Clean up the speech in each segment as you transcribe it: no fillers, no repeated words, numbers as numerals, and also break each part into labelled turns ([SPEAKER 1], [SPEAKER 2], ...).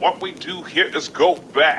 [SPEAKER 1] What we do here is go back.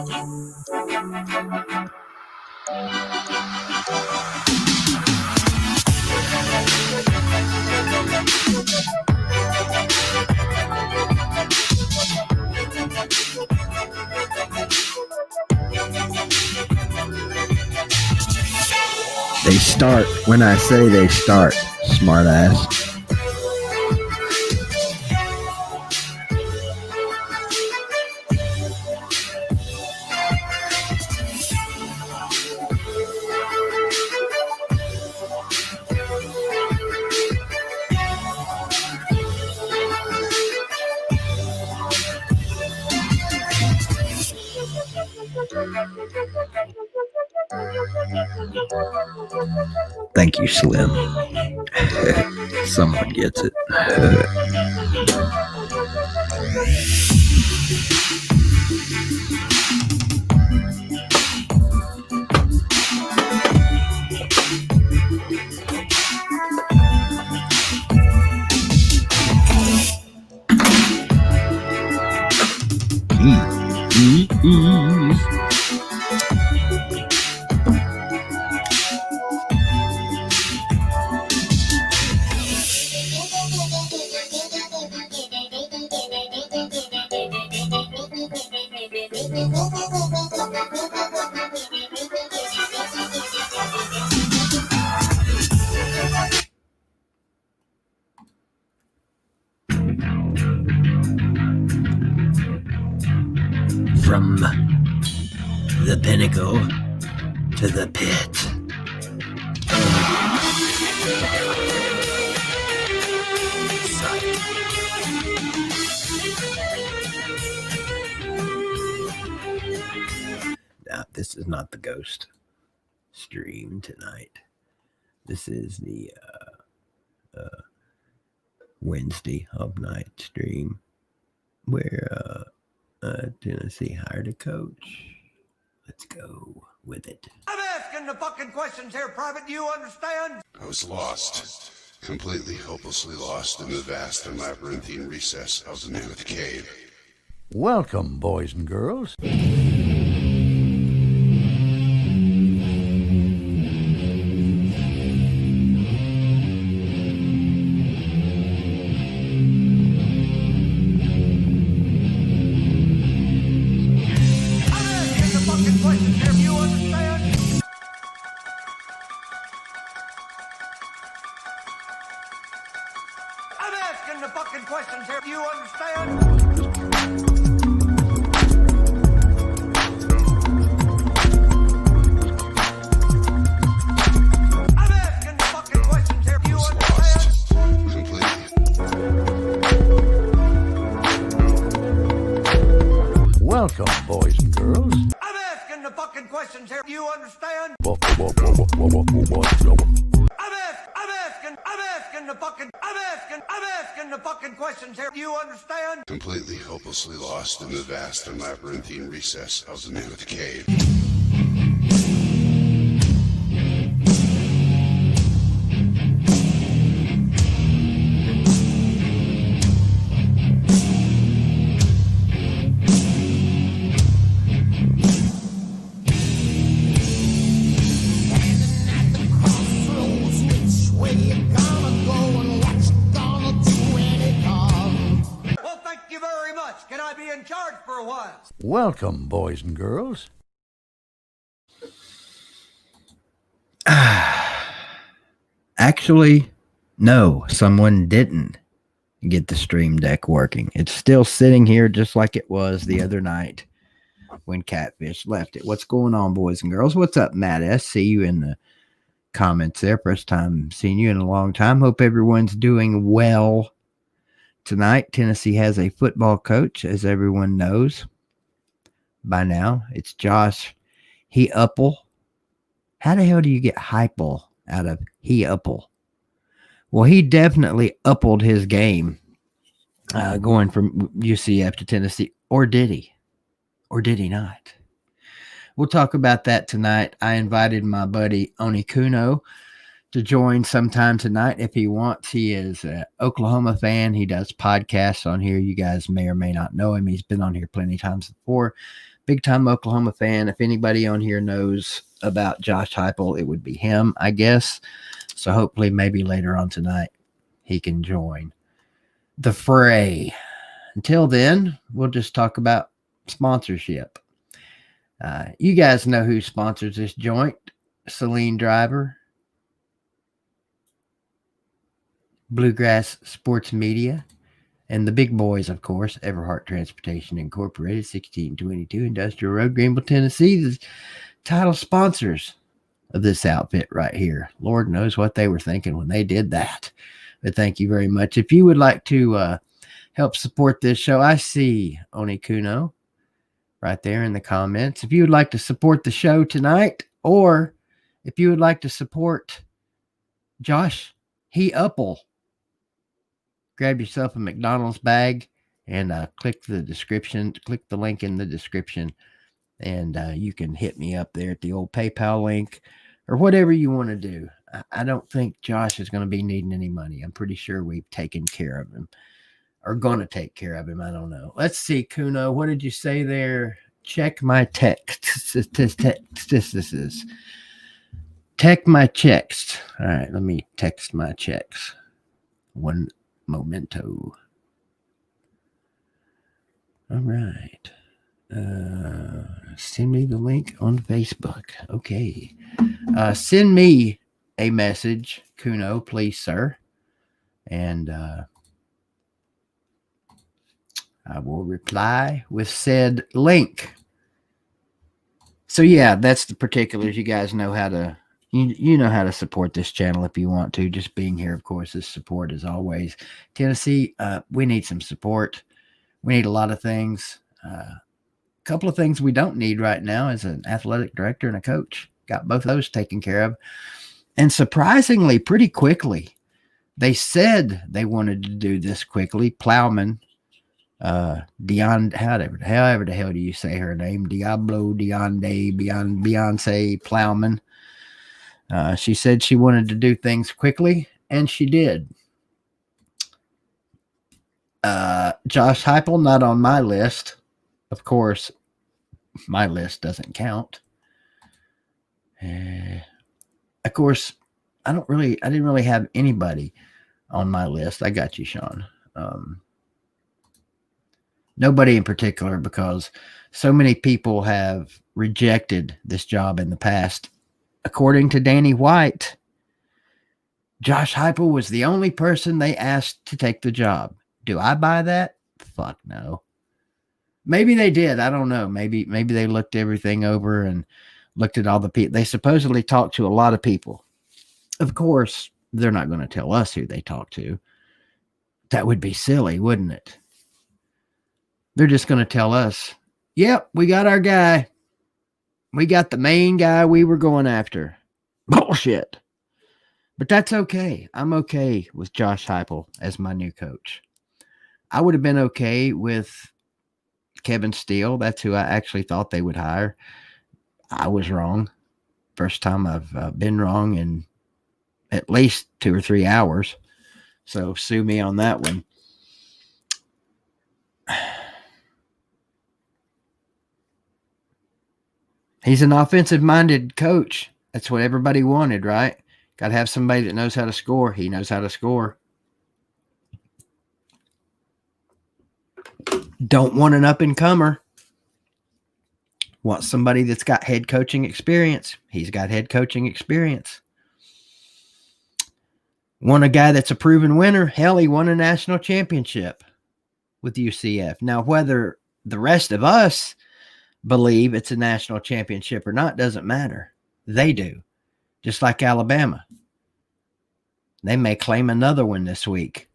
[SPEAKER 2] They start when I say they start, smart ass. Thank you, Slim. Someone gets it. From the pinnacle to the pit. Now, this is not the ghost stream tonight. This is the Wednesday of night stream where Tennessee hired a coach. Let's go with it.
[SPEAKER 3] I'm asking the fucking questions here, Private. Do you understand?
[SPEAKER 4] I was lost, completely hopelessly lost in the vast and labyrinthine recess of the Mammoth Cave.
[SPEAKER 3] Welcome, boys and girls. Welcome, boys and girls. I'm asking the fucking questions here. Do you understand? I'm asking the fucking questions here. Do you understand?
[SPEAKER 4] Completely hopelessly lost in the vast and labyrinthine recess of the Mammoth Cave.
[SPEAKER 3] Welcome, boys and girls.
[SPEAKER 2] Actually, no, someone didn't get the stream deck working. It's still sitting here just like it was the other night when Catfish left it. What's going on, boys and girls? What's up, Matt S? See you in the comments there. First time seeing you in a long time. Hope everyone's doing well tonight. Tennessee has a football coach, as everyone knows by now. It's Josh Heupel. How the hell do you get Heupel out of Heupel? Well, he definitely upped his game going from UCF to Tennessee. Or did he? Or did he not? We'll talk about that tonight. I invited my buddy Onikuno to join sometime tonight if he wants. He is an Oklahoma fan. He does podcasts on here. You guys may or may not know him. He's been on here plenty of times before. Big time Oklahoma fan. If anybody on here knows about Josh Heupel, it would be him, I guess. So hopefully maybe later on tonight he can join the fray. Until then, we'll just talk about sponsorship. You guys know who sponsors this joint. Saleen Driver, Bluegrass Sports Media, and the big boys, of course, Everhart Transportation Incorporated, 1622 Industrial Road, Greenville, Tennessee, the title sponsors of this outfit right here. Lord knows what they were thinking when they did that. But thank you very much. If you would like to help support this show, I see Onikuno right there in the comments. If you would like to support the show tonight, or if you would like to support Josh Heupel, grab yourself a McDonald's bag and click the link in the description, and you can hit me up there at the old PayPal link or whatever you want to do. I don't think Josh is going to be needing any money. I'm pretty sure we've taken care of him, or going to take care of him. I don't know. Let's see, Kuno. What did you say there? Check my text. This is check my checks. All right, let me text my checks. One momento. All right. Send me the link on Facebook. Okay. Send me a message, Kuno, please, sir. And I will reply with said link. So yeah, that's the particulars. You guys know how to, you know how to support this channel if you want to. Just being here, of course, is support as always. Tennessee, we need some support. We need a lot of things. A couple of things we don't need right now is an athletic director and a coach. Got both those taken care of. And surprisingly, pretty quickly. They said they wanted to do this quickly. Plowman, however the hell do you say her name? Beyonce Plowman. She said she wanted to do things quickly, and she did. Josh Heupel, not on my list. Of course, my list doesn't count. Of course, I didn't really have anybody on my list. I got you, Sean. Nobody in particular, because so many people have rejected this job in the past. According to Danny White, Josh Heupel was the only person they asked to take the job. Do I buy that? Fuck no. Maybe they did. I don't know. Maybe they looked everything over and looked at all the people. They supposedly talked to a lot of people. Of course, they're not going to tell us who they talked to. That would be silly, wouldn't it? They're just going to tell us, yep, we got our guy. We got the main guy we were going after. Bullshit. But that's okay. I'm okay with Josh Heupel as my new coach. I would have been okay with Kevin Steele. That's who I actually thought they would hire. I was wrong. First time I've been wrong in at least 2 or 3 hours. So sue me on that one. He's an offensive-minded coach. That's what everybody wanted, right? Got to have somebody that knows how to score. He knows how to score. Don't want an up-and-comer. Want somebody that's got head coaching experience. He's got head coaching experience. Want a guy that's a proven winner. Hell, he won a national championship with UCF. Now, whether the rest of us believe it's a national championship or not doesn't matter. They do. Just like Alabama. They may claim another one this week.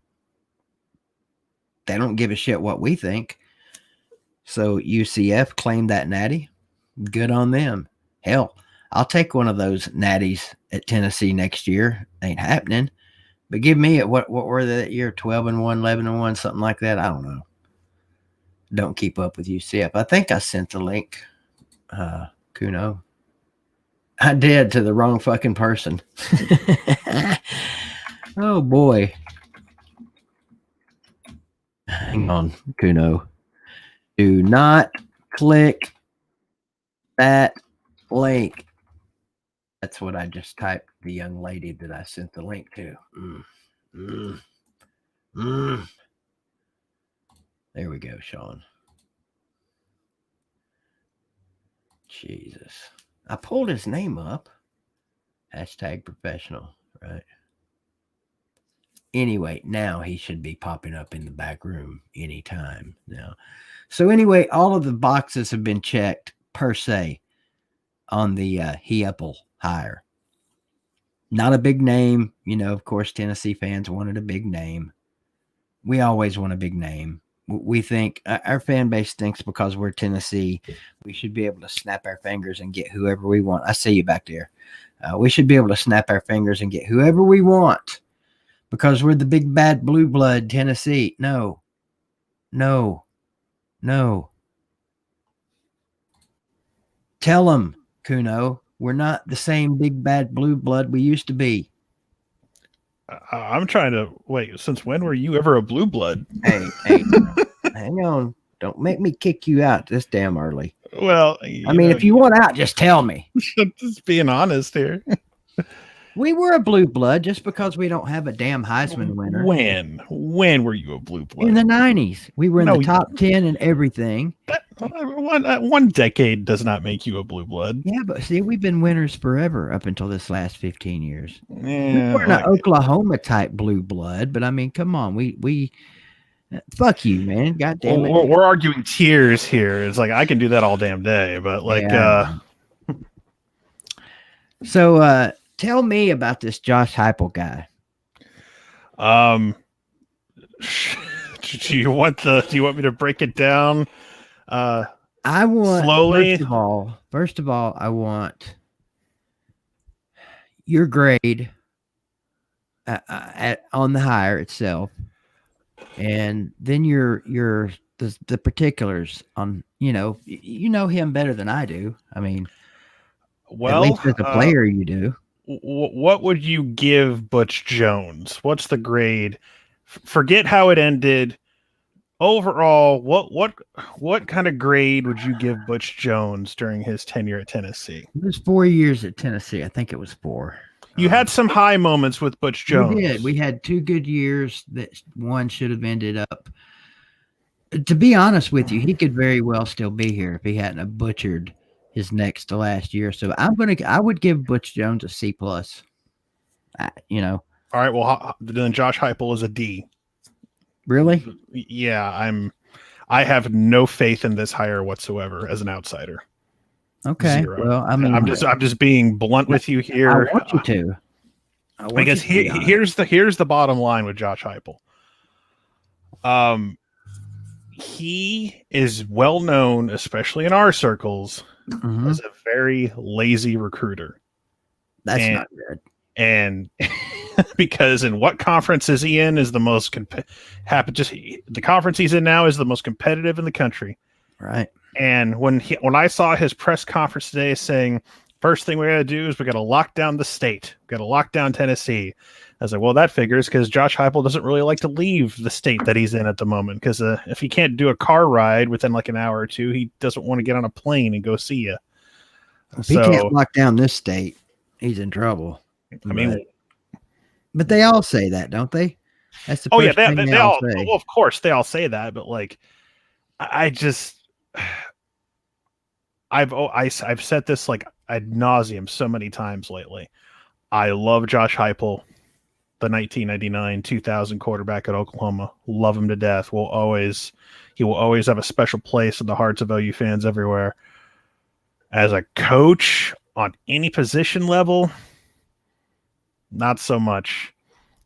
[SPEAKER 2] They don't give a shit what we think. So UCF claimed that natty. Good on them. Hell, I'll take one of those natties at Tennessee next year. Ain't happening. But give me what were they that year? 12-1, 11-1, something like that. I don't know. Don't keep up with UCF. I think I sent the link, Kuno. I did to the wrong fucking person. Oh boy. Hang on, Kuno. Do not click that link. That's what I just typed the young lady that I sent the link to. There we go, Sean. Jesus. I pulled his name up. Hashtag professional, right? Anyway, now he should be popping up in the back room anytime now. So anyway, all of the boxes have been checked per se on the Heupel hire. Not a big name. You know, of course, Tennessee fans wanted a big name. We always want a big name. We think our fan base thinks because we're Tennessee, we should be able to snap our fingers and get whoever we want. I see you back there. We should be able to snap our fingers and get whoever we want because we're the big bad blue blood Tennessee. No. Tell them, Kuno, we're not the same big bad blue blood we used to be.
[SPEAKER 5] I'm trying to wait. Since when were you ever a blue blood?
[SPEAKER 2] Hey, hang on. Don't make me kick you out this damn early.
[SPEAKER 5] Well,
[SPEAKER 2] I mean, if you want out, just tell me.
[SPEAKER 5] Just being honest here.
[SPEAKER 2] We were a blue blood just because we don't have a damn Heisman winner.
[SPEAKER 5] When were you a blue blood?
[SPEAKER 2] In the 90s. We were in the top 10 and everything.
[SPEAKER 5] One decade does not make you a blue blood.
[SPEAKER 2] Yeah, but see, we've been winners forever up until this last 15 years.
[SPEAKER 5] Yeah,
[SPEAKER 2] We weren't an Oklahoma type blue blood, but I mean, come on. We fuck you, man. God damn it.
[SPEAKER 5] We're arguing tiers here. It's like I can do that all damn day, but like
[SPEAKER 2] So tell me about this Josh Heupel guy.
[SPEAKER 5] Do you want me to break it down?
[SPEAKER 2] I want
[SPEAKER 5] slowly.
[SPEAKER 2] First of all, I want your grade on the hire itself, and then the particulars on you know him better than I do. I mean,
[SPEAKER 5] Well,
[SPEAKER 2] at least as a player, you do.
[SPEAKER 5] What would you give Butch Jones? What's the grade? Forget how it ended. Overall, what kind of grade would you give Butch Jones during his tenure at Tennessee?
[SPEAKER 2] It was 4 years at Tennessee. I think it was 4.
[SPEAKER 5] You had some high moments with Butch Jones.
[SPEAKER 2] We did. We had 2 good years that one should have ended up. To be honest with you, he could very well still be here if he hadn't have butchered his next to last year. So I would give Butch Jones a C+.
[SPEAKER 5] All right. Well, then Josh Heupel is a D.
[SPEAKER 2] Really?
[SPEAKER 5] Yeah, I have no faith in this hire whatsoever as an outsider.
[SPEAKER 2] Okay.
[SPEAKER 5] 0.
[SPEAKER 2] Well, I mean,
[SPEAKER 5] I'm just being blunt with you here.
[SPEAKER 2] I want you to.
[SPEAKER 5] Because here's the bottom line with Josh Heupel. He is well known, especially in our circles, as a very lazy recruiter.
[SPEAKER 2] That's not good.
[SPEAKER 5] And because in what conference is he in is the most the conference he's in now is the most competitive in the country.
[SPEAKER 2] Right.
[SPEAKER 5] And when I saw his press conference today saying, first thing we got to do is we got to lock down the state. We got to lock down Tennessee. I was like, well, that figures because Josh Heupel doesn't really like to leave the state that he's in at the moment. Because if he can't do a car ride within like an hour or two, he doesn't want to get on a plane and go see you.
[SPEAKER 2] If he can't lock down this state, he's in trouble.
[SPEAKER 5] I mean,
[SPEAKER 2] but they all say that, don't they? That's the
[SPEAKER 5] first
[SPEAKER 2] thing
[SPEAKER 5] they all say. Well, of course they all say that, but like, I've said this like ad nauseum so many times lately. I love Josh Heupel, the 1999-2000 quarterback at Oklahoma. Love him to death. He will always have a special place in the hearts of OU fans everywhere. As a coach on any position level, not so much.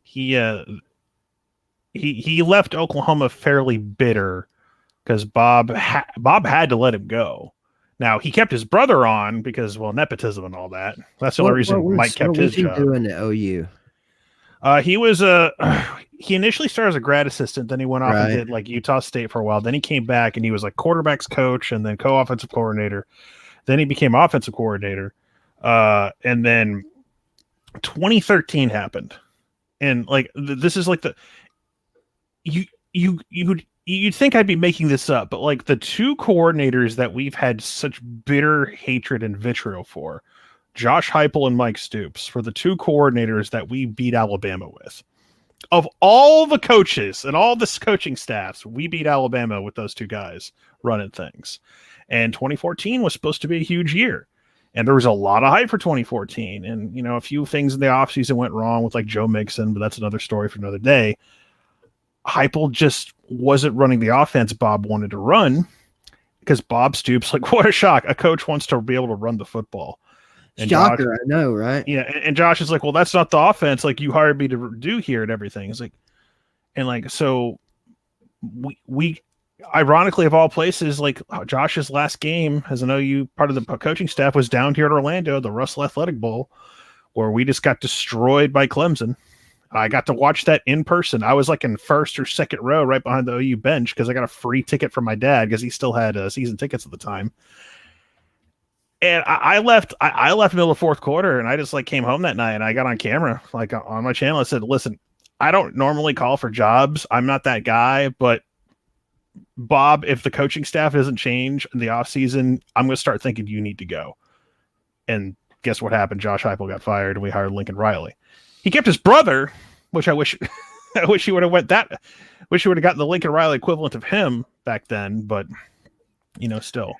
[SPEAKER 5] He left Oklahoma fairly bitter because Bob had to let him go. Now he kept his brother on because, well, nepotism and all that. That's the only reason Mike kept his job.
[SPEAKER 2] What was he doing at OU?
[SPEAKER 5] He initially started as a grad assistant, then he went off and did like Utah State for a while. Then he came back and he was like quarterbacks coach and then co-offensive coordinator. Then he became offensive coordinator. And then 2013 happened. And like, this is like you'd think I'd be making this up, but like the two coordinators that we've had such bitter hatred and vitriol for, Josh Heupel and Mike Stoops, for the two coordinators that we beat Alabama with. Of all the coaches and all the coaching staffs, we beat Alabama with those two guys running things. And 2014 was supposed to be a huge year. And there was a lot of hype for 2014. And, you know, a few things in the offseason went wrong with like Joe Mixon, but that's another story for another day. Heupel just wasn't running the offense Bob wanted to run because Bob Stoops, like, what a shock. A coach wants to be able to run the football. And
[SPEAKER 2] Shocker,
[SPEAKER 5] Josh,
[SPEAKER 2] I know, right?
[SPEAKER 5] yeah. And Josh is like, well, that's not the offense like you hired me to do here and everything. It's like, and like, so we ironically, of all places, like Josh's last game as an OU part of the coaching staff was down here at Orlando, the Russell Athletic Bowl, where we just got destroyed by Clemson. I got to watch that in person. I was like in first or second row right behind the OU bench because I got a free ticket from my dad because he still had season tickets at the time. And I left middle of fourth quarter, and I just like came home that night, and I got on camera, like on my channel. I said, listen, I don't normally call for jobs. I'm not that guy, but Bob, if the coaching staff doesn't change in the offseason, I'm going to start thinking you need to go. And guess what happened? Josh Heupel got fired, and we hired Lincoln Riley. He kept his brother, which I wish he would have wish he would have gotten the Lincoln Riley equivalent of him back then, but you know, still.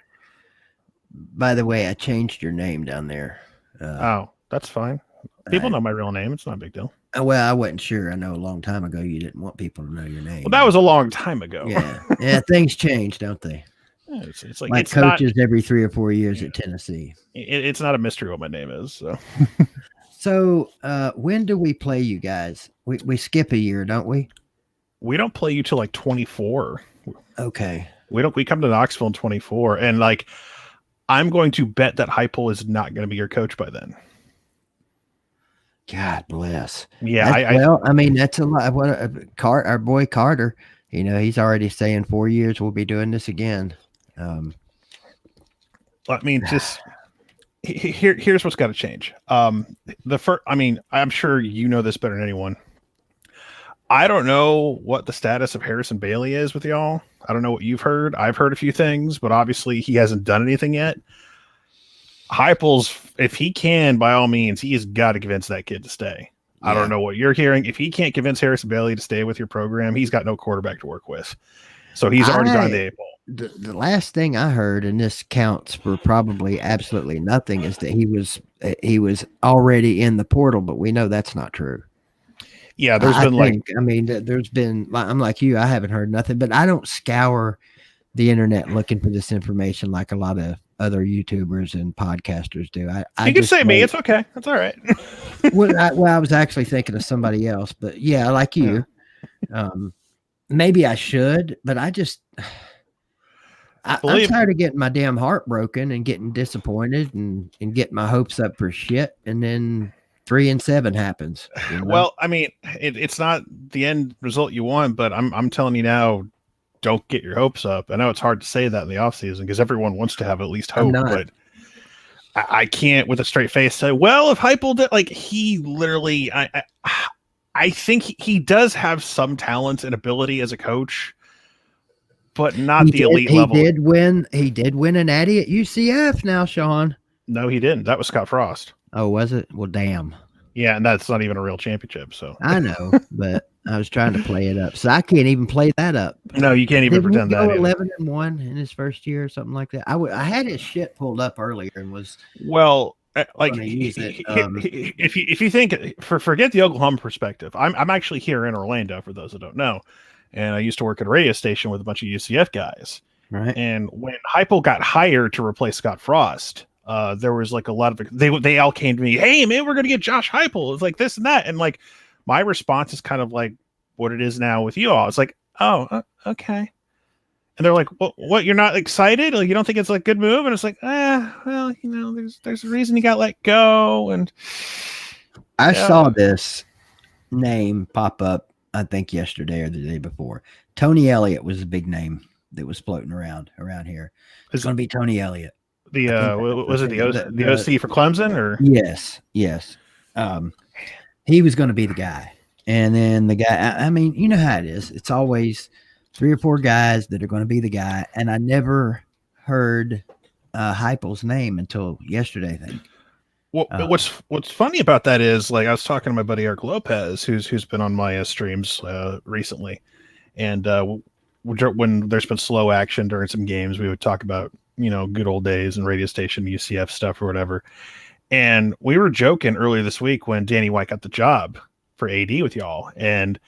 [SPEAKER 2] By the way, I changed your name down there.
[SPEAKER 5] Oh, that's fine. People know my real name. It's not a big deal.
[SPEAKER 2] Well, I wasn't sure. I know a long time ago you didn't want people to know your name.
[SPEAKER 5] Well, that was a long time ago.
[SPEAKER 2] Yeah, things change, don't they?
[SPEAKER 5] Yeah, it's like
[SPEAKER 2] it's coaches not, every 3 or 4 years at Tennessee.
[SPEAKER 5] It's not a mystery what my name is. So,
[SPEAKER 2] when do we play you guys? We skip a year, don't we?
[SPEAKER 5] We don't play you till like 24.
[SPEAKER 2] Okay.
[SPEAKER 5] We come to Knoxville in 24, and like I'm going to bet that Heupel is not going to be your coach by then.
[SPEAKER 2] God bless.
[SPEAKER 5] Yeah,
[SPEAKER 2] I mean that's a lot. Our boy Carter, you know, he's already saying 4 years we'll be doing this again.
[SPEAKER 5] I mean, just here's what's got to change. I'm sure you know this better than anyone. I don't know what the status of Harrison Bailey is with y'all. I don't know what you've heard. I've heard a few things, but obviously he hasn't done anything yet. Heupel's, if he can, by all means, he has got to convince that kid to stay. Yeah. I don't know what you're hearing. If he can't convince Harrison Bailey to stay with your program, he's got no quarterback to work with. So he's already gone to April.
[SPEAKER 2] The last thing I heard, and this counts for probably absolutely nothing, is that he was already in the portal, but we know that's not true.
[SPEAKER 5] Yeah, I'm
[SPEAKER 2] like you, I haven't heard nothing, but I don't scour the internet looking for this information like a lot of other YouTubers and podcasters do.
[SPEAKER 5] You can say me. It's okay. That's all right.
[SPEAKER 2] I was actually thinking of somebody else, but yeah, like you. Yeah. Maybe I should, but I'm tired of getting my damn heart broken and getting disappointed and getting my hopes up for shit, and then 3-7 happens. You know?
[SPEAKER 5] Well, I mean, it's not the end result you want, but I'm telling you now, don't get your hopes up. I know it's hard to say that in the off season because everyone wants to have at least hope, but I can't with a straight face say, well, if Heupel did, like he literally, I think he does have some talent and ability as a coach, but not the elite level.
[SPEAKER 2] He did win an Addy at UCF now, Sean.
[SPEAKER 5] No, he didn't. That was Scott Frost.
[SPEAKER 2] Oh, was it? Well, damn.
[SPEAKER 5] Yeah, and that's not even a real championship. So
[SPEAKER 2] I know, but I was trying to play it up. So I can't even play that up.
[SPEAKER 5] No, you can't even pretend that.
[SPEAKER 2] 11-1 in his first year or something like that. I had his shit pulled up earlier and was
[SPEAKER 5] like if you think forget the Oklahoma perspective. I'm actually here in Orlando for those that don't know, and I used to work at a radio station with a bunch of UCF guys.
[SPEAKER 2] Right.
[SPEAKER 5] And when Heupel got hired to replace Scott Frost, there was like a lot of they all came to me, hey man, we're gonna get Josh Heupel. It's like this and that, and like my response is kind of like what it is now with you all. It's like, oh, okay. And they're like, what? You're not excited? Like you don't think it's like a good move? And it's like, well, you know, there's a reason you got let go. And
[SPEAKER 2] I saw this name pop up, I think yesterday or the day before. Tony Elliott was a big name that was floating around here. It's going to be Tony Elliott.
[SPEAKER 5] The was it the OC for Clemson or?
[SPEAKER 2] Yes. He was going to be the guy, and then the guy. I mean, you know how it is. It's always 3 or 4 guys that are going to be the guy, and I never heard Heupel's name until yesterday. I think.
[SPEAKER 5] Well, what's funny about that is, like, I was talking to my buddy Eric Lopez, who's been on my streams recently, and when there's been slow action during some games, we would talk about good old days and radio station UCF stuff or whatever. And we were joking earlier this week when Danny White got the job for AD with y'all, and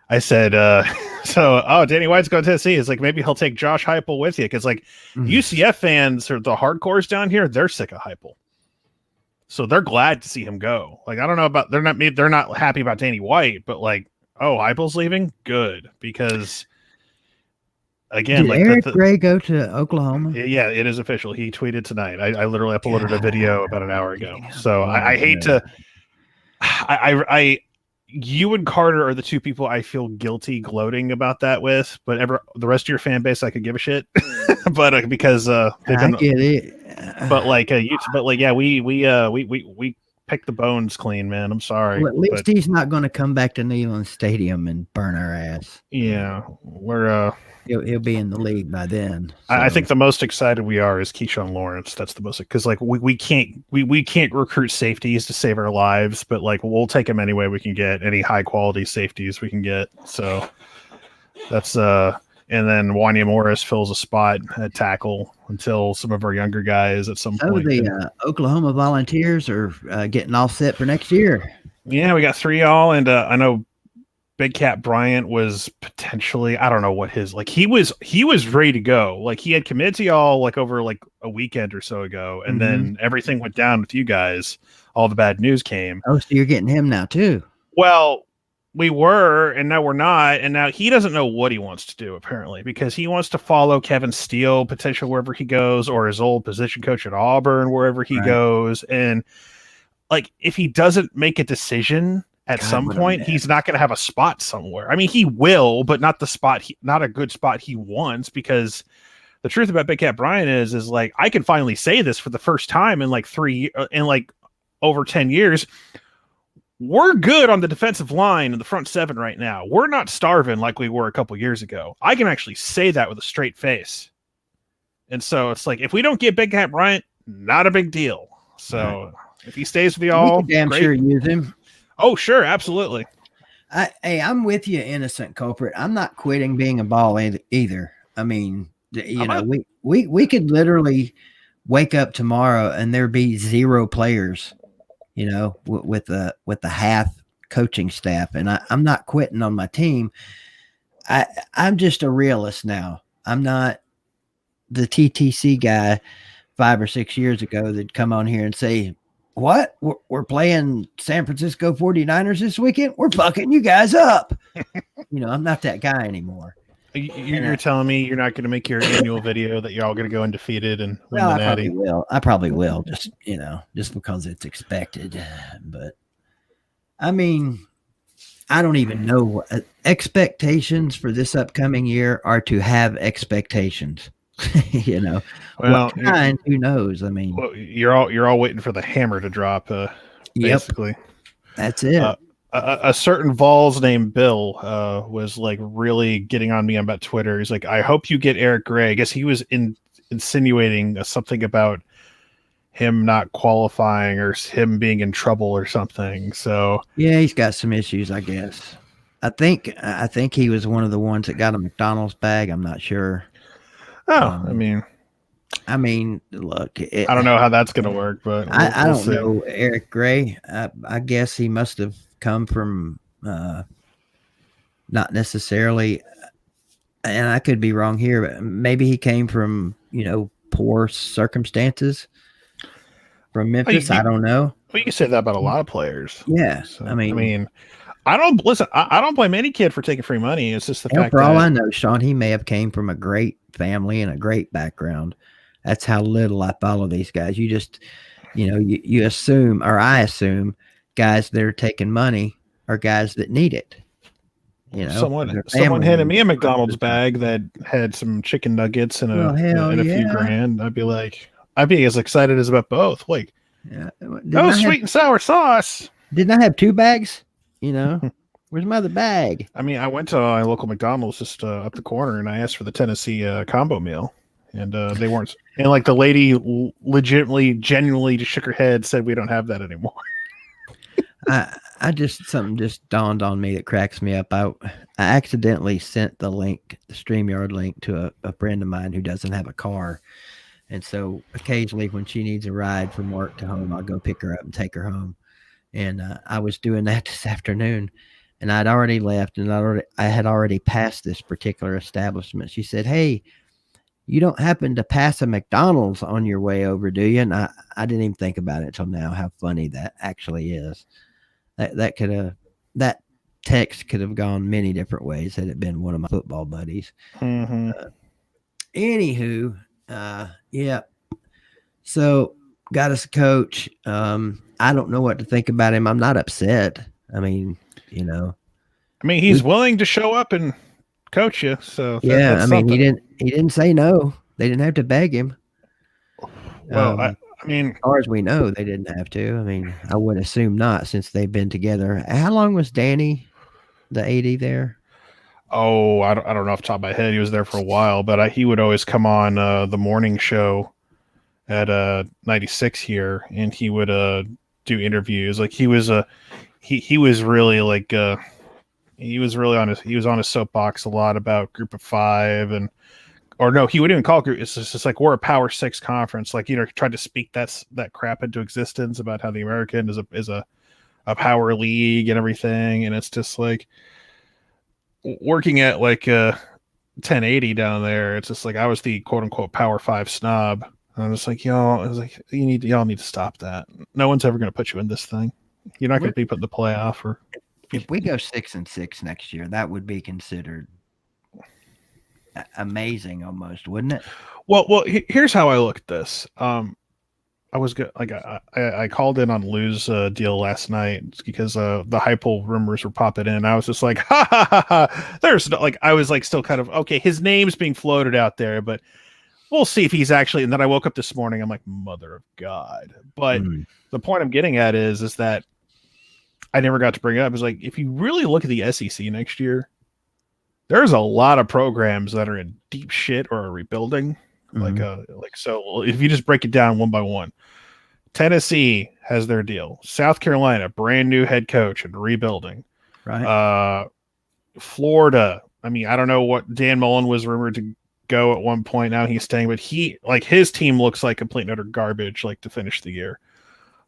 [SPEAKER 5] I said, Danny White's going to Tennessee. It's like, maybe he'll take Josh Heupel with you, because like UCF fans or the hardcores down here, they're sick of Heupel. So they're glad to see him go. Like, I don't know about, they're not happy about Danny White, but like, Heupel's leaving, good, because again,
[SPEAKER 2] did Eric Gray go to Oklahoma?
[SPEAKER 5] Yeah, it is official. He tweeted tonight. I literally uploaded a video about an hour ago. So I hate to. You and Carter are the 2 people I feel guilty gloating about that with, but the rest of your fan base, I could give a shit. But because
[SPEAKER 2] I get it.
[SPEAKER 5] But like yeah, we picked the bones clean, man. I'm sorry.
[SPEAKER 2] Well, at least he's not going to come back to Neyland Stadium and burn our ass.
[SPEAKER 5] Yeah, we're
[SPEAKER 2] he'll be in the league by then. So.
[SPEAKER 5] I think the most excited we are is Keyshawn Lawrence. That's the most, because like we can't recruit safeties to save our lives, but like we'll take them any way we can get, any high quality safeties we can get. So that's and then Wanya Morris fills a spot at tackle until some of our younger guys at some point.
[SPEAKER 2] The Oklahoma Volunteers are getting all set for next year.
[SPEAKER 5] Yeah, we got 3 y'all, and I know Big Cat Bryant was potentially, I don't know what his, like, he was ready to go. Like, he had committed to y'all like over like a weekend or so ago, and then everything went down with you guys. All the bad news came.
[SPEAKER 2] Oh, so you're getting him now too?
[SPEAKER 5] Well, we were, and now we're not, and now he doesn't know what he wants to do, apparently, because he wants to follow Kevin Steele potentially wherever he goes, or his old position coach at Auburn wherever he goes. And like, if he doesn't make a decision at some point, he's not going to have a spot somewhere. I mean, he will, but not the spot, not a good spot he wants, because the truth about Big Cat Brian is like, I can finally say this for the first time in like over 10 years. We're good on the defensive line and the front 7 right now. We're not starving like we were a couple years ago. I can actually say that with a straight face. And so it's like, if we don't get Big Cat Bryant, not a big deal. So if he stays with y'all,
[SPEAKER 2] we can damn sure use him.
[SPEAKER 5] Oh, sure. Absolutely.
[SPEAKER 2] Hey, I'm with you, innocent culprit. I'm not quitting being a ball either. I mean, we could literally wake up tomorrow and there be 0 players, with the half coaching staff, and I'm not quitting on my team. I'm just a realist now. I'm not the TTC guy 5 or 6 years ago that'd come on here and say, what? We're playing San Francisco 49ers this weekend? We're fucking you guys up. I'm not that guy anymore.
[SPEAKER 5] You're telling me you're not going to make your annual video that you're all going to go undefeated and win the Natty?
[SPEAKER 2] I probably will. Just because it's expected. But I mean, I don't even know what expectations for this upcoming year are. To have expectations. Well, what kind, who knows? I mean,
[SPEAKER 5] you're all waiting for the hammer to drop. Basically,
[SPEAKER 2] that's it.
[SPEAKER 5] A certain Vols named Bill was like really getting on me about Twitter. He's like, I hope you get Eric Gray. I guess he was insinuating something about him not qualifying or him being in trouble or something. So
[SPEAKER 2] yeah, he's got some issues, I guess. I think he was one of the ones that got a McDonald's bag. I'm not sure.
[SPEAKER 5] Oh, I mean,
[SPEAKER 2] look,
[SPEAKER 5] I don't know how that's going to work, but
[SPEAKER 2] I don't know Eric Gray. I guess he must have come from not necessarily, and I could be wrong here, but maybe he came from poor circumstances from Memphis. I don't know.
[SPEAKER 5] Well, you can say that about a lot of players.
[SPEAKER 2] Yeah,
[SPEAKER 5] so, I mean, I don't blame any kid for taking free money. It's just the fact
[SPEAKER 2] for all I know, Sean, he may have came from a great family and a great background. That's how little I follow these guys. You just, you assume, or I assume, guys that are taking money are guys that need it.
[SPEAKER 5] Someone handed me a McDonald's bag that had some chicken nuggets and a few grand. I'd be like, I'd be as excited as about both. Like,
[SPEAKER 2] Yeah.
[SPEAKER 5] no sweet and sour sauce.
[SPEAKER 2] Didn't I have 2 bags? You know, where's my other bag?
[SPEAKER 5] I mean, I went to a local McDonald's just up the corner, and I asked for the Tennessee combo meal, and they weren't. And like the lady legitimately, genuinely just shook her head, said, "We don't have that anymore."
[SPEAKER 2] Something just dawned on me that cracks me up. I accidentally sent the StreamYard link to a friend of mine who doesn't have a car. And so occasionally when she needs a ride from work to home, I'll go pick her up and take her home. And I was doing that this afternoon, and I'd already left, and I had already passed this particular establishment. She said, "Hey, you don't happen to pass a McDonald's on your way over, do you?" And I didn't even think about it till now, how funny that actually is. That text could have gone many different ways had it been one of my football buddies.
[SPEAKER 5] Mm-hmm.
[SPEAKER 2] Anywho, yeah. So got us a coach. I don't know what to think about him. I'm not upset. I mean,
[SPEAKER 5] he's willing to show up and coach you. So
[SPEAKER 2] yeah,
[SPEAKER 5] that's
[SPEAKER 2] he
[SPEAKER 5] something.
[SPEAKER 2] he didn't say no. They didn't have to beg him.
[SPEAKER 5] Well,
[SPEAKER 2] as far as we know, they didn't have to. I would assume not, since they've been together. How long was Danny, the AD, there?
[SPEAKER 5] Oh, I don't know off the top of my head. He was there for a while, but he would always come on the morning show at 96 here, and he would do interviews. Like he was really like he was on his soapbox a lot about Group of Five, or no, he wouldn't even call it group. It's just like, we're a Power 6 conference. Like, tried to speak that crap into existence about how the American is a power league and everything. And it's just like working at like 1080 down there. It's just like, I was the quote unquote Power 5 snob. And I'm just like, y'all need to stop that. No one's ever going to put you in this thing. You're not going to be put in the playoff. Or
[SPEAKER 2] if we go 6-6 next year, that would be considered amazing almost, wouldn't it?
[SPEAKER 5] Well, here's how I look at this. I was good. Like I called in on Lou's deal last night because the Heupel rumors were popping in. I was just like, ha ha ha ha. There's no, like, I was like still kind of okay. His name's being floated out there, but we'll see if he's actually. And then I woke up this morning. I'm like, mother of God. But the point I'm getting at is that I never got to bring it up. Is like, if you really look at the SEC next year, there's a lot of programs that are in deep shit or are rebuilding. So if you just break it down one by one, Tennessee has their deal. South Carolina, brand new head coach and rebuilding.
[SPEAKER 2] Right.
[SPEAKER 5] Florida. I don't know what Dan Mullen was rumored to go at one point. Now he's staying, but his team looks like complete and utter garbage, like, to finish the year.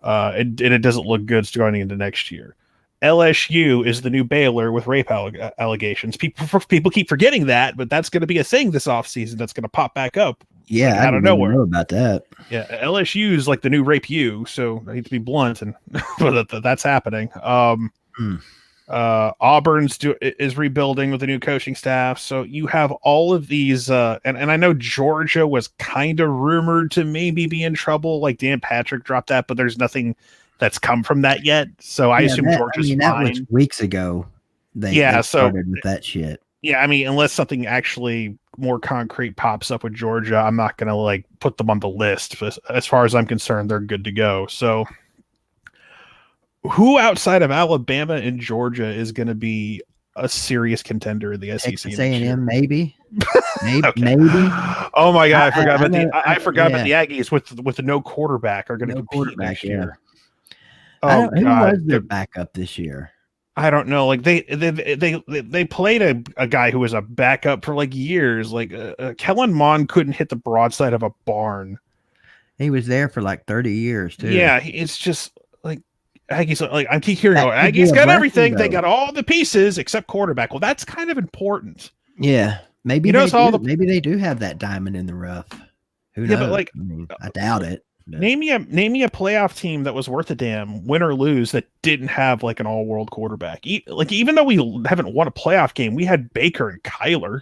[SPEAKER 5] And it doesn't look good going into next year. LSU is the new Baylor with rape allegations. People keep forgetting that, but that's going to be a thing this offseason that's going to pop back up.
[SPEAKER 2] Yeah,
[SPEAKER 5] like,
[SPEAKER 2] I don't know about that.
[SPEAKER 5] Yeah, LSU is like the new Rape U, so I hate to be blunt, but that's happening. Auburn's is rebuilding with a new coaching staff, so you have all of these, and I know Georgia was kind of rumored to maybe be in trouble, like Dan Patrick dropped that, but there's nothing that's come from that yet. So I assume Georgia's fine.
[SPEAKER 2] That was weeks ago. They started with that shit.
[SPEAKER 5] Yeah, unless something actually more concrete pops up with Georgia, I'm not going to like put them on the list. But as far as I'm concerned, they're good to go. So who outside of Alabama and Georgia is going to be a serious contender in the SEC?
[SPEAKER 2] Texas A&M, maybe. Maybe.
[SPEAKER 5] Oh my God, I forgot about the Aggies with the no quarterback are going to compete next year.
[SPEAKER 2] Oh, who was their backup this year?
[SPEAKER 5] I don't know. Like they played a guy who was a backup for like years. Like Kellen Mond couldn't hit the broadside of a barn.
[SPEAKER 2] He was there for like 30 years too.
[SPEAKER 5] Yeah, it's just like Aggies. Like I keep hearing, Aggies got everything. They got all the pieces except quarterback. Well, that's kind of important.
[SPEAKER 2] Yeah, maybe maybe they do have that diamond in the rough. Who knows?
[SPEAKER 5] But like,
[SPEAKER 2] I doubt it. But
[SPEAKER 5] name me a playoff team that was worth a damn, win or lose, that didn't have like an all-world quarterback. Even though we haven't won a playoff game, we had Baker and Kyler.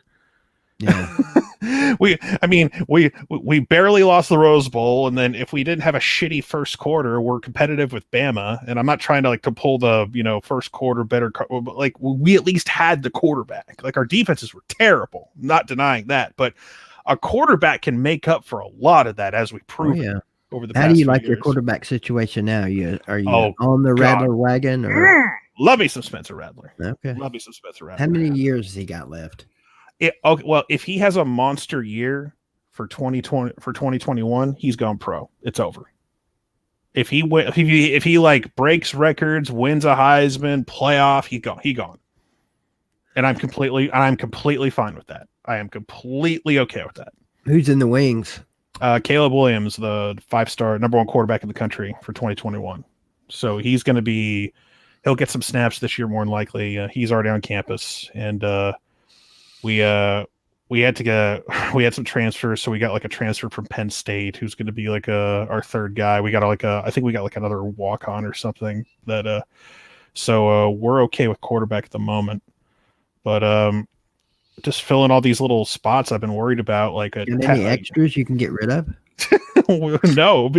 [SPEAKER 2] Yeah.
[SPEAKER 5] we barely lost the Rose Bowl, and then if we didn't have a shitty first quarter, we're competitive with Bama. And I'm not trying to to pull the first quarter better, but like we at least had the quarterback. Like our defenses were terrible, not denying that, but a quarterback can make up for a lot of that, as we
[SPEAKER 2] Oh,
[SPEAKER 5] proved
[SPEAKER 2] yeah.
[SPEAKER 5] over the
[SPEAKER 2] How
[SPEAKER 5] past
[SPEAKER 2] do you
[SPEAKER 5] few
[SPEAKER 2] like your
[SPEAKER 5] years.
[SPEAKER 2] quarterback situation now? Are you
[SPEAKER 5] Oh,
[SPEAKER 2] on the
[SPEAKER 5] God.
[SPEAKER 2] Rattler wagon? Or
[SPEAKER 5] Love me some Spencer Rattler.
[SPEAKER 2] okay.
[SPEAKER 5] Love me some Spencer Rattler.
[SPEAKER 2] How many years has he got left?
[SPEAKER 5] Okay, well, if he has a monster year for 2021, he's gone pro. It's over. If he like breaks records, wins a Heisman, playoff, he gone. And I'm completely fine with that. I am completely okay with that.
[SPEAKER 2] Who's in the wings?
[SPEAKER 5] Caleb Williams, the 5-star number 1 quarterback in the country for 2021. So he's going to he'll get some snaps this year more than likely. He's already on campus, and we had some transfers, so we got like a transfer from Penn State who's going to be like our third guy. We got I think we got like another walk-on or something that so we're okay with quarterback at the moment. But just filling all these little spots I've been worried about, like
[SPEAKER 2] Any extras you can get rid of?
[SPEAKER 5] No.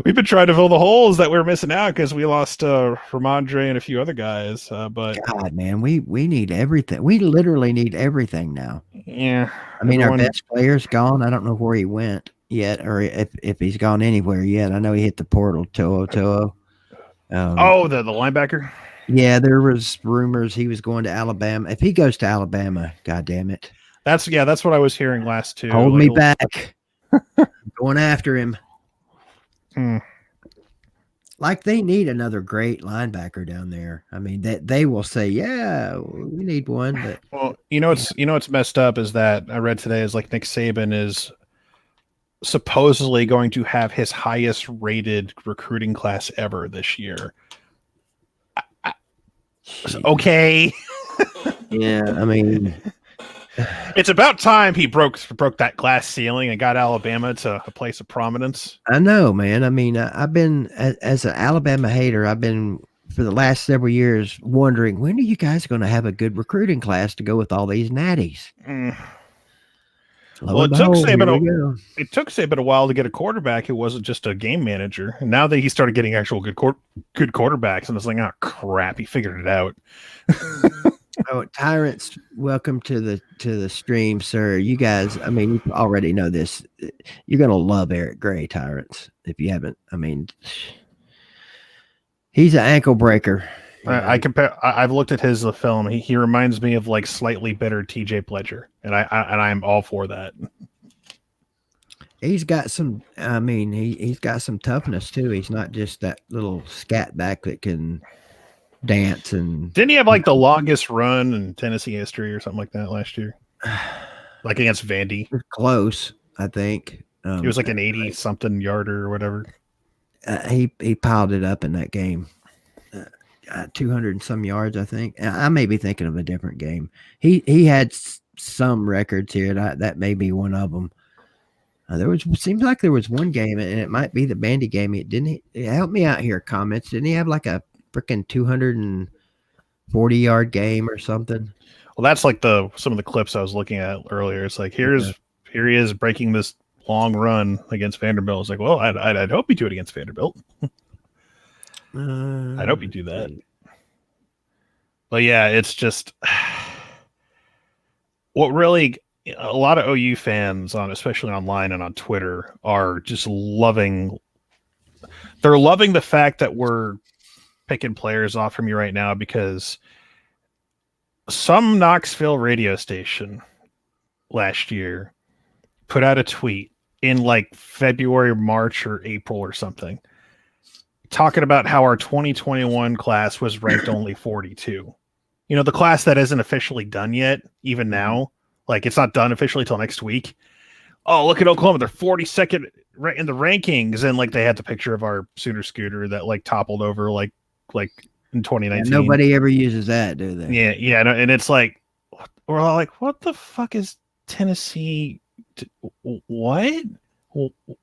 [SPEAKER 5] We've been trying to fill the holes that we're missing out because we lost Ramondre and a few other guys. But
[SPEAKER 2] God, man, we need everything. We literally need everything now.
[SPEAKER 5] yeah,
[SPEAKER 2] I mean, our best player's gone. I don't know where he went yet, or if he's gone anywhere yet. I know he hit the portal. To'o.
[SPEAKER 5] The linebacker.
[SPEAKER 2] Yeah, there was rumors he was going to Alabama. If he goes to Alabama, God damn it.
[SPEAKER 5] That's what I was hearing last too.
[SPEAKER 2] Hold me back. Going after him. Like they need another great linebacker down there. I mean, that they will say, yeah, we need one. But
[SPEAKER 5] well, what's messed up is that I read today is like Nick Saban is supposedly going to have his highest rated recruiting class ever this year. Okay.
[SPEAKER 2] Yeah, I mean,
[SPEAKER 5] it's about time he broke that glass ceiling and got Alabama to a place of prominence.
[SPEAKER 2] I know, man. I mean, I've been as an Alabama hater. I've been for the last several years wondering when are you guys going to have a good recruiting class to go with all these natties.
[SPEAKER 5] Well, it took Saban a while to get a quarterback who wasn't just a game manager. And now that he started getting actual good quarterbacks, and it's like, oh crap, he figured it out.
[SPEAKER 2] Oh, Tyrants, welcome to the stream, sir. You guys, I mean, you already know this. You're gonna love Eric Gray, Tyrants. If you haven't, I mean, he's an ankle breaker.
[SPEAKER 5] I've looked at his film. He reminds me of like slightly bitter TJ Pledger, and I'm all for that.
[SPEAKER 2] He's got some. I mean, he's got some toughness too. He's not just that little scat back that can dance. And
[SPEAKER 5] didn't he have like the longest run in Tennessee history or something like that last year? Like against Vandy.
[SPEAKER 2] Close, I think.
[SPEAKER 5] He was like an 80-something yarder or whatever.
[SPEAKER 2] He piled it up in that game. 200 and some yards, I think. I may be thinking of a different game. He had some records here. That may be one of them. Seems like there was one game, and it might be the Bandy game. Help me out here, comments. Didn't he have like a freaking 240-yard game or something?
[SPEAKER 5] Well, that's like some of the clips I was looking at earlier. It's like here he is breaking this long run against Vanderbilt. It's like, well, I'd hope you do it against Vanderbilt. I hope you do that. But yeah, it's just what really a lot of OU fans especially online and on Twitter are just loving. They're loving the fact that we're picking players off from you right now because some Knoxville radio station last year put out a tweet in like February, March, or April or something, talking about how our 2021 class was ranked only 42. You know, the class that isn't officially done yet, even now, like it's not done officially till next week. Oh, look at Oklahoma. They're 42nd in the rankings. And like they had the picture of our Sooner scooter that like toppled over like in 2019.
[SPEAKER 2] Yeah, nobody ever uses that, do they?
[SPEAKER 5] Yeah. And it's like, we're all like, what the fuck is Tennessee? What?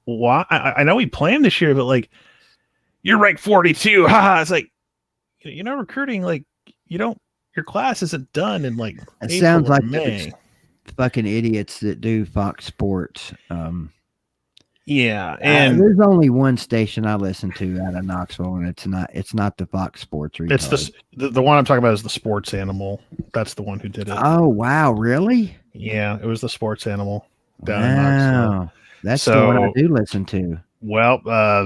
[SPEAKER 5] Why? I know we play them this year, but like, you're ranked 42. Haha. It's like, you know, recruiting, like, your class isn't done in like
[SPEAKER 2] it
[SPEAKER 5] April
[SPEAKER 2] sounds like
[SPEAKER 5] May.
[SPEAKER 2] Fucking idiots that do Fox Sports.
[SPEAKER 5] Yeah, and
[SPEAKER 2] there's only one station I listen to out of Knoxville, and it's not the Fox Sports.
[SPEAKER 5] It's the one I'm talking about is the Sports Animal. That's the one who did it.
[SPEAKER 2] Oh wow, really?
[SPEAKER 5] Yeah, it was the sports animal down in Knoxville.
[SPEAKER 2] Wow. That's the one I do listen to.
[SPEAKER 5] Well,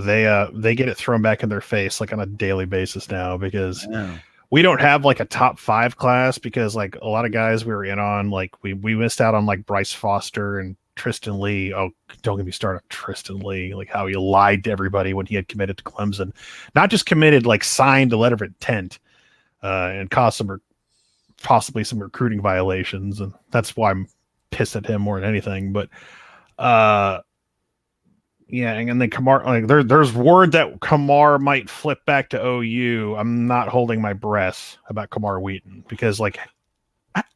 [SPEAKER 5] they get it thrown back in their face like on a daily basis now because
[SPEAKER 2] Wow.
[SPEAKER 5] we don't have like a top 5 class because like a lot of guys we were in on, like we missed out on like Bryce Foster and Tristan Lee. Oh, don't get me started on Tristan Lee, like how he lied to everybody when he had committed to Clemson. Not just committed, like signed a letter of intent and caused possibly some recruiting violations. And that's why I'm pissed at him more than anything. But yeah, and then Kamar, like there's word that Kamar might flip back to OU. I'm not holding my breath about Kamar Wheaton because like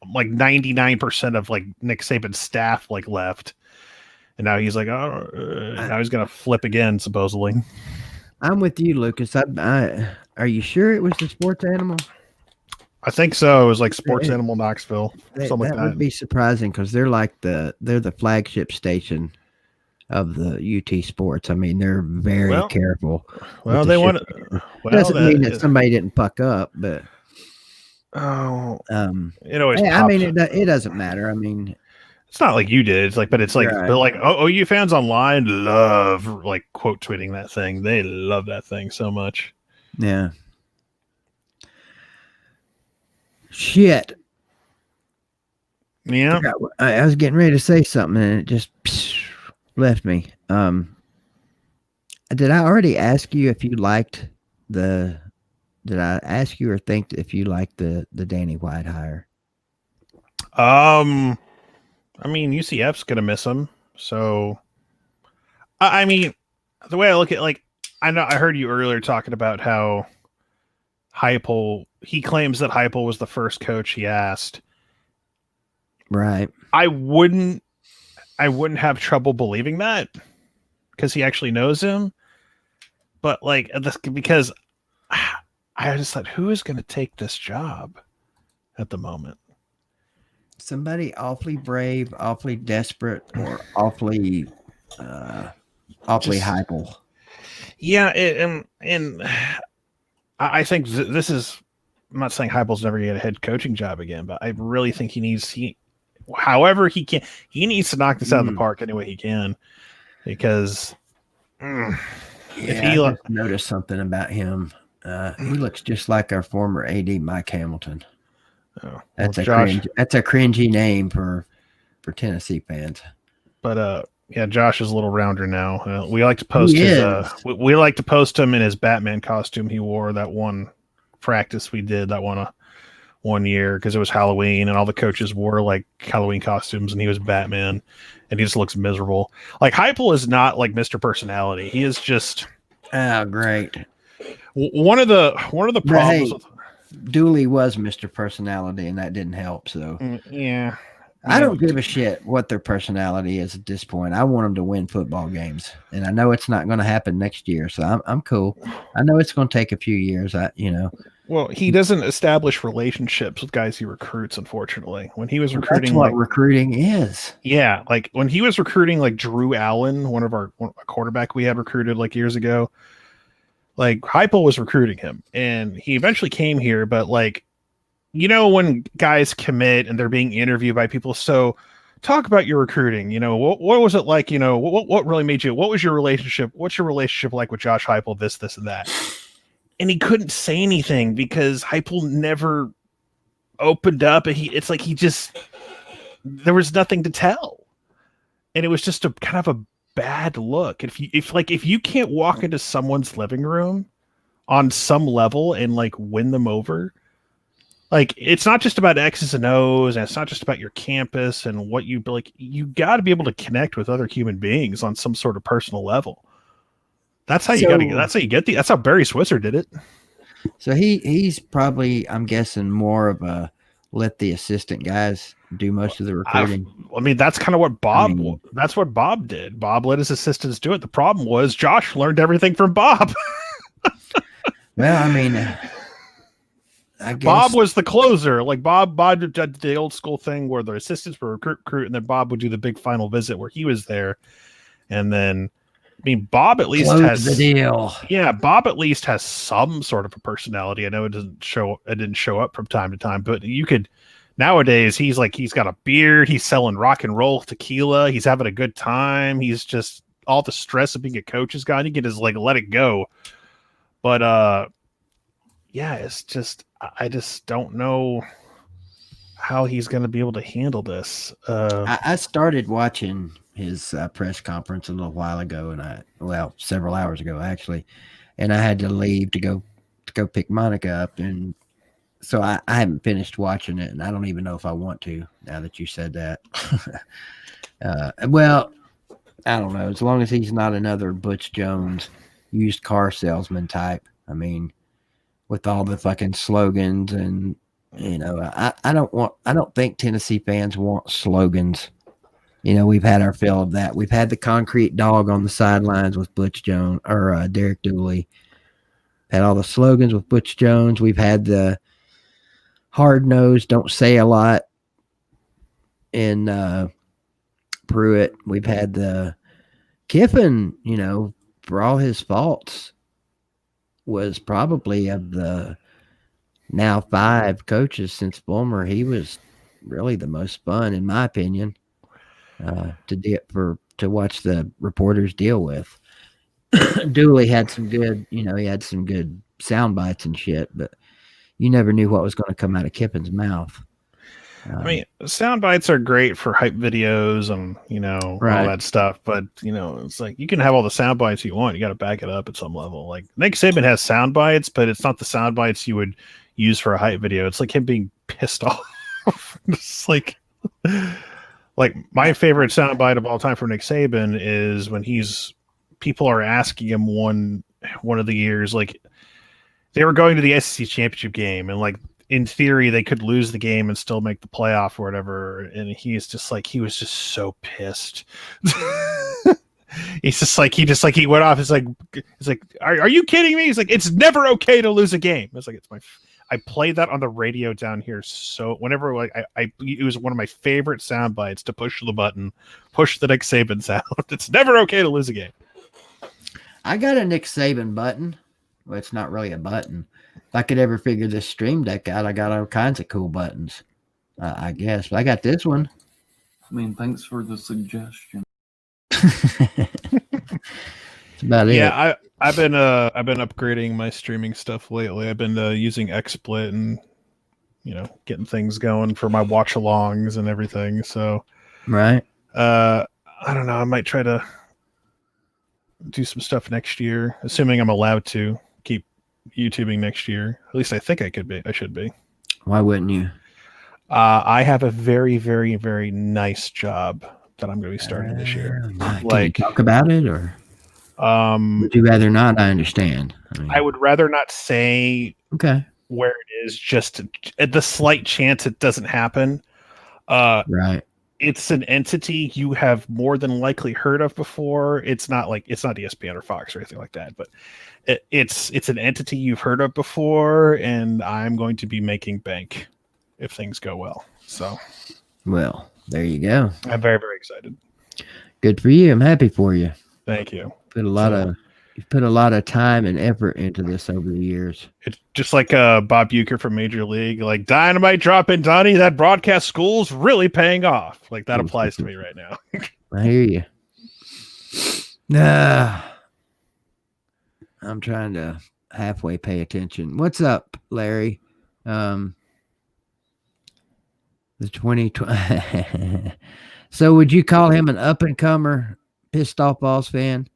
[SPEAKER 5] 99% of like Nick Saban's staff like left, and now he's like, now he's gonna flip again supposedly.
[SPEAKER 2] I'm with you, Lucas. Are you sure it was the sports animal?
[SPEAKER 5] I think so. It was like Sports Animal Knoxville, something like that.
[SPEAKER 2] That would be surprising because they're like they're the flagship station of the UT Sports. I mean, they're very careful.
[SPEAKER 5] Well, they want.
[SPEAKER 2] Doesn't mean that somebody didn't fuck up, but
[SPEAKER 5] it always.
[SPEAKER 2] I mean, it doesn't matter. I mean,
[SPEAKER 5] it's not like you did. It's like, but it's like,
[SPEAKER 2] right.
[SPEAKER 5] But like, OU fans online love like quote tweeting that thing. They love that thing so much.
[SPEAKER 2] Yeah. Shit.
[SPEAKER 5] Yeah.
[SPEAKER 2] I was getting ready to say something and it just left me. Did I already ask you if you liked did I ask you or think if you liked the Danny White hire?
[SPEAKER 5] I mean, UCF's gonna miss him. So I mean, the way I look at like I heard you earlier talking about how Heupel, he claims that Heupel was the first coach he asked.
[SPEAKER 2] Right.
[SPEAKER 5] I wouldn't have trouble believing that because he actually knows him. But like because I just thought, who is going to take this job at the moment?
[SPEAKER 2] Somebody awfully brave, awfully desperate, or awfully Heupel.
[SPEAKER 5] Yeah, and I think this is. I'm not saying Heupel's never get a head coaching job again, but I really think however he can, he needs to knock this out of the park any way he can, because if he
[SPEAKER 2] I just noticed something about him. He looks just like our former AD Mike Hamilton. That's a cringy name for Tennessee fans. But
[SPEAKER 5] yeah, Josh is a little rounder now. We like to post we like to post him in his Batman costume he wore that one practice we did that one year because it was Halloween and all the coaches wore like Halloween costumes and he was Batman and he just looks miserable. Like Heupel is not like Mr. Personality. He is just
[SPEAKER 2] great.
[SPEAKER 5] One of the problems.
[SPEAKER 2] Dooley was Mr. Personality and that didn't help. So
[SPEAKER 5] yeah.
[SPEAKER 2] I don't give a shit what their personality is at this point. I want them to win football games, and I know it's not going to happen next year. So I'm cool. I know it's going to take a few years.
[SPEAKER 5] Well, he doesn't establish relationships with guys he recruits. Unfortunately, when he was recruiting,
[SPEAKER 2] that's what recruiting is.
[SPEAKER 5] Yeah, like when he was recruiting, like Drew Allen, a quarterback we had recruited like years ago. Like Heupel was recruiting him, and he eventually came here, but like. You know, when guys commit and they're being interviewed by people, so talk about your recruiting. You know, what was it like? You know, what really made you? What was your relationship? What's your relationship like with Josh Heupel? This, and that. And he couldn't say anything because Heupel never opened up. And there was nothing to tell, and it was just a kind of a bad look. If you can't walk into someone's living room on some level and like win them over. Like, it's not just about X's and O's, and it's not just about your campus and what you like. You got to be able to connect with other human beings on some sort of personal level. That's how you got to get. That's how you get that's how Barry Switzer did it.
[SPEAKER 2] So he's probably, I'm guessing, more of a let the assistant guys do most of the recruiting.
[SPEAKER 5] I mean, that's kind of what that's what Bob did. Bob let his assistants do it. The problem was Josh learned everything from Bob.
[SPEAKER 2] Well, I mean.
[SPEAKER 5] Bob was the closer. Like Bob did the old school thing where the assistants were recruit, and then Bob would do the big final visit where he was there. And then, I mean, Bob at least has
[SPEAKER 2] the deal.
[SPEAKER 5] Yeah, Bob at least has some sort of a personality. I know it didn't show up from time to time, but Nowadays, he's got a beard. He's selling rock and roll tequila. He's having a good time. He's just all the stress of being a coach is gone. He can just let it go. But yeah, it's just I just don't know how he's going to be able to handle this.
[SPEAKER 2] I started watching his press conference a little while ago, and several hours ago actually, and I had to leave to go pick Monica up, and so I haven't finished watching it, and I don't even know if I want to now that you said that. Well, I don't know. As long as he's not another Butch Jones used car salesman type. I mean, with all the fucking slogans and I don't think Tennessee fans want slogans. We've had our fill of that. We've had the concrete dog on the sidelines with Butch Jones or Derek Dooley. Had all the slogans with Butch Jones. We've had the hard nose, don't say a lot in Pruitt. We've had the Kiffin, for all his faults, was probably of the now 5 coaches since Fulmer, he was really the most fun, in my opinion, to watch the reporters deal with. Dooley had some good, he had some good sound bites and shit, but you never knew what was going to come out of Kiffin's mouth.
[SPEAKER 5] I mean, sound bites are great for hype videos and
[SPEAKER 2] Right.
[SPEAKER 5] all that stuff, but it's like you can have all the sound bites you want. You got to back it up at some level. Like Nick Saban has sound bites, but it's not the sound bites you would use for a hype video. It's like him being pissed off. It's like my favorite sound bite of all time from Nick Saban is when people are asking him one of the years, like they were going to the SEC championship game, and like in theory they could lose the game and still make the playoff or whatever, and he was just so pissed. He's just like he went off. It's like are you kidding me? He's like, it's never okay to lose a game. It's like I played that on the radio down here. So whenever it was one of my favorite sound bites to push the button, push the Nick Saban sound. It's never okay to lose a game.
[SPEAKER 2] I got a Nick Saban button. Well, it's not really a button. If I could ever figure this stream deck out, I got all kinds of cool buttons, I guess. But I got this one.
[SPEAKER 6] I mean, thanks for the suggestion.
[SPEAKER 2] That's about it.
[SPEAKER 5] Yeah, I've been upgrading my streaming stuff lately. I've been using XSplit and getting things going for my watch alongs and everything. So
[SPEAKER 2] Right.
[SPEAKER 5] I don't know. I might try to do some stuff next year, assuming I'm allowed to keep YouTubing next year. At least I think I should be.
[SPEAKER 2] Why wouldn't you?
[SPEAKER 5] I have a very, very, very nice job that I'm going to be starting this year.
[SPEAKER 2] Can you talk about it, or would you rather not? I understand.
[SPEAKER 5] I would rather not say
[SPEAKER 2] okay
[SPEAKER 5] where it is, just at the slight chance it doesn't happen.
[SPEAKER 2] Right.
[SPEAKER 5] It's an entity you have more than likely heard of before. It's not ESPN or Fox or anything like that, but it's an entity you've heard of before, and I'm going to be making bank if things go well. So,
[SPEAKER 2] well, there you go.
[SPEAKER 5] I'm very, very excited.
[SPEAKER 2] Good for you. I'm happy for you.
[SPEAKER 5] Thank you.
[SPEAKER 2] You've put a lot of time and effort into this over the years.
[SPEAKER 5] It's just like Bob Uecker from Major League, like dynamite dropping, Donnie. That broadcast school's really paying off. Like that applies to me right now.
[SPEAKER 2] I hear you. I'm trying to halfway pay attention. What's up, Larry? The 2020. So would you call him an up and comer, pissed off Balls fan?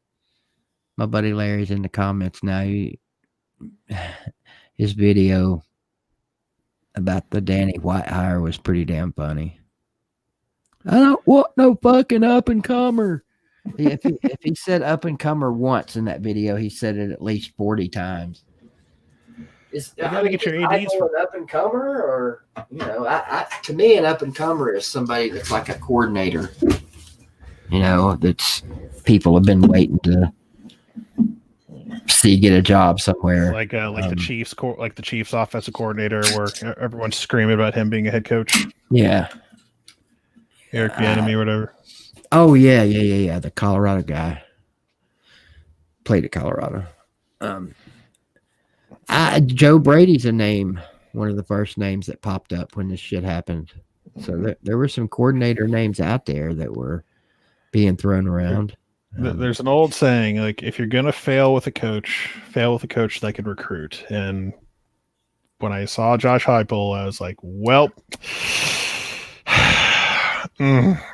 [SPEAKER 2] My buddy Larry's in the comments now. His video about the Danny White hire was pretty damn funny. I don't want no fucking up and comer. If he said up and comer once in that video, he said it at least 40 times.
[SPEAKER 5] You gotta get your ADs
[SPEAKER 2] for an up and comer, or to me, an up and comer is somebody that's like a coordinator. That's people have been waiting to see get a job somewhere,
[SPEAKER 5] like the Chiefs offensive coordinator, where everyone's screaming about him being a head coach.
[SPEAKER 2] Yeah,
[SPEAKER 5] Eric Bieniemy or whatever.
[SPEAKER 2] Oh yeah. The Colorado guy played at Colorado. Joe Brady's a name one of the first names that popped up when this shit happened. So there were some coordinator names out there that were being thrown around.
[SPEAKER 5] There's an old saying, like, if you're gonna fail with a coach that can recruit. And when I saw Josh Heupel, I was like, well,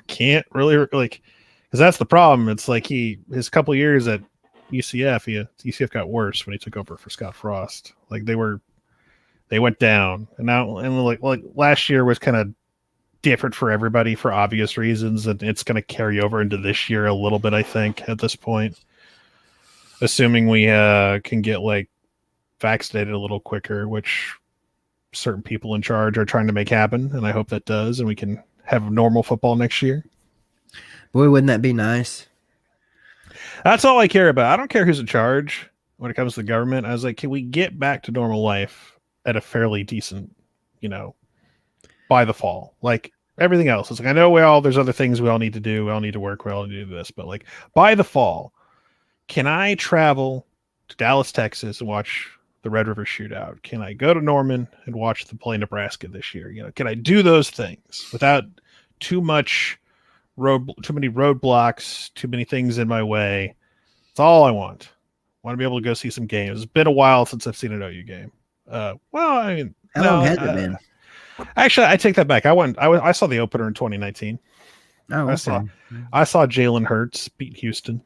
[SPEAKER 5] can't really like, because that's the problem. It's like his couple years at UCF got worse when he took over for Scott Frost. Like they went down, and like last year was kind of different for everybody for obvious reasons, and it's going to carry over into this year a little bit, I think, at this point, assuming we can get like vaccinated a little quicker, which certain people in charge are trying to make happen, and I hope that does, and we can have normal football next year.
[SPEAKER 2] Boy, wouldn't that be nice?
[SPEAKER 5] That's all I care about. I don't care who's in charge when it comes to the government. I was like, can we get back to normal life at a fairly decent, by the fall? Like everything else, it's like, I know there's other things we all need to do. We all need to work. We all need to do this. But like by the fall, can I travel to Dallas, Texas and watch the Red River Shootout? Can I go to Norman and watch them play Nebraska this year? Can I do those things without too many roadblocks, too many things in my way? That's all I want. I want to be able to go see some games. It's been a while since I've seen an OU game.
[SPEAKER 2] How long has it been?
[SPEAKER 5] Actually, I take that back. I saw the opener in 2019.
[SPEAKER 2] Oh, okay.
[SPEAKER 5] I saw Jalen Hurts beat Houston.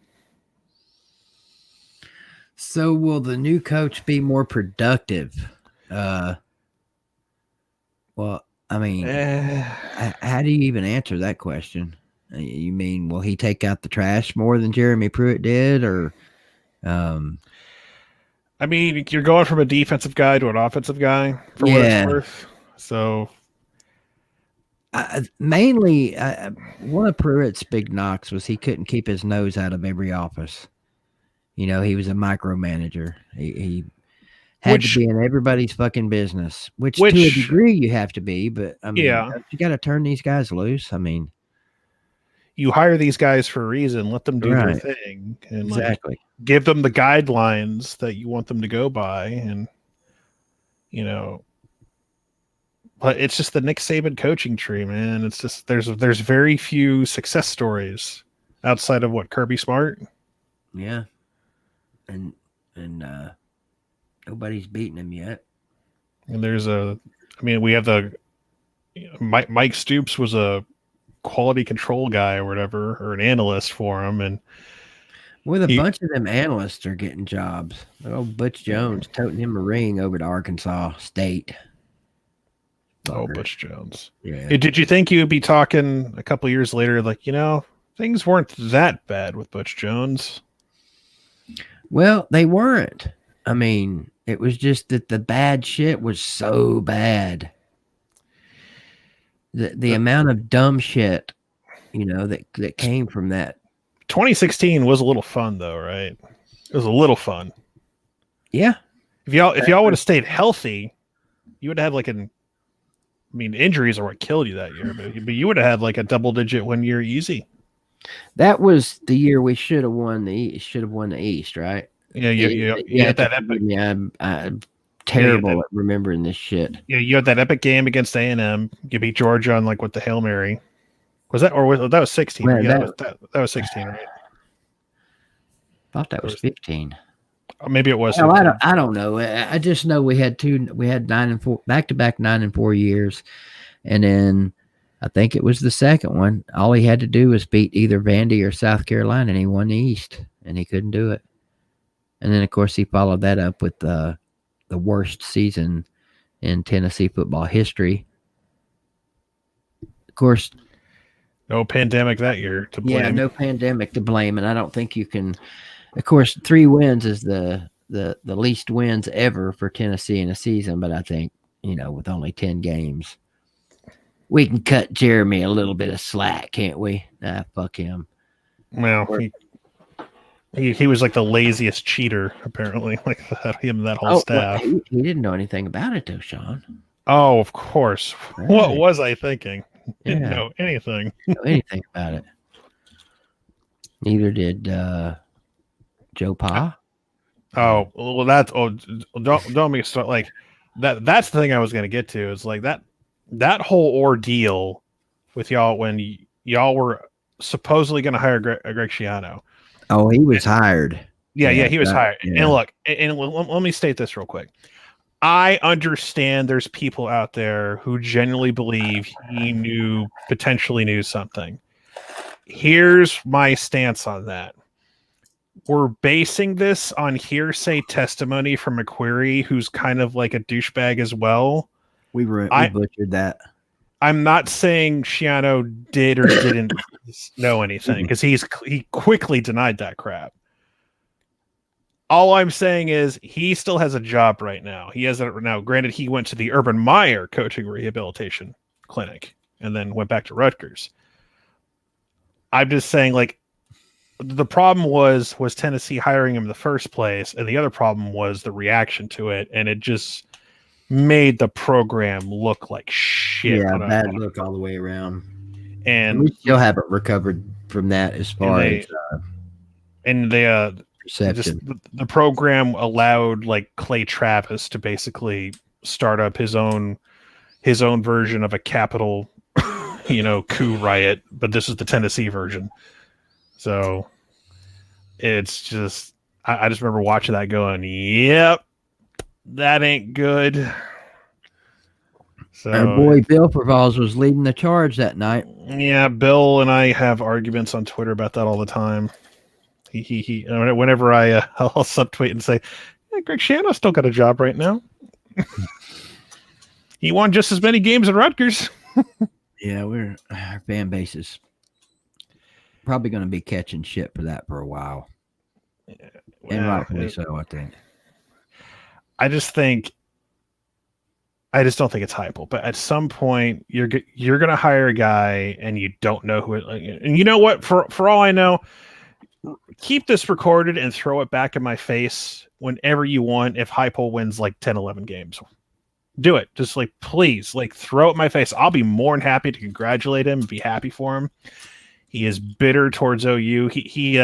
[SPEAKER 2] So will the new coach be more productive? Well, I mean, how do you even answer that question? You mean, will he take out the trash more than Jeremy Pruitt did, or?
[SPEAKER 5] I mean, you're going from a defensive guy to an offensive guy for what it's worth. So,
[SPEAKER 2] mainly, one of Pruitt's big knocks was he couldn't keep his nose out of every office. He was a micromanager. He had to be in everybody's fucking business, which to a degree you have to be. But I mean, you got to turn these guys loose. I mean,
[SPEAKER 5] you hire these guys for a reason. Let them do their thing, and
[SPEAKER 2] exactly
[SPEAKER 5] give them the guidelines that you want them to go by, and But it's just the Nick Saban coaching tree, man. It's just there's very few success stories outside of Kirby Smart.
[SPEAKER 2] Yeah, and nobody's beaten him yet.
[SPEAKER 5] And we have Mike Stoops was a quality control guy or whatever, or an analyst for him, and
[SPEAKER 2] with a bunch of them analysts are getting jobs. Old Butch Jones toting him a ring over to Arkansas State.
[SPEAKER 5] Oh, Butch Jones.
[SPEAKER 2] Yeah.
[SPEAKER 5] Did you think you'd be talking a couple years later, like, things weren't that bad with Butch Jones?
[SPEAKER 2] Well, they weren't. I mean, it was just that the bad shit was so bad. The amount of dumb shit, that came from that.
[SPEAKER 5] 2016 was a little fun, though, right? It was a little fun.
[SPEAKER 2] Yeah.
[SPEAKER 5] If y'all would have stayed healthy, you would have had injuries are what killed you that year, but you would have had like a double-digit win year easy.
[SPEAKER 2] That was the year we should have won the East, right?
[SPEAKER 5] Yeah, you had that epic.
[SPEAKER 2] I'm terrible at remembering this shit.
[SPEAKER 5] Yeah, you had that epic game against A&M. You beat Georgia on with the Hail Mary. Was that that was 16?
[SPEAKER 2] Man,
[SPEAKER 5] that was 16, right?
[SPEAKER 2] I thought that was 15.
[SPEAKER 5] Maybe it was.
[SPEAKER 2] I don't know. I just know we had 9-4 back-to-back 9-4 years, and then I think it was the second one. All he had to do was beat either Vandy or South Carolina, and he won the East, and he couldn't do it. And then, of course, he followed that up with the worst season in Tennessee football history. Of course,
[SPEAKER 5] no pandemic that year to blame.
[SPEAKER 2] Yeah, no pandemic to blame, and I don't think you can. Of course, 3 wins is the least wins ever for Tennessee in a season, but I think, with only 10 games, we can cut Jeremy a little bit of slack, can't we? Fuck him.
[SPEAKER 5] Well, he was like the laziest cheater, apparently, like him and that whole staff.
[SPEAKER 2] Well, he didn't know anything about it, though, Sean.
[SPEAKER 5] Oh, of course. Right. What was I thinking? Didn't know anything.
[SPEAKER 2] Didn't know anything about it. Neither did Joe Pa.
[SPEAKER 5] Oh, well, don't make me start. Like, that's the thing I was going to get to. Is like that whole ordeal with y'all when y'all were supposedly going to hire Greg Schiano.
[SPEAKER 2] Oh, he was hired.
[SPEAKER 5] Yeah, he was hired.
[SPEAKER 2] Yeah.
[SPEAKER 5] And look, and let me state this real quick. I understand there's people out there who genuinely believe he potentially knew something. Here's my stance on that. We're basing this on hearsay testimony from McQuarrie, who's kind of like a douchebag as well.
[SPEAKER 2] We butchered that.
[SPEAKER 5] I'm not saying Schiano did or didn't know anything, because he quickly denied that crap. All I'm saying is he still has a job right now. He has it now. Granted, he went to the Urban Meyer coaching rehabilitation clinic and then went back to Rutgers. I'm just saying, like, the problem was Tennessee hiring him in the first place, and the other problem was the reaction to it, and it just made the program look like shit.
[SPEAKER 2] Yeah, bad look all the way around.
[SPEAKER 5] And
[SPEAKER 2] we still haven't recovered from that as far as perception.
[SPEAKER 5] The program allowed like Clay Travis to basically start up his own version of a Capitol, coup riot, but this is the Tennessee version. So it's just, I just remember watching that going, yep, that ain't good. So
[SPEAKER 2] our boy Bill Prevalls was leading the charge that night.
[SPEAKER 5] Yeah, Bill and I have arguments on Twitter about that all the time. He whenever I'll subtweet and say, yeah, Greg Schiano still got a job right now. He won just as many games at Rutgers.
[SPEAKER 2] Yeah, our fan base is probably going to be catching shit for that for a while. Yeah, and rightfully so, I think.
[SPEAKER 5] I just don't think it's Heupel. But at some point, you're going to hire a guy and you don't know who it. And you know what? For all I know, keep this recorded and throw it back in my face whenever you want. If Heupel wins like 10, 11 games, do it. Just like, please, like throw it in my face. I'll be more than happy to congratulate him and be happy for him. He is bitter towards OU. He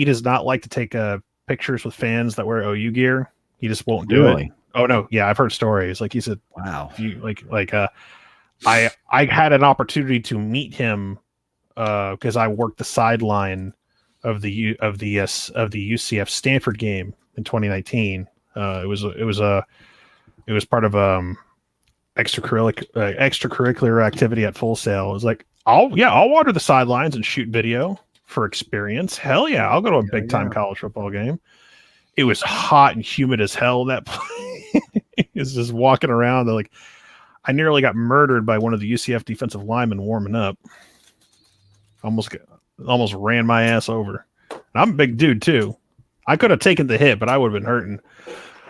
[SPEAKER 5] does not like to take pictures with fans that wear OU gear. He just won't do it. Oh no, yeah, I've heard stories. Like he said,
[SPEAKER 2] wow.
[SPEAKER 5] I had an opportunity to meet him because I worked the sideline of the UCF Stanford game in 2019. It was part of extracurricular activity at Full Sail. It was like, I'll water the sidelines and shoot video for experience. Hell yeah, I'll go to a big time college football game. It was hot and humid as hell that play. It's just walking around. Like, I nearly got murdered by one of the UCF defensive linemen warming up. Almost ran my ass over. And I'm a big dude too. I could have taken the hit, but I would have been hurting.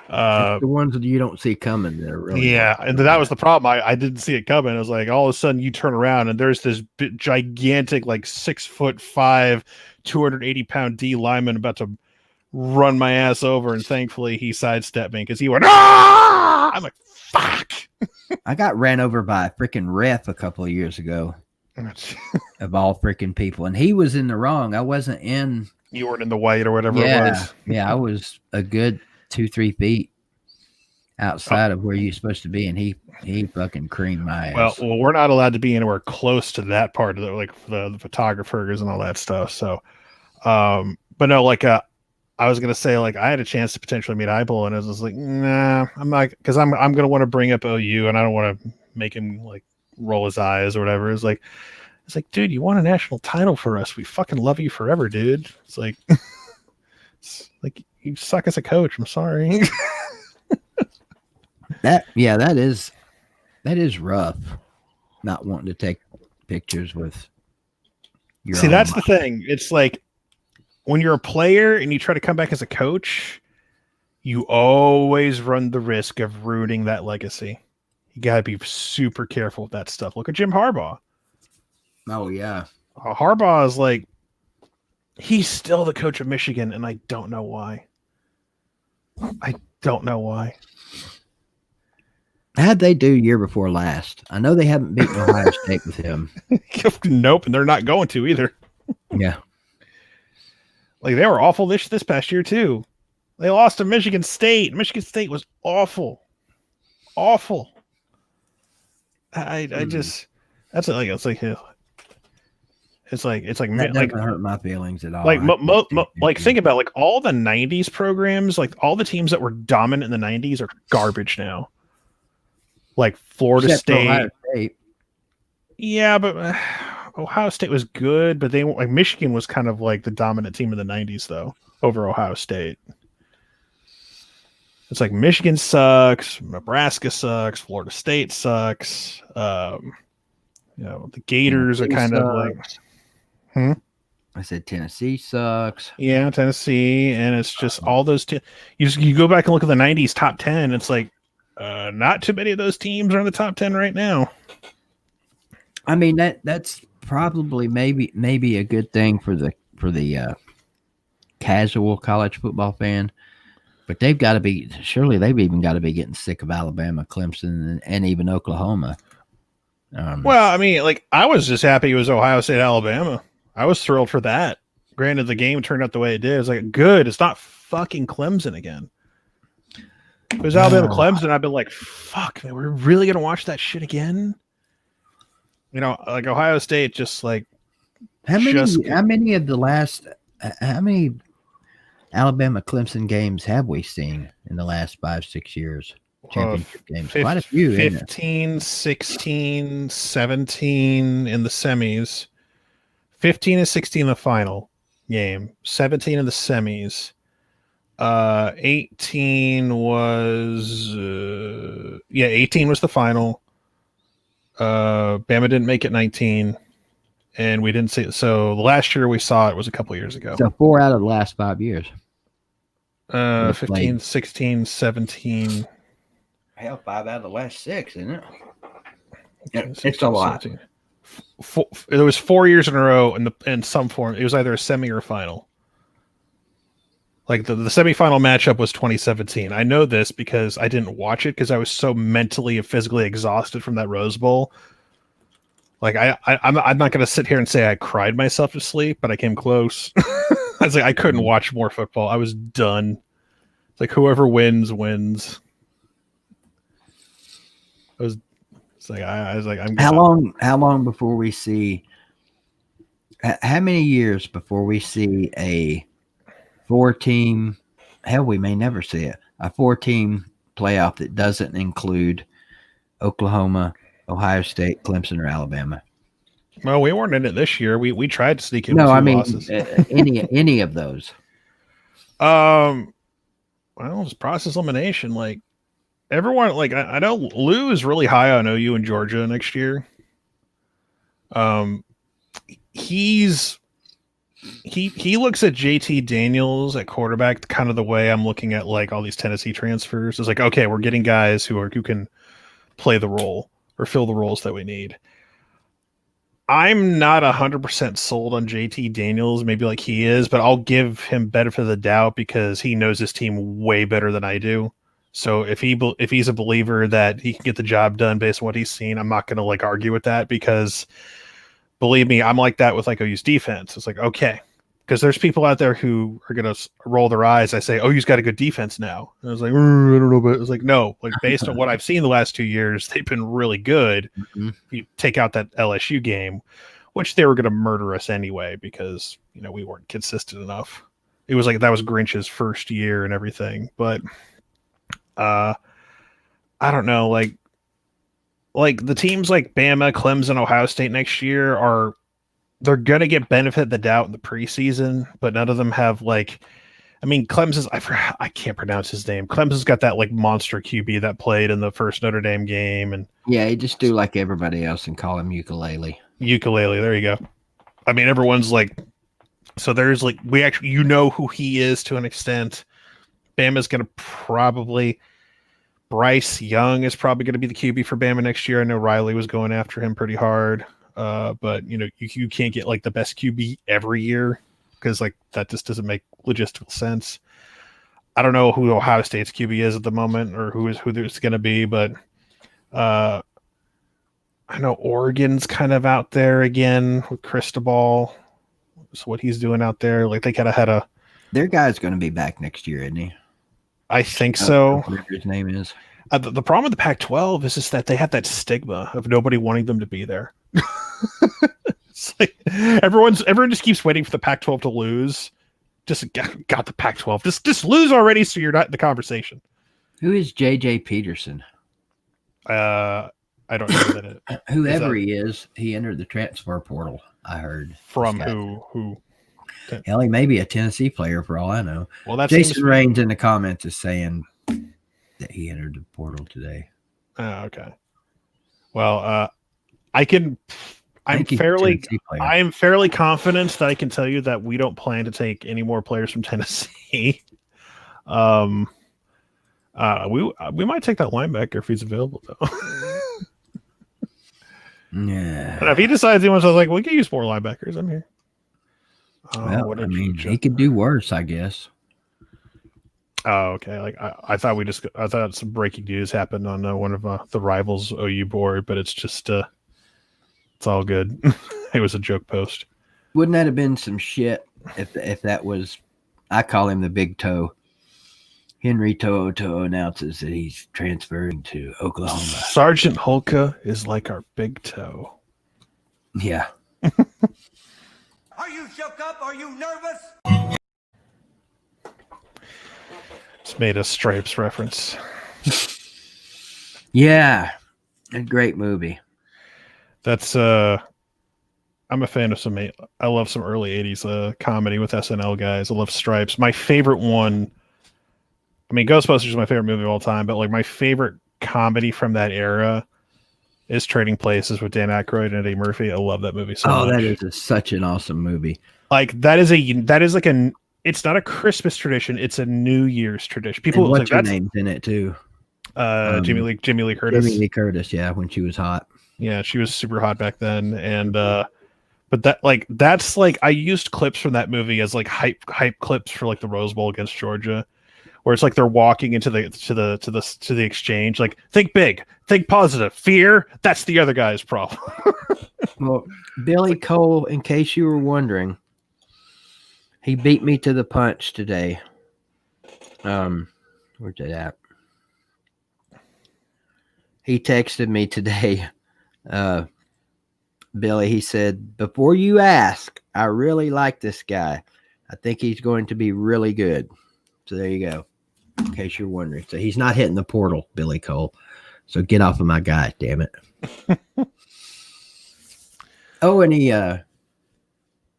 [SPEAKER 2] The ones that you don't see coming there, really.
[SPEAKER 5] Yeah, and that was the problem. I didn't see it coming. It was like all of a sudden you turn around and there's this gigantic, like 6'5", 280-pound D lineman about to run my ass over, and thankfully he sidestepped me because he went, ah! I'm like, fuck.
[SPEAKER 2] I got ran over by a freaking ref a couple of years ago. Of all freaking people, and he was in the wrong. I wasn't in.
[SPEAKER 5] You weren't in the white or whatever it was.
[SPEAKER 2] Yeah, I was a good 2-3 feet outside of where you're supposed to be, and he fucking creamed my ass.
[SPEAKER 5] Well, we're not allowed to be anywhere close to that part of the photographers and all that stuff. So, but no, I was gonna say, like, I had a chance to potentially meet Heupel, and I was just like, nah, I'm not, because I'm gonna want to bring up OU, and I don't want to make him like roll his eyes or whatever. It's like, dude, you won a national title for us. We fucking love you forever, dude. It's like you suck as a coach. I'm sorry.
[SPEAKER 2] that is rough. Not wanting to take pictures with your.
[SPEAKER 5] See, that's the thing. It's like when you're a player and you try to come back as a coach, you always run the risk of ruining that legacy. You got to be super careful with that stuff. Look at Jim Harbaugh.
[SPEAKER 2] Oh, yeah.
[SPEAKER 5] Harbaugh is like, he's still the coach of Michigan, and I don't know why.
[SPEAKER 2] How'd they do year before last? I know they haven't beaten Ohio State with him.
[SPEAKER 5] Nope, and they're not going to either.
[SPEAKER 2] Yeah.
[SPEAKER 5] Like, they were awful this past year, too. They lost to Michigan State. Michigan State was awful. awful. I just that's like it's like
[SPEAKER 2] That doesn't hurt my feelings at all.
[SPEAKER 5] Like think about like all the '90s programs, like all the teams that were dominant in the '90s are garbage now. Like Florida
[SPEAKER 2] Except for
[SPEAKER 5] State.
[SPEAKER 2] Ohio State.
[SPEAKER 5] Yeah, but Ohio State was good, but they like Michigan was kind of like the dominant team in the '90s though over Ohio State. It's like Michigan sucks, Nebraska sucks, Florida State sucks. The Gators are kind of like.
[SPEAKER 2] I said Tennessee sucks.
[SPEAKER 5] Yeah, Tennessee, and it's just all those. You go back and look at the '90s top 10. It's like not too many of those teams are in the top 10 right now.
[SPEAKER 2] I mean that's probably maybe a good thing for the casual college football fan, but they've got to be they've even got to be getting sick of Alabama, Clemson, and even Oklahoma.
[SPEAKER 5] Well, I mean, like I was just happy it was Ohio State, Alabama. I was thrilled for that. Granted, the game turned out the way it did. It's like, good. It's not fucking Clemson again. If it was Alabama, Clemson, I'd been like, fuck, man, we're really going to watch that shit again? You know, like Ohio State just like...
[SPEAKER 2] How many Alabama, Clemson games have we seen in the last 5-6 years? Championship games. Quite a few,
[SPEAKER 5] 15, 16, 17 in the semis. 15 and 16 in the final game, 17 in the semis. 18 was 18 was the final. Bama didn't make it 19, and we didn't see it. So the last year we saw it was a couple years ago.
[SPEAKER 2] So 4 out of the last 5 years.
[SPEAKER 5] 15, 16, 17.
[SPEAKER 2] Hell, 5 out of the last 6, isn't it?
[SPEAKER 5] Okay,
[SPEAKER 2] it's a lot.
[SPEAKER 5] 17. There was 4 years in a row in some form. It was either a semi or a final. Like the semifinal matchup was 2017. I know this because I didn't watch it because I was so mentally and physically exhausted from that Rose Bowl. Like I'm not going to sit here and say I cried myself to sleep, but I came close. I was like, I couldn't watch more football. I was done. It's like whoever wins. I was like, I'm
[SPEAKER 2] how long before we see? How many years before we see a 4-team? Hell, we may never see it. A 4-team playoff that doesn't include Oklahoma, Ohio State, Clemson, or Alabama.
[SPEAKER 5] Well, we weren't in it this year. We tried to sneak in.
[SPEAKER 2] No, I mean
[SPEAKER 5] losses.
[SPEAKER 2] any of those.
[SPEAKER 5] Well, it's process elimination. Like everyone, like I know Lou is really high on OU and Georgia next year. He looks at JT Daniels at quarterback kind of the way I'm looking at like all these Tennessee transfers. It's like, okay, we're getting guys who can play the role or fill the roles that we need. I'm not 100% sold on JT Daniels, maybe like he is, but I'll give him benefit of the doubt because he knows his team way better than I do. So if he's a believer that he can get the job done based on what he's seen, I'm not going to like argue with that because believe me, I'm like that with like OU's defense. It's like, okay, because there's people out there who are going to roll their eyes. I say, OU's got a good defense now. And I was like, I don't know, but it's like, no, like based on what I've seen the last 2 years, they've been really good.
[SPEAKER 2] Mm-hmm.
[SPEAKER 5] You take out that LSU game, which they were going to murder us anyway because, you know, we weren't consistent enough. It was like that was Grinch's first year and everything. But I don't know, like the teams like Bama, Clemson, Ohio State next year they're going to get benefit of the doubt in the preseason, but none of them have like, I mean, Clemson's, I can't pronounce his name. Clemson's got that like monster QB that played in the first Notre Dame game. And
[SPEAKER 2] yeah, you just do like everybody else and call him ukulele.
[SPEAKER 5] Ukulele. There you go. I mean, everyone's like, so there's like, we actually, you know who he is to an extent. Bama's going to probably, Bryce Young is probably going to be the QB for Bama next year. I know Riley was going after him pretty hard. But you know, you can't get like the best QB every year because like that just doesn't make logistical sense. I don't know who Ohio State's QB is at the moment or who there's going to be, but I know Oregon's kind of out there again with Cristobal. So what he's doing out there, like they kind of had
[SPEAKER 2] their guy's going to be back next year, isn't he?
[SPEAKER 5] I think so.
[SPEAKER 2] Whatever his name is.
[SPEAKER 5] The problem with the Pac-12 is just that they have that stigma of nobody wanting them to be there. It's like everyone just keeps waiting for the Pac-12 to lose. Just got the Pac-12. Just lose already, so you're not in the conversation.
[SPEAKER 2] Who is J.J. Peterson?
[SPEAKER 5] I don't know that it.
[SPEAKER 2] Whoever he is, he entered the transfer portal. I heard
[SPEAKER 5] From who?
[SPEAKER 2] Hell, he may be a Tennessee player for all I know.
[SPEAKER 5] Well, that
[SPEAKER 2] Jason Raines in the comments is saying that he entered the portal today.
[SPEAKER 5] Oh, okay. Well, I'm fairly confident that I can tell you that we don't plan to take any more players from Tennessee. We might take that linebacker if he's available though.
[SPEAKER 2] Yeah.
[SPEAKER 5] But if he decides he wants to, we can use more linebackers. I'm here.
[SPEAKER 2] Well, I mean, he could do worse, I guess.
[SPEAKER 5] Oh, okay. I thought some breaking news happened on one of the Rivals OU board, but it's just it's all good. It was a joke post.
[SPEAKER 2] Wouldn't that have been some shit if that was? I call him the Big Toe. Henry To'o announces that he's transferring to Oklahoma.
[SPEAKER 5] Sergeant Holka is like our big toe.
[SPEAKER 2] Yeah.
[SPEAKER 3] Are you shook up? Are you nervous?
[SPEAKER 5] It's made a Stripes reference.
[SPEAKER 2] Yeah. A great movie.
[SPEAKER 5] That's I'm a fan of I love some early 80s comedy with SNL guys. I love Stripes. My favorite one, I mean, Ghostbusters is my favorite movie of all time, but my favorite comedy from that era is Trading Places with Dan Aykroyd and Eddie Murphy. I love that movie so much.
[SPEAKER 2] That is such an awesome movie.
[SPEAKER 5] It's not a Christmas tradition, it's a New Year's tradition. People
[SPEAKER 2] and what's her name's in it too?
[SPEAKER 5] Jamie Lee Curtis.
[SPEAKER 2] Jamie Lee Curtis, yeah, when she was hot.
[SPEAKER 5] Yeah, she was super hot back then, and but that's I used clips from that movie as hype clips for the Rose Bowl against Georgia, where it's they're walking into the exchange, think big, think positive, fear, that's the other guy's problem.
[SPEAKER 2] Well, Billy Cole, in case you were wondering, he beat me to the punch today. Where's that at? He texted me today. Billy, he said, before you ask, I really like this guy. I think he's going to be really good. So there you go. In case you're wondering. So he's not hitting the portal, Billy Cole. So get off of my guy, damn it. Oh, and he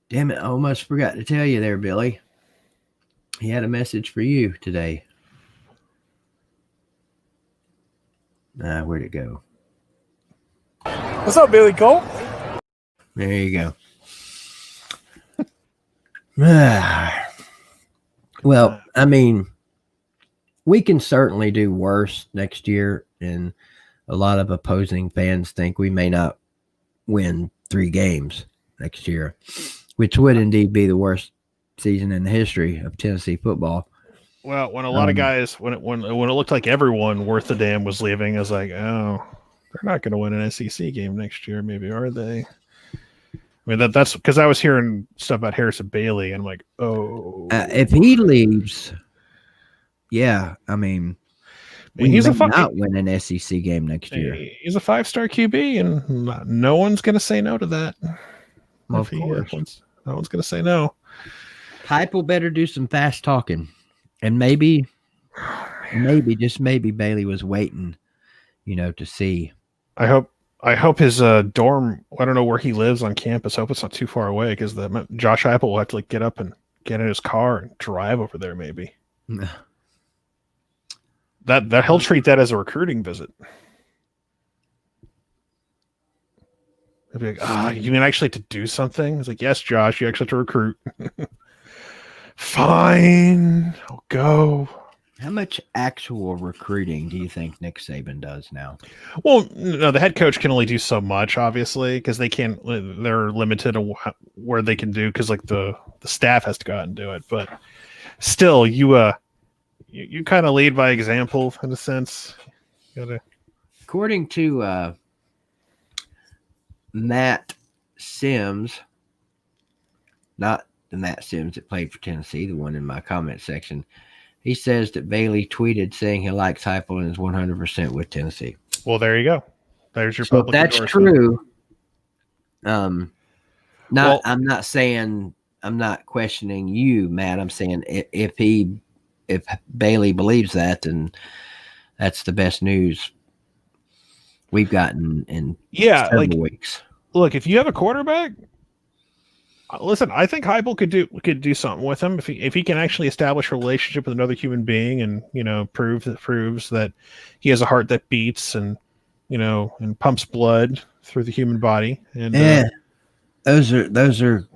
[SPEAKER 2] damn it, I almost forgot to tell you there, Billy. He had a message for you today. Where'd it go?
[SPEAKER 5] What's up, Billy Cole?
[SPEAKER 2] There you go. Well, I mean, we can certainly do worse next year, and a lot of opposing fans think we may not win 3 games next year, which would indeed be the worst season in the history of Tennessee football.
[SPEAKER 5] Well, when a lot of guys, when it looked like everyone worth a damn was leaving, I was like, oh, they're not going to win an SEC game next year, maybe, are they? I mean, that's because I was hearing stuff about Harrison Bailey, and I'm like, oh.
[SPEAKER 2] If he leaves, yeah, I mean, he's not win an SEC game next year.
[SPEAKER 5] He's a 5-star QB, and no one's going to say no to that.
[SPEAKER 2] Well, of course.
[SPEAKER 5] No one's going to say no.
[SPEAKER 2] Heupel better do some fast talking. And maybe, just maybe, Bailey was waiting, to see.
[SPEAKER 5] I hope his dorm, I don't know where he lives on campus. I hope it's not too far away, because Josh Heupel will have to get up and get in his car and drive over there, maybe. That he'll treat that as a recruiting visit. He'll be like, you mean actually to do something? It's like, yes, Josh, you actually have to recruit. Fine, I'll go.
[SPEAKER 2] How much actual recruiting do you think Nick Saban does now?
[SPEAKER 5] Well, no, the head coach can only do so much, obviously, because they're limited to where they can do, because the staff has to go out and do it. But still, you kind of lead by example in a sense.
[SPEAKER 2] According to Matt Sims, not the Matt Sims that played for Tennessee, the one in my comment section, He says that Bailey tweeted saying he likes Heupel and is 100% with Tennessee.
[SPEAKER 5] Well, there you go. There's your
[SPEAKER 2] So if
[SPEAKER 5] public
[SPEAKER 2] that's
[SPEAKER 5] endorsement.
[SPEAKER 2] true,
[SPEAKER 5] Well-
[SPEAKER 2] I'm not saying, I'm not questioning you, Matt. I'm saying if Bailey believes that, then that's the best news we've gotten in several weeks.
[SPEAKER 5] Look, if you have a quarterback, listen, I think Heupel could do something with him if he can actually establish a relationship with another human being, and proves that he has a heart that beats, and and pumps blood through the human body. And
[SPEAKER 2] those are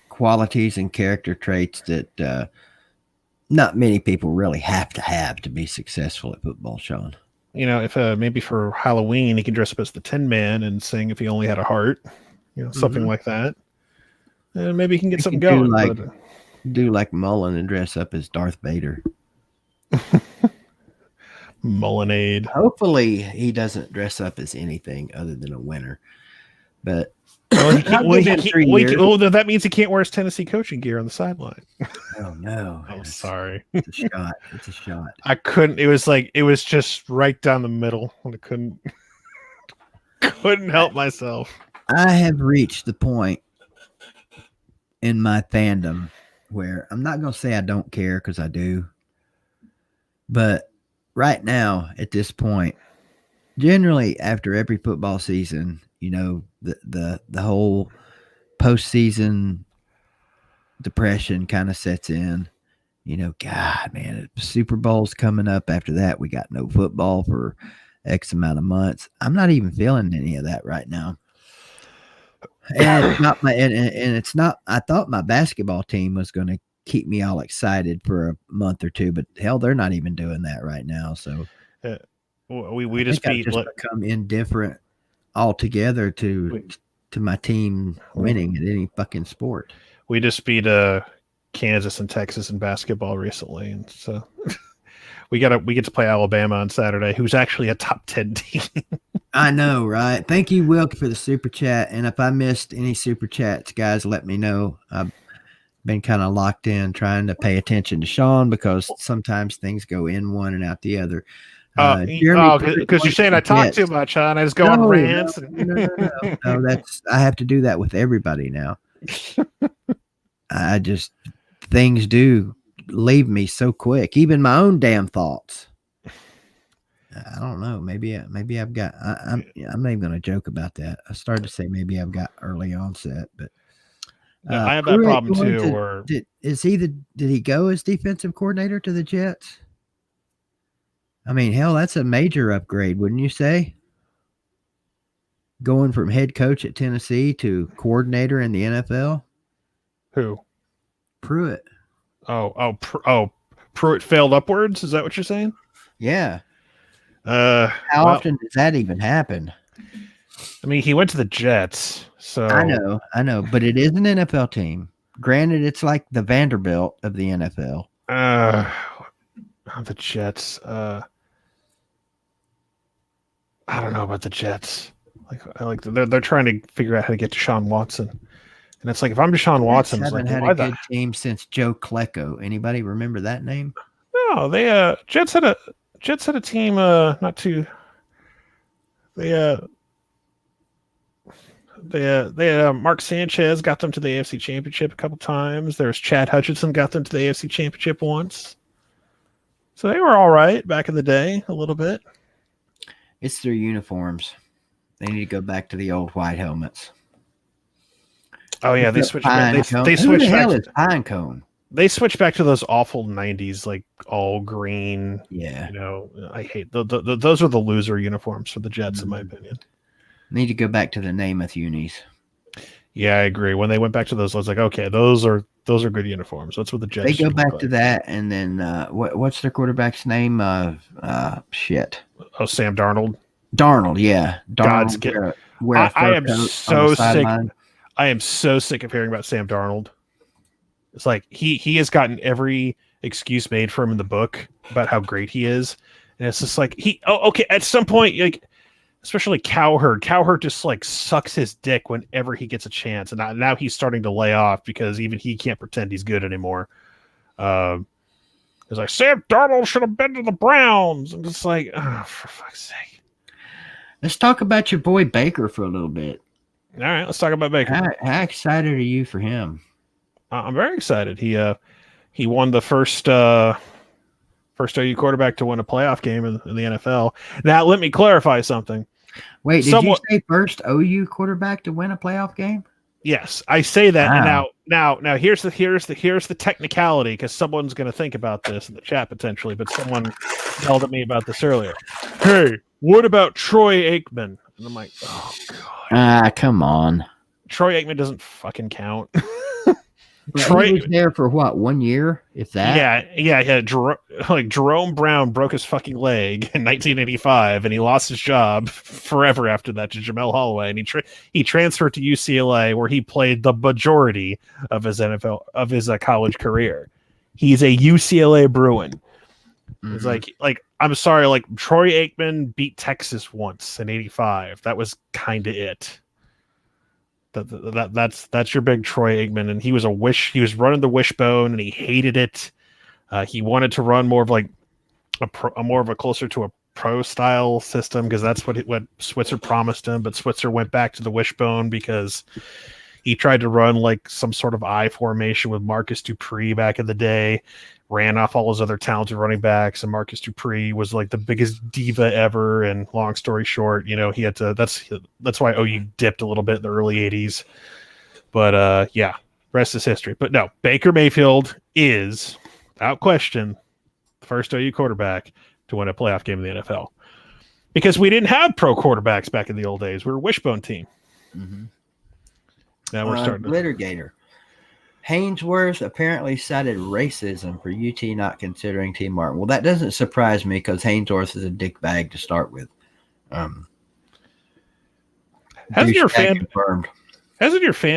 [SPEAKER 2] qualities and character traits that not many people really have to be successful at football, Sean.
[SPEAKER 5] If maybe for Halloween he can dress up as the Tin Man and sing "If He Only Had a Heart," something like that. And maybe he can get something going.
[SPEAKER 2] Do like Mullen and dress up as Darth Vader.
[SPEAKER 5] Mullenade.
[SPEAKER 2] Hopefully he doesn't dress up as anything other than a winner. But
[SPEAKER 5] that means he can't wear his Tennessee coaching gear on the sideline.
[SPEAKER 2] Oh no!
[SPEAKER 5] I'm sorry.
[SPEAKER 2] It's a shot. It's a shot.
[SPEAKER 5] I couldn't. It was just right down the middle, and I couldn't help myself.
[SPEAKER 2] I have reached the point in my fandom where I'm not going to say I don't care, because I do. But right now, at this point, generally after every football season, the whole postseason depression kind of sets in. God, man, Super Bowl's coming up. After that, we got no football for X amount of months. I'm not even feeling any of that right now. And it's not it's not. I thought my basketball team was going to keep me all excited for a month or two, but hell, they're not even doing that right now. So
[SPEAKER 5] we just
[SPEAKER 2] become indifferent altogether to my team winning at any fucking sport.
[SPEAKER 5] We just beat Kansas and Texas in basketball recently, and so we get to play Alabama on Saturday, who's actually a top 10 team.
[SPEAKER 2] I know, right? Thank you, Wilk, for the super chat. And if I missed any super chats, guys, let me know. I've been kind of locked in trying to pay attention to Sean, because sometimes things go in one and out the other.
[SPEAKER 5] Because you're saying I talk too much, huh? And I just go on rants.
[SPEAKER 2] No, I have to do that with everybody now. Things do leave me so quick, even my own damn thoughts. I don't know. Maybe I've got. I'm not even going to joke about that. I started to say maybe I've got early onset, but
[SPEAKER 5] I have that problem too.
[SPEAKER 2] Did he go as defensive coordinator to the Jets? I mean, hell, that's a major upgrade, wouldn't you say? Going from head coach at Tennessee to coordinator in the NFL.
[SPEAKER 5] Who?
[SPEAKER 2] Pruitt.
[SPEAKER 5] Pruitt failed upwards. Is that what you're saying?
[SPEAKER 2] Yeah. How often does that even happen?
[SPEAKER 5] I mean, he went to the Jets, so
[SPEAKER 2] I know, but it is an NFL team. Granted, it's like the Vanderbilt of the NFL.
[SPEAKER 5] The Jets. I don't know about the Jets. They're trying to figure out how to get Deshaun Watson, and it's like, if I'm Deshaun Watson,
[SPEAKER 2] haven't had a good team since Joe Klecko. Anybody remember that name?
[SPEAKER 5] No, they Jets had a team not too. They had Mark Sanchez got them to the AFC Championship a couple times. There's Chad Hutchinson got them to the AFC Championship once. So they were all right back in the day, a little bit.
[SPEAKER 2] It's their uniforms. They need to go back to the old white helmets.
[SPEAKER 5] Oh yeah, they switched back.
[SPEAKER 2] They switched back to Pine Cone.
[SPEAKER 5] They switched back to those awful 90s, like all green.
[SPEAKER 2] Yeah.
[SPEAKER 5] I hate those are the loser uniforms for the Jets, in my opinion.
[SPEAKER 2] Need to go back to the Namath unis.
[SPEAKER 5] Yeah, I agree. When they went back to those, I was like, okay, those are good uniforms. That's what the Jets.
[SPEAKER 2] They go back to that, and then what's their quarterback's name? Shit.
[SPEAKER 5] Oh, Sam Darnold.
[SPEAKER 2] Darnold, yeah.
[SPEAKER 5] Darnold. I am so sick. I am so sick of hearing about Sam Darnold. It's like he has gotten every excuse made for him in the book about how great he is, and it's just like okay. At some point, like, especially Cowherd just like sucks his dick whenever he gets a chance, and now he's starting to lay off because even he can't pretend he's good anymore. It's like, Sam Darnold should have been to the Browns. I'm just like, oh, for fuck's sake.
[SPEAKER 2] Let's talk about your boy Baker for a little bit.
[SPEAKER 5] All right, let's talk about Baker.
[SPEAKER 2] How excited are you for him?
[SPEAKER 5] I'm very excited. He won the first OU quarterback to win a playoff game in the NFL. Now, let me clarify something.
[SPEAKER 2] Wait, did you say first OU quarterback to win a playoff game?
[SPEAKER 5] Yes, I say that.
[SPEAKER 2] Wow.
[SPEAKER 5] And now here's the technicality, because someone's going to think about this in the chat potentially, but someone yelled at me about this earlier. Hey, what about Troy Aikman? And I'm like, oh god.
[SPEAKER 2] Come on.
[SPEAKER 5] Troy Aikman doesn't fucking count.
[SPEAKER 2] Troy was there for what, 1 year, if that?
[SPEAKER 5] Yeah. Jerome Brown broke his fucking leg in 1985, and he lost his job forever after that to Jamel Holloway, and he transferred to UCLA, where he played the majority of his college career. He's a UCLA Bruin. Mm-hmm. It's like I'm sorry, like Troy Aikman beat Texas once in '85. That was kind of it. That's your big Troy Aikman, and he was running the wishbone, and he hated it. He wanted to run more of like a closer to a pro style system, because that's what Switzer promised him, but Switzer went back to the wishbone because he tried to run like some sort of I formation with Marcus Dupree back in the day, ran off all his other talented running backs, and Marcus Dupree was like the biggest diva ever. And long story short, he had to. That's why OU dipped a little bit in the early '80s. But yeah, rest is history. But no, Baker Mayfield is, without question, the first OU quarterback to win a playoff game in the NFL, because we didn't have pro quarterbacks back in the old days. We were a wishbone team. Mm-hmm. Now we're starting.
[SPEAKER 2] Litigator. Haynesworth apparently cited racism for UT not considering T. Martin. Well, that doesn't surprise me, because Haynesworth is a dickbag to start with.
[SPEAKER 5] Hasn't your fan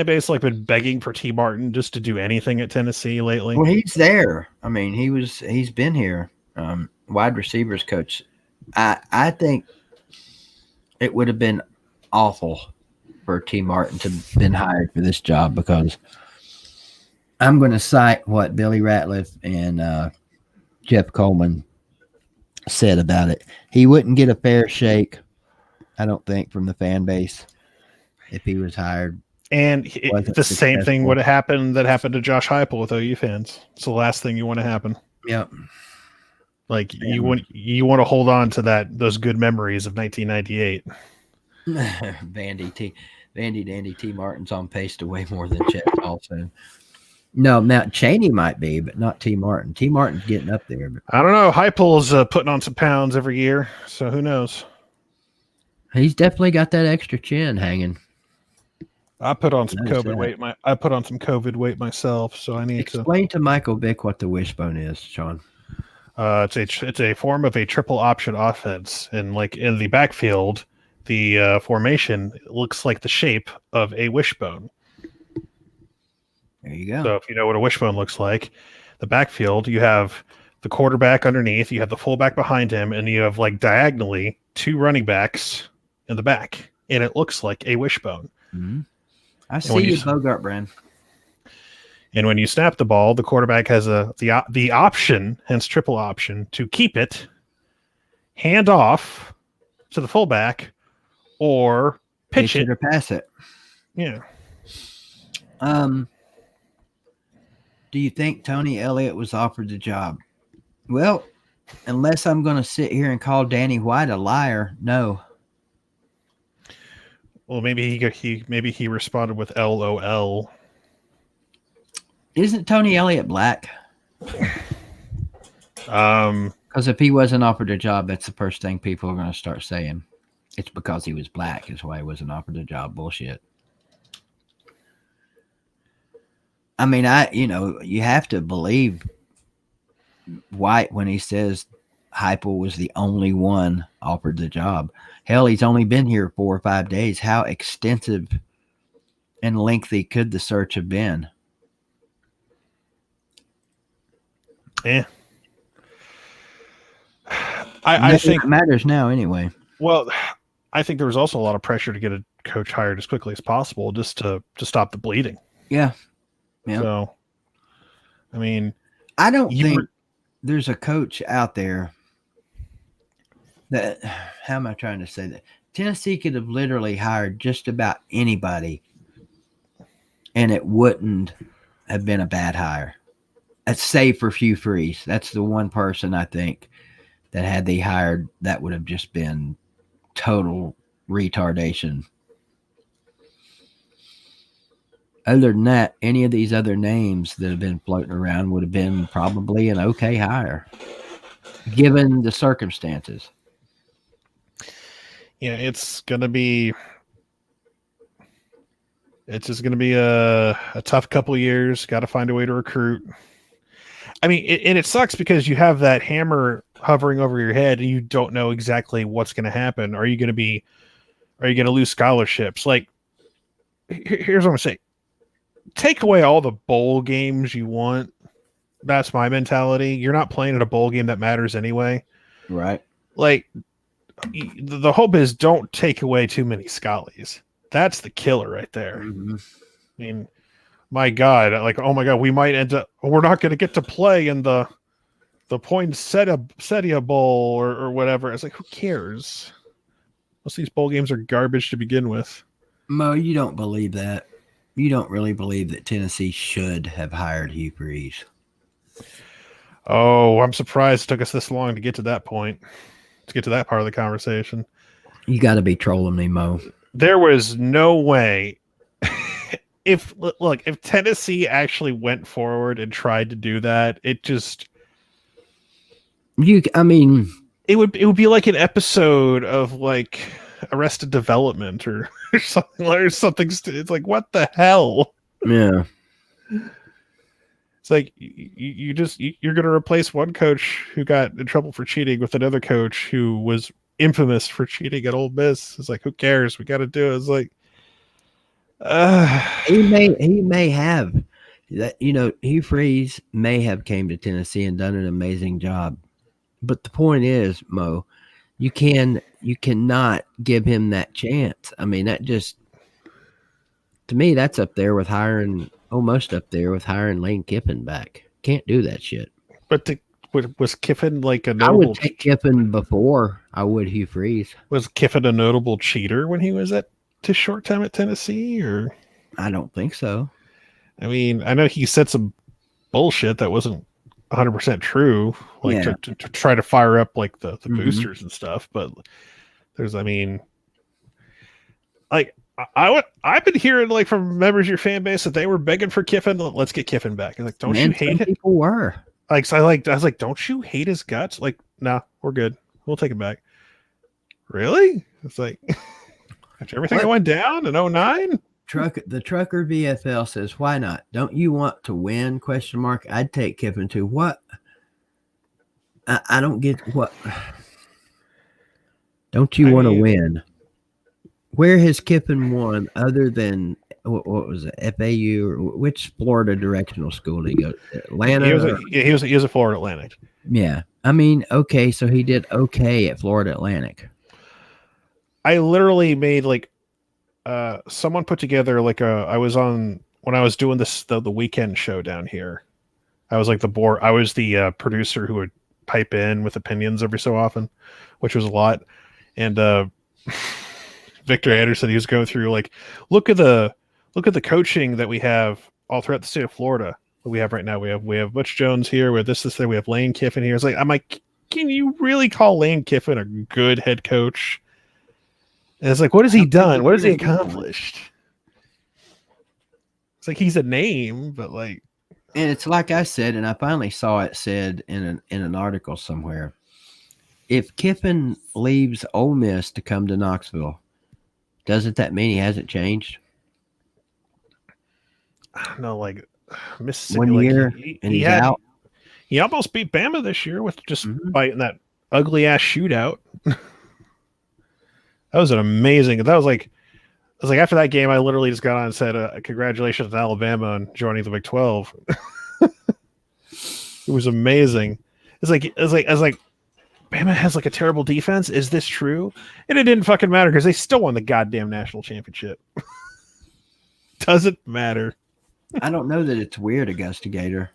[SPEAKER 5] base like been begging for T. Martin just to do anything at Tennessee lately?
[SPEAKER 2] Well, he's there. I mean, he's been here. Wide receivers coach. I think it would have been awful for T. Martin to have been hired for this job, because I'm going to cite what Billy Ratliff and Jeff Coleman said about it. He wouldn't get a fair shake, I don't think, from the fan base if he was hired.
[SPEAKER 5] And the same thing would have happened that happened to Josh Heupel with OU fans. It's the last thing you want to happen.
[SPEAKER 2] Yep.
[SPEAKER 5] Like you want to hold on to those good memories of 1998.
[SPEAKER 2] Vandy Dandy T. Martin's on pace to weigh more than Chet also. No, now Chaney might be, but not T. Martin. T. Martin's getting up there. But
[SPEAKER 5] I don't know. Heupel's putting on some pounds every year, so who knows?
[SPEAKER 2] He's definitely got that extra chin hanging.
[SPEAKER 5] I put on some COVID weight. I put on some COVID weight myself, so I need
[SPEAKER 2] explain to Michael Vick what the wishbone is, Sean.
[SPEAKER 5] It's a form of a triple option offense, and like in the backfield, the formation looks like the shape of a wishbone.
[SPEAKER 2] There you go.
[SPEAKER 5] So if you know what a wishbone looks like, the backfield, you have the quarterback underneath, you have the fullback behind him, and you have like diagonally two running backs in the back, and it looks like a wishbone.
[SPEAKER 2] Mm-hmm. I see you, Bogart brand.
[SPEAKER 5] And when you snap the ball, the quarterback has the option, hence triple option, to keep it, hand off to the fullback, or pitch it
[SPEAKER 2] or pass it.
[SPEAKER 5] Yeah.
[SPEAKER 2] Do you think Tony Elliott was offered the job? Well, unless I'm going to sit here and call Danny White a liar, no.
[SPEAKER 5] Well, maybe he responded with LOL.
[SPEAKER 2] Isn't Tony Elliott black? Because if he wasn't offered a job, that's the first thing people are going to start saying. It's because he was black is why he wasn't offered a job. Bullshit. I mean, you have to believe White when he says Heupel was the only one offered the job. Hell, he's only been here 4 or 5 days. How extensive and lengthy could the search have been?
[SPEAKER 5] Yeah. I think
[SPEAKER 2] it matters now anyway.
[SPEAKER 5] Well, I think there was also a lot of pressure to get a coach hired as quickly as possible just to stop the bleeding.
[SPEAKER 2] Yeah. Yeah.
[SPEAKER 5] So, I mean,
[SPEAKER 2] I don't think there's a coach out there that, how am I trying to say that? Tennessee could have literally hired just about anybody, and it wouldn't have been a bad hire. Save for Hugh Freeze. That's the one person I think that had they hired, that would have just been total retardation. Other than that, any of these other names that have been floating around would have been probably an okay hire, given the circumstances.
[SPEAKER 5] Yeah, it's just gonna be a tough couple of years. Got to find a way to recruit. I mean, it sucks because you have that hammer hovering over your head and you don't know exactly what's going to happen. Are you going to lose scholarships? Like, here's what I'm saying. Take away all the bowl games you want. That's my mentality. You're not playing at a bowl game that matters anyway.
[SPEAKER 2] Right.
[SPEAKER 5] Like, the hope is don't take away too many schollies. That's the killer right there.
[SPEAKER 2] Mm-hmm.
[SPEAKER 5] I mean, my God, like, oh my God, we might end up, we're not going to get to play in the Poinsettia Bowl or whatever. It's like, who cares? Most of these bowl games are garbage to begin with.
[SPEAKER 2] Mo, you don't believe that. You don't really believe that Tennessee should have hired Hugh Freeze.
[SPEAKER 5] Oh, I'm surprised it took us this long to get to that point, to get to that part of the conversation.
[SPEAKER 2] You got to be trolling me, Mo.
[SPEAKER 5] There was no way. If Tennessee actually went forward and tried to do that, it would be like an episode of like Arrested Development or something. It's like, what the hell?
[SPEAKER 2] Yeah.
[SPEAKER 5] It's like you're going to replace one coach who got in trouble for cheating with another coach who was infamous for cheating at Ole Miss. It's like, who cares? We got to do it. It's like,
[SPEAKER 2] he may have that. Hugh Freeze may have came to Tennessee and done an amazing job, but the point is, Mo, you cannot give him that chance. I mean, that just, to me, that's up there with almost up there with hiring Lane Kiffin back. Can't do that shit.
[SPEAKER 5] But was Kiffin like a
[SPEAKER 2] I
[SPEAKER 5] notable?
[SPEAKER 2] would take Kiffin before I would Hugh Freeze.
[SPEAKER 5] Was Kiffin a notable cheater when he was at his short time at Tennessee, or?
[SPEAKER 2] I don't think so.
[SPEAKER 5] I mean, I know he said some bullshit that wasn't 100% true, like to try to fire up like the boosters and stuff. But I've been hearing like from members of your fan base that they were begging for Kiffin. Let's get Kiffin back. And like, don't you hate it?
[SPEAKER 2] People were
[SPEAKER 5] like, so I was like, don't you hate his guts? Like, nah, we're good. We'll take him back. Really? It's like, after everything that went down in 2009.
[SPEAKER 2] The trucker VFL says, why not? Don't you want to win? ? I'd take Kiffin too. What? I don't get what. Don't you want to win? Where has Kiffin won other than what was it? FAU or which Florida directional school did he go to? Atlanta?
[SPEAKER 5] He was a Florida Atlantic.
[SPEAKER 2] Yeah. I mean, okay, so he did okay at Florida Atlantic.
[SPEAKER 5] I literally made like someone put together like I was on when I was doing the weekend show down here. I was like I was the producer who would pipe in with opinions every so often, which was a lot. And Victor Anderson, he was going through like, look at the coaching that we have all throughout the state of Florida that we have right now. We have Butch Jones here, we have this there, we have Lane Kiffin here. I'm like, can you really call Lane Kiffin a good head coach? And it's like, what has he done? What has he accomplished? It's like he's a name, but like,
[SPEAKER 2] and it's like I said, and I finally saw it said in an article somewhere. If Kiffin leaves Ole Miss to come to Knoxville, doesn't that mean he hasn't changed?
[SPEAKER 5] I don't know, like Mississippi.
[SPEAKER 2] 1 year and he's out.
[SPEAKER 5] He almost beat Bama this year with just fighting that ugly ass shootout. That was after that game, I literally just got on and said, congratulations to Alabama on joining the Big 12. It was amazing. I was like, Bama has like a terrible defense. Is this true? And it didn't fucking matter because they still won the goddamn national championship. Doesn't matter.
[SPEAKER 2] I don't know that it's weird, Augusta Gator.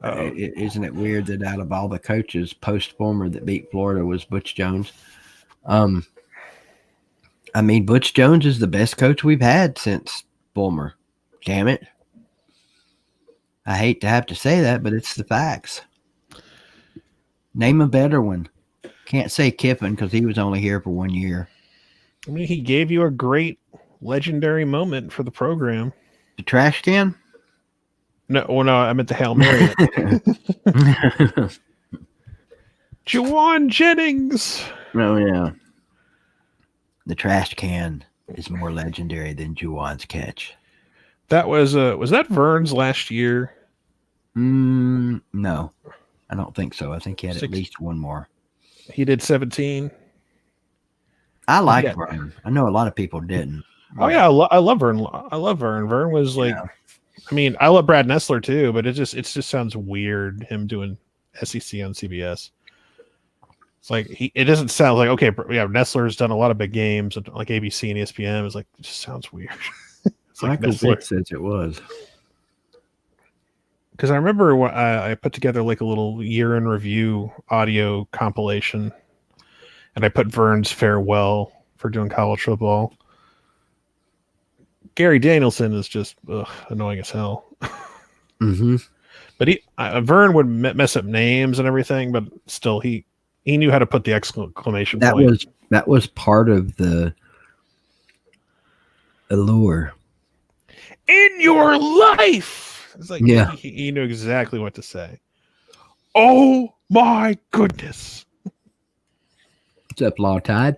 [SPEAKER 2] Isn't it weird that out of all the coaches post Fulmer that beat Florida was Butch Jones? I mean, Butch Jones is the best coach we've had since Fulmer. Damn it. I hate to have to say that, but it's the facts. Name a better one. Can't say Kiffin because he was only here for 1 year.
[SPEAKER 5] I mean, he gave you a great legendary moment for the program.
[SPEAKER 2] The trash can?
[SPEAKER 5] No, well, no, I meant the Hail Mary. Juwan Jennings.
[SPEAKER 2] Oh, yeah. The trash can is more legendary than Juwan's catch.
[SPEAKER 5] That was that Vern's last year?
[SPEAKER 2] No, I don't think so. I think he had at least one more.
[SPEAKER 5] He did 17.
[SPEAKER 2] I like Vern. I know a lot of people didn't.
[SPEAKER 5] Oh yeah, I love Vern. I love Vern. Vern was like, I mean, I love Brad Nessler too, but it just sounds weird him doing SEC on CBS. It's like it doesn't sound like, okay, yeah, Nessler's done a lot of big games like ABC and ESPN. It's like, it just sounds weird. It's like
[SPEAKER 2] Michael Vick says it was.
[SPEAKER 5] Because I remember when I put together like a little year in review audio compilation, and I put Vern's farewell for doing college football. Gary Danielson is just annoying as hell.
[SPEAKER 2] Mm-hmm.
[SPEAKER 5] But Vern would mess up names and everything, but still he knew how to put the exclamation point.
[SPEAKER 2] That was part of the allure.
[SPEAKER 5] In your life, it's like,
[SPEAKER 2] yeah,
[SPEAKER 5] he knew exactly what to say. Oh my goodness!
[SPEAKER 2] What's up, Law Tide?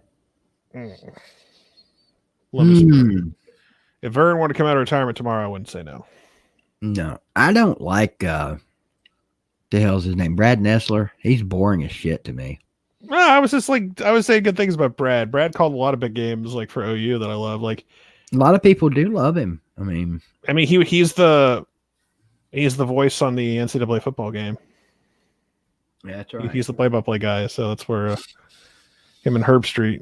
[SPEAKER 5] If Vern wanted to come out of retirement tomorrow, I wouldn't say no.
[SPEAKER 2] No, I don't like the hell's his name? Brad Nessler. He's boring as shit to me.
[SPEAKER 5] No, I was saying good things about Brad. Brad called a lot of big games like for OU that I love. Like
[SPEAKER 2] a lot of people do love him. I mean
[SPEAKER 5] he's the voice on the NCAA football game.
[SPEAKER 2] Yeah, that's right.
[SPEAKER 5] He's the play-by-play guy, so that's where him and Herb Street.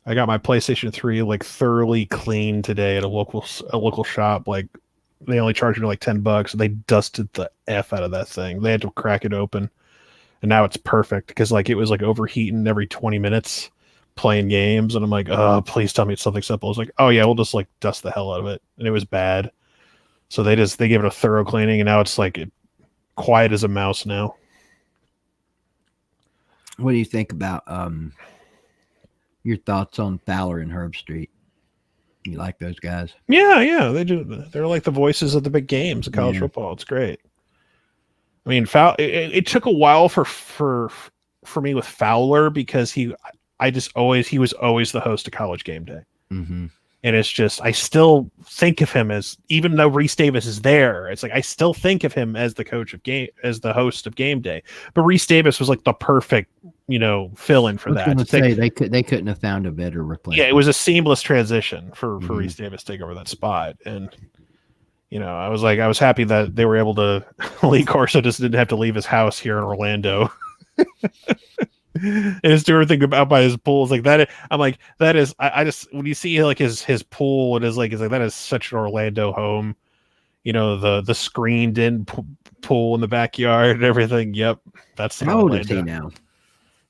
[SPEAKER 5] I got my PlayStation 3 like thoroughly cleaned today at a local shop. Like they only charged me like $10. They dusted the F out of that thing. They had to crack it open, and now it's perfect because like it was like overheating every 20 minutes playing games, and I'm like, oh, please tell me it's something simple. It's like, oh yeah, we'll just like dust the hell out of it, and it was bad. So they gave it a thorough cleaning, and now it's like quiet as a mouse now.
[SPEAKER 2] What do you think about your thoughts on Fowler and Herb Street? You like those guys?
[SPEAKER 5] Yeah, they do. They're like the voices of the big games of college football. It's great. I mean, it took a while for me with Fowler because he was always the host of College Game Day.
[SPEAKER 2] Mm-hmm.
[SPEAKER 5] And it's just, I still think of him as, even though Reese Davis is there, it's like I still think of him as the host of Game Day. But Reese Davis was like the perfect, fill-in for that.
[SPEAKER 2] They couldn't have found a better replacement.
[SPEAKER 5] Yeah, it was a seamless transition for Reese Davis to take over that spot. And I was happy that they were able to. Lee Corso just didn't have to leave his house here in Orlando. And his doing everything about by his pool is like that. I'm like, that is. I just, when you see like his pool, it's like that is such an Orlando home. The screened in pool in the backyard and everything. Yep, that's
[SPEAKER 2] how old is he now?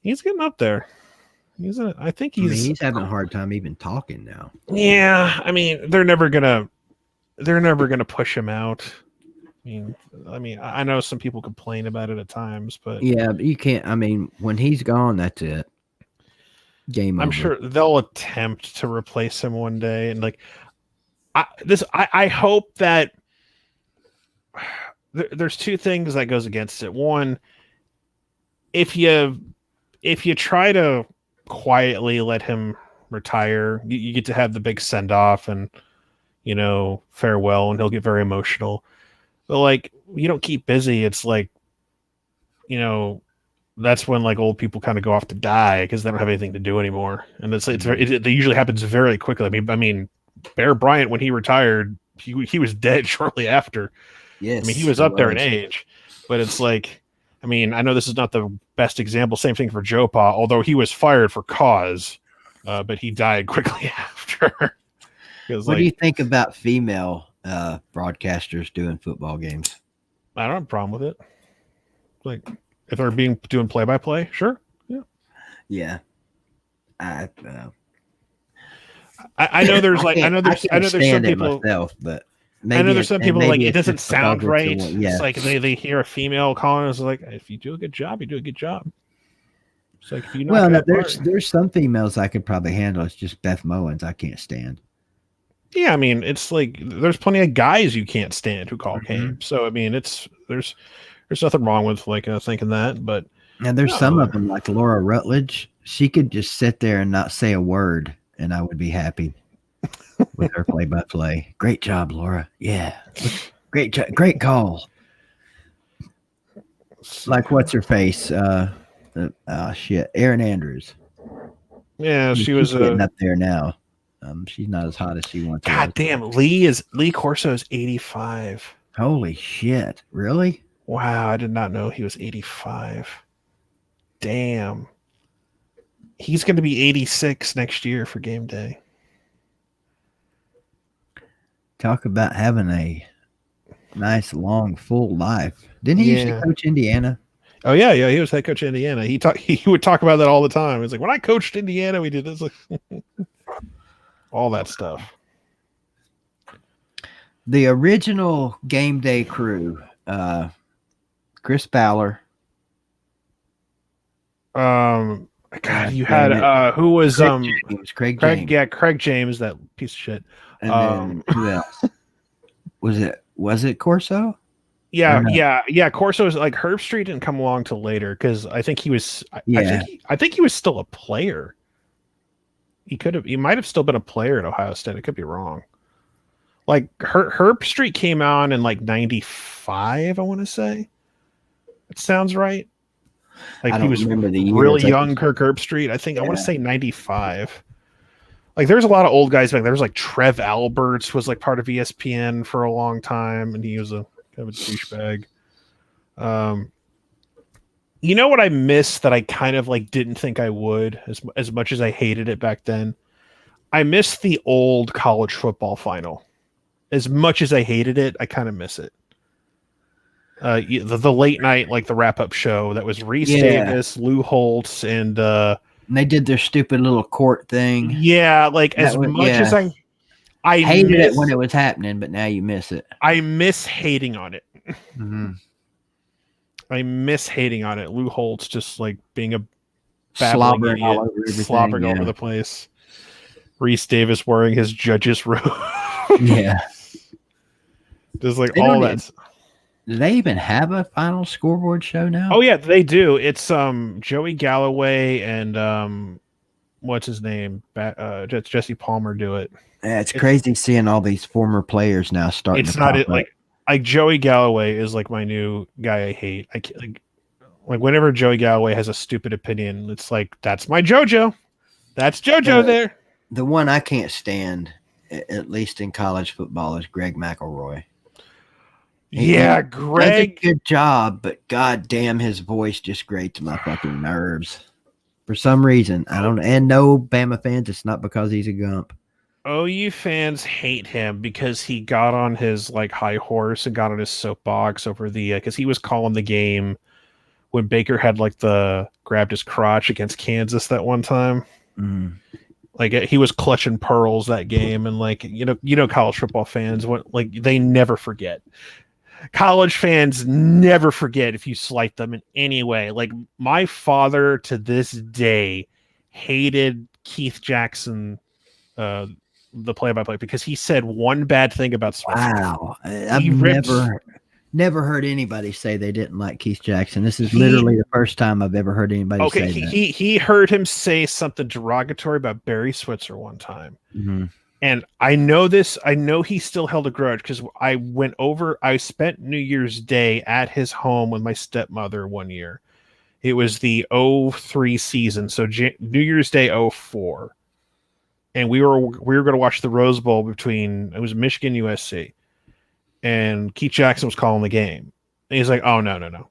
[SPEAKER 5] He's getting up there. He's
[SPEAKER 2] having a hard time even talking now.
[SPEAKER 5] Yeah, I mean, they're never gonna push him out. I mean, I know some people complain about it at times, but
[SPEAKER 2] yeah, but you can't. I mean, when he's gone, that's it. Game over.
[SPEAKER 5] I'm sure they'll attempt to replace him one day, and like I hope that there's two things that goes against it. One, if you try to quietly let him retire, you get to have the big send off and farewell, and he'll get very emotional. But like, you don't keep busy. It's like, that's when like old people kind of go off to die because they don't have anything to do anymore. And it usually happens very quickly. I mean, Bear Bryant, when he retired, he was dead shortly after.
[SPEAKER 2] Yes,
[SPEAKER 5] I mean, he was up there in age, but it's like, I mean, I know this is not the best example. Same thing for Joe Pa, although he was fired for cause, but he died quickly after.
[SPEAKER 2] What do you think about female broadcasters doing football games?
[SPEAKER 5] I don't have a problem with it. Like, if they're doing play-by-play, sure. Yeah.
[SPEAKER 2] Yeah.
[SPEAKER 5] I know there's like I know there's some people
[SPEAKER 2] myself, but
[SPEAKER 5] I know there's some people like it doesn't
[SPEAKER 2] just because
[SPEAKER 5] sound right.
[SPEAKER 2] yeah.
[SPEAKER 5] It's like they hear a female calling. It's like, if you do a good job, you do a good job. It's like, if you
[SPEAKER 2] well, no, there's some females I could probably handle. It's just Beth Mowens I can't stand.
[SPEAKER 5] Yeah, I mean, it's like there's plenty of guys you can't stand who call game. So I mean, there's nothing wrong with like thinking that, but
[SPEAKER 2] and there's some of them like Laura Rutledge. She could just sit there and not say a word, and I would be happy with her play-by-play. Great job, Laura. Yeah, great call. Like what's her face? Shit, Erin Andrews.
[SPEAKER 5] Yeah, she was
[SPEAKER 2] getting up there now. She's not as hot as she wants.
[SPEAKER 5] God damn, Lee Corso is 85.
[SPEAKER 2] Holy shit! Really?
[SPEAKER 5] Wow, I did not know he was 85. Damn. He's going to be 86 next year for game day.
[SPEAKER 2] Talk about having a nice, long, full life. Didn't he used to coach Indiana?
[SPEAKER 5] Oh yeah, he was head coach of Indiana. He would talk about that all the time. He's like, when I coached Indiana, we did this, all that stuff.
[SPEAKER 2] The original game day crew, Chris Ballard.
[SPEAKER 5] God, you had who was
[SPEAKER 2] Craig James.
[SPEAKER 5] Yeah, Craig James, that piece of shit.
[SPEAKER 2] And then who else? Was it Corso?
[SPEAKER 5] Yeah. Corso was like Herb Street didn't come along till later because I think he was. I think he was still a player. He might have still been a player at Ohio State. I could be wrong. Like Herb Street came on in like 95, I want to say. It sounds right. Like he was really young, Kirk Herbstreit. I want to say 95. Like there's a lot of old guys back there. There's like Trev Alberts was like part of ESPN for a long time, and he was a kind of a douchebag. You know what I miss that I kind of like didn't think I would as much as I hated it back then? I miss the old college football final. As much as I hated it, I kind of miss it. The late night, like the wrap-up show that was Reese Davis, Lou Holtz, and
[SPEAKER 2] they did their stupid little court thing.
[SPEAKER 5] Yeah, like as much as I
[SPEAKER 2] hated it when it was happening, but now you miss it.
[SPEAKER 5] I miss hating on it.
[SPEAKER 2] Mm-hmm.
[SPEAKER 5] I miss hating on it. Lou Holtz just like being a
[SPEAKER 2] slobbering
[SPEAKER 5] all over the place. Reese Davis wearing his judge's robe.
[SPEAKER 2] Yeah.
[SPEAKER 5] Just like all that.
[SPEAKER 2] Do they even have a final scoreboard show now?
[SPEAKER 5] Oh yeah, they do. It's Joey Galloway and what's his name? Jesse Palmer do it.
[SPEAKER 2] Yeah, it's crazy seeing all these former players now starting.
[SPEAKER 5] It's not it like Joey Galloway is like my new guy I hate. Like whenever Joey Galloway has a stupid opinion, it's like that's my JoJo. That's JoJo there.
[SPEAKER 2] The one I can't stand, at least in college football, is Greg McElroy.
[SPEAKER 5] Yeah, Greg.
[SPEAKER 2] Does a good job, but goddamn, his voice just grates my fucking nerves. For some reason, I don't. And no Bama fans, it's not because he's a Gump.
[SPEAKER 5] OU fans hate him because he got on his like high horse and got on his soapbox over the because he was calling the game when Baker had like grabbed his crotch against Kansas that one time.
[SPEAKER 2] Mm.
[SPEAKER 5] Like he was clutching pearls that game, and like you know college football fans they never forget. College fans never forget if you slight them in any way. Like my father to this day hated Keith Jackson, the play-by-play, because he said one bad thing about Smith.
[SPEAKER 2] Wow. I've never heard anybody say they didn't like Keith Jackson. This is literally the first time I've ever heard anybody say that.
[SPEAKER 5] He heard him say something derogatory about Barry Switzer one time.
[SPEAKER 2] Mm-hmm.
[SPEAKER 5] And I know he still held a grudge because I spent New Year's Day at his home with my stepmother one year. It was the 03 season, so New Year's Day 04. And we were going to watch the Rose Bowl it was Michigan USC. And Keith Jackson was calling the game. And he's like, oh, no.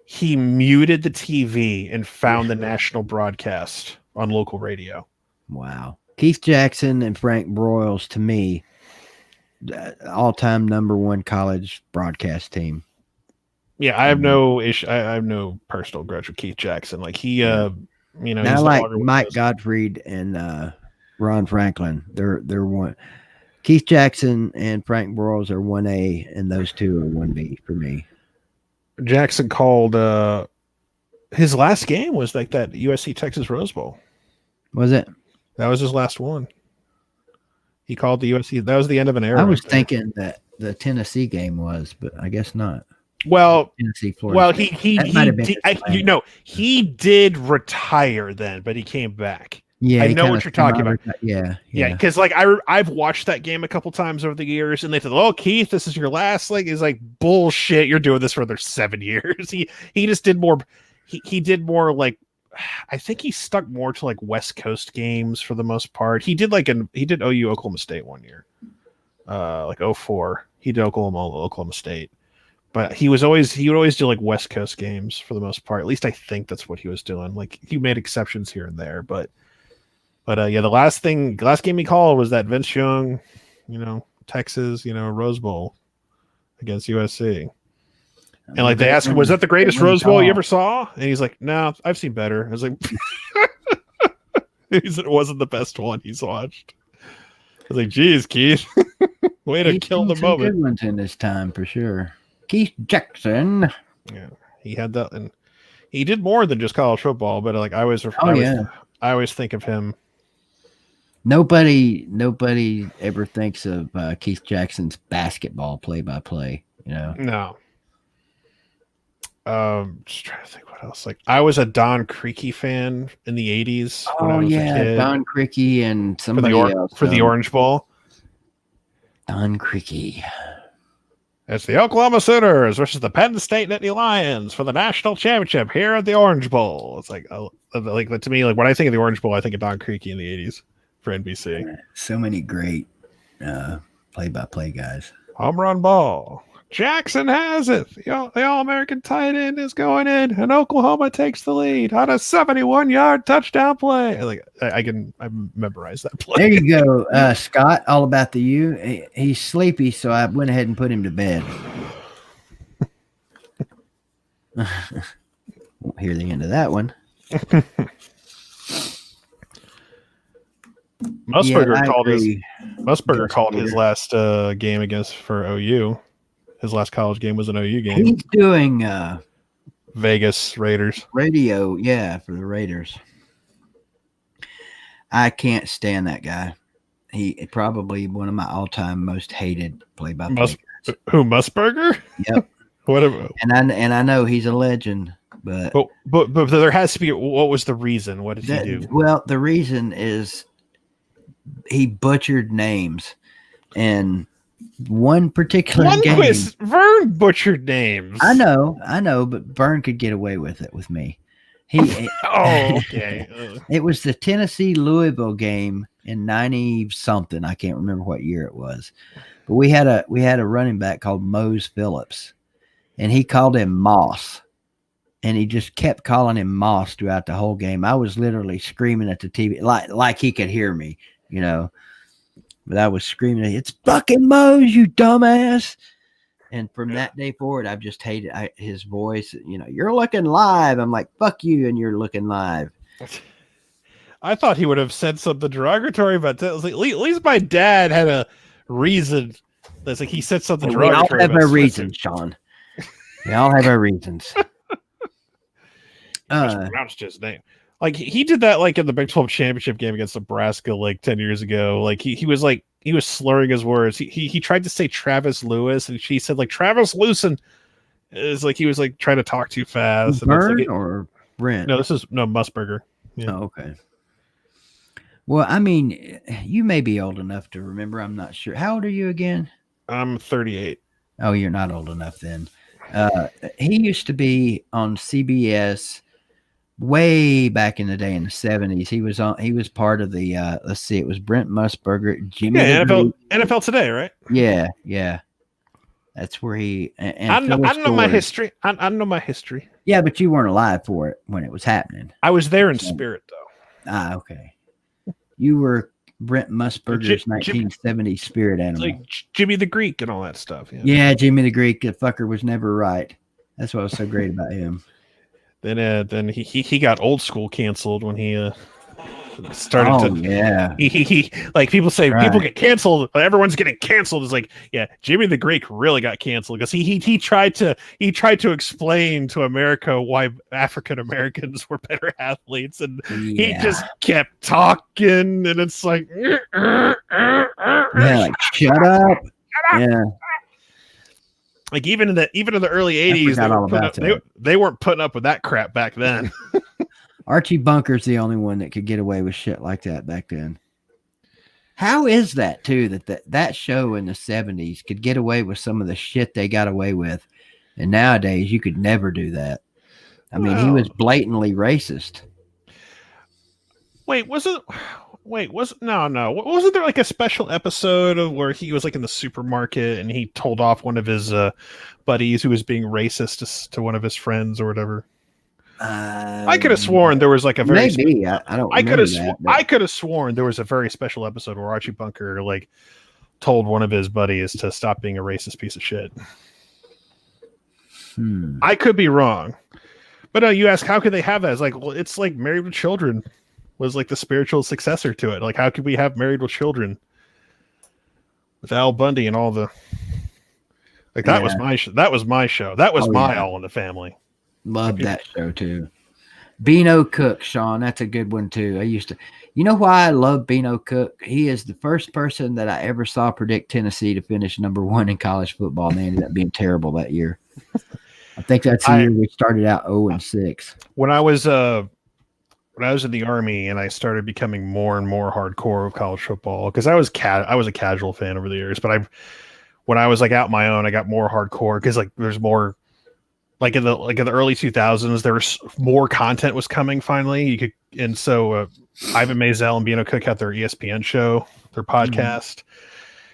[SPEAKER 5] He muted the TV and found the national broadcast on local radio.
[SPEAKER 2] Wow. Keith Jackson and Frank Broyles, to me, all-time #1 college broadcast team.
[SPEAKER 5] Yeah, I have no issue. I have no personal grudge with Keith Jackson. Like he,
[SPEAKER 2] Now,
[SPEAKER 5] he's
[SPEAKER 2] I
[SPEAKER 5] no
[SPEAKER 2] like
[SPEAKER 5] longer with
[SPEAKER 2] Mike
[SPEAKER 5] us.
[SPEAKER 2] Gottfried and Ron Franklin. They're one. Keith Jackson and Frank Broyles are 1A, and those two are 1B for me.
[SPEAKER 5] Jackson called his last game was like that USC Texas Rose Bowl.
[SPEAKER 2] Was it?
[SPEAKER 5] That was his last one. He called the USC. That was the end of an era.
[SPEAKER 2] I was
[SPEAKER 5] right there.
[SPEAKER 2] thinking that the Tennessee game was, but I guess not.
[SPEAKER 5] Well,
[SPEAKER 2] Tennessee, Florida.
[SPEAKER 5] well,
[SPEAKER 2] State.
[SPEAKER 5] he
[SPEAKER 2] That might have been
[SPEAKER 5] did,
[SPEAKER 2] his last.
[SPEAKER 5] he did retire then, but he came back.
[SPEAKER 2] Yeah,
[SPEAKER 5] I
[SPEAKER 2] he
[SPEAKER 5] know
[SPEAKER 2] kinda
[SPEAKER 5] what you're talking about.
[SPEAKER 2] Yeah,
[SPEAKER 5] Yeah, because like I've watched that game a couple times over the years, and they said, "Oh, Keith, this is your last." Like, is like bullshit. You're doing this for another 7 years. He just did more. He did more like. I think he stuck more to like West Coast games for the most part. He did he did OU Oklahoma State one year, like 04. He did Oklahoma State, but he would always do like West Coast games for the most part. At least I think that's what he was doing. Like he made exceptions here and there, but yeah, the last game he called was that Vince Young, Texas, Rose Bowl against USC. And like they asked him, was that the greatest Rose Bowl you ever saw? And he's like, no, I've seen better. I was like, he said it wasn't the best one he's watched. I was like, geez, Keith, way to kill the moment.
[SPEAKER 2] Good ones in this time for sure. Keith Jackson.
[SPEAKER 5] Yeah, he had that, and he did more than just college football. But like I always think of him.
[SPEAKER 2] Nobody ever thinks of Keith Jackson's basketball play-by-play.
[SPEAKER 5] No. Just trying to think what else. Like I was a Don Creaky fan in the 80s. When I was a kid.
[SPEAKER 2] Don Creaky and somebody else
[SPEAKER 5] for the Orange Bowl.
[SPEAKER 2] Don Creaky.
[SPEAKER 5] It's the Oklahoma Sooners versus the Penn State Nittany Lions for the national championship here at the Orange Bowl. It's like to me, like when I think of the Orange Bowl, I think of Don Creaky in the 80s for NBC.
[SPEAKER 2] So many great play-by-play guys.
[SPEAKER 5] Home run ball. Jackson has it. The All-American tight end is going in, and Oklahoma takes the lead on a 71-yard touchdown play. Like I memorized that play.
[SPEAKER 2] There you go, Scott. All about the U. He's sleepy, so I went ahead and put him to bed. Won't hear the end of that one.
[SPEAKER 5] Musburger called his last game for OU. His last college game was an OU game.
[SPEAKER 2] He's doing
[SPEAKER 5] Vegas Raiders
[SPEAKER 2] radio, for the Raiders. I can't stand that guy. He probably one of my all-time most hated play-by-play.
[SPEAKER 5] Who, Musburger?
[SPEAKER 2] Yep.
[SPEAKER 5] Whatever.
[SPEAKER 2] And I know he's a legend, but
[SPEAKER 5] there has to be. What was the reason? What did he do?
[SPEAKER 2] Well, the reason is he butchered names, and one particular game.
[SPEAKER 5] Vern butchered names.
[SPEAKER 2] I know, but Vern could get away with it with me.
[SPEAKER 5] Okay.
[SPEAKER 2] It was the Tennessee Louisville game in 90 something. I can't remember what year it was, but we had a running back called Mose Phillips, and he called him Moss, and he just kept calling him Moss throughout the whole game. I was literally screaming at the TV like he could hear me, But I was screaming, "It's fucking Mose, you dumbass!" And from that day forward, I've just hated his voice. You're looking live. I'm like, "Fuck you," and you're looking live.
[SPEAKER 5] I thought he would have said something derogatory, but at least my dad had a reason. That's like he said something derogatory.
[SPEAKER 2] We all have our reasons, Sean. We all have our reasons.
[SPEAKER 5] Pronounced his name. Like he did that like in the Big 12 championship game against Nebraska like 10 years ago. Like he was slurring his words. He tried to say Travis Lewis, and she said like Travis Lewison. Is like he was like trying to talk too fast.
[SPEAKER 2] Burn or Brent?
[SPEAKER 5] No, this is Musburger. Yeah.
[SPEAKER 2] Oh, okay. Well, I mean, you may be old enough to remember. I'm not sure. How old are you again?
[SPEAKER 5] I'm 38.
[SPEAKER 2] Oh, you're not old enough then. He used to be on CBS way back in the day in the 70s. He was part of the let's see, it was Brent Musburger, Jimmy.
[SPEAKER 5] Yeah, NFL Today, right?
[SPEAKER 2] Yeah. That's where he and
[SPEAKER 5] I know my history. I know my history.
[SPEAKER 2] Yeah, but you weren't alive for it when it was happening.
[SPEAKER 5] I was there in spirit though.
[SPEAKER 2] Okay. You were Brent Musburger's 1970s spirit animal.
[SPEAKER 5] Like Jimmy the Greek and all that stuff.
[SPEAKER 2] Yeah, Jimmy the Greek, the fucker was never right. That's what was so great about him.
[SPEAKER 5] Then he got Old School canceled when he started
[SPEAKER 2] Oh,
[SPEAKER 5] to.
[SPEAKER 2] yeah.
[SPEAKER 5] He like people say
[SPEAKER 2] Right.
[SPEAKER 5] people get canceled. Everyone's getting canceled. It's like, yeah, Jimmy the Greek really got canceled because he tried to explain to America why African Americans were better athletes, and he
[SPEAKER 2] Yeah.
[SPEAKER 5] just kept talking, and it's like,
[SPEAKER 2] Yeah, like, shut up. Yeah.
[SPEAKER 5] like even in the early '80s,
[SPEAKER 2] forgot all about that.
[SPEAKER 5] they weren't putting up with that crap back then.
[SPEAKER 2] Archie Bunker's the only one that could get away with shit like that back then. How is that too? That show in the 70s could get away with some of the shit they got away with, and nowadays you could never do that. I mean, he was blatantly racist.
[SPEAKER 5] Wasn't there like a special episode of where he was like in the supermarket and he told off one of his buddies who was being racist to one of his friends or whatever? I could have sworn there was like a very
[SPEAKER 2] maybe I don't.
[SPEAKER 5] I could have
[SPEAKER 2] that,
[SPEAKER 5] I could have sworn there was a very special episode where Archie Bunker like told one of his buddies to stop being a racist piece of shit. I could be wrong, but you ask how could they have that? It's like Married with Children was like the spiritual successor to it. Like, how could we have Married with Children with Al Bundy and all the like? That was my that was my show. That was my All in the Family.
[SPEAKER 2] Love that show too. Beano Cook, Sean, that's a good one too. I used to, you know why I love Beano Cook? He is the first person that I ever saw predict Tennessee to finish #1 in college football, and they ended up being terrible that year. I think that's the year we started out 0-6.
[SPEAKER 5] When I was in the Army and I started becoming more and more hardcore of college football, because I was a casual fan over the years, but when I was like out my own, I got more hardcore because like there's more. Like in the early 2000s, there was more content was coming. Finally, so Ivan Maisel and Beano Cook had their ESPN show, their podcast,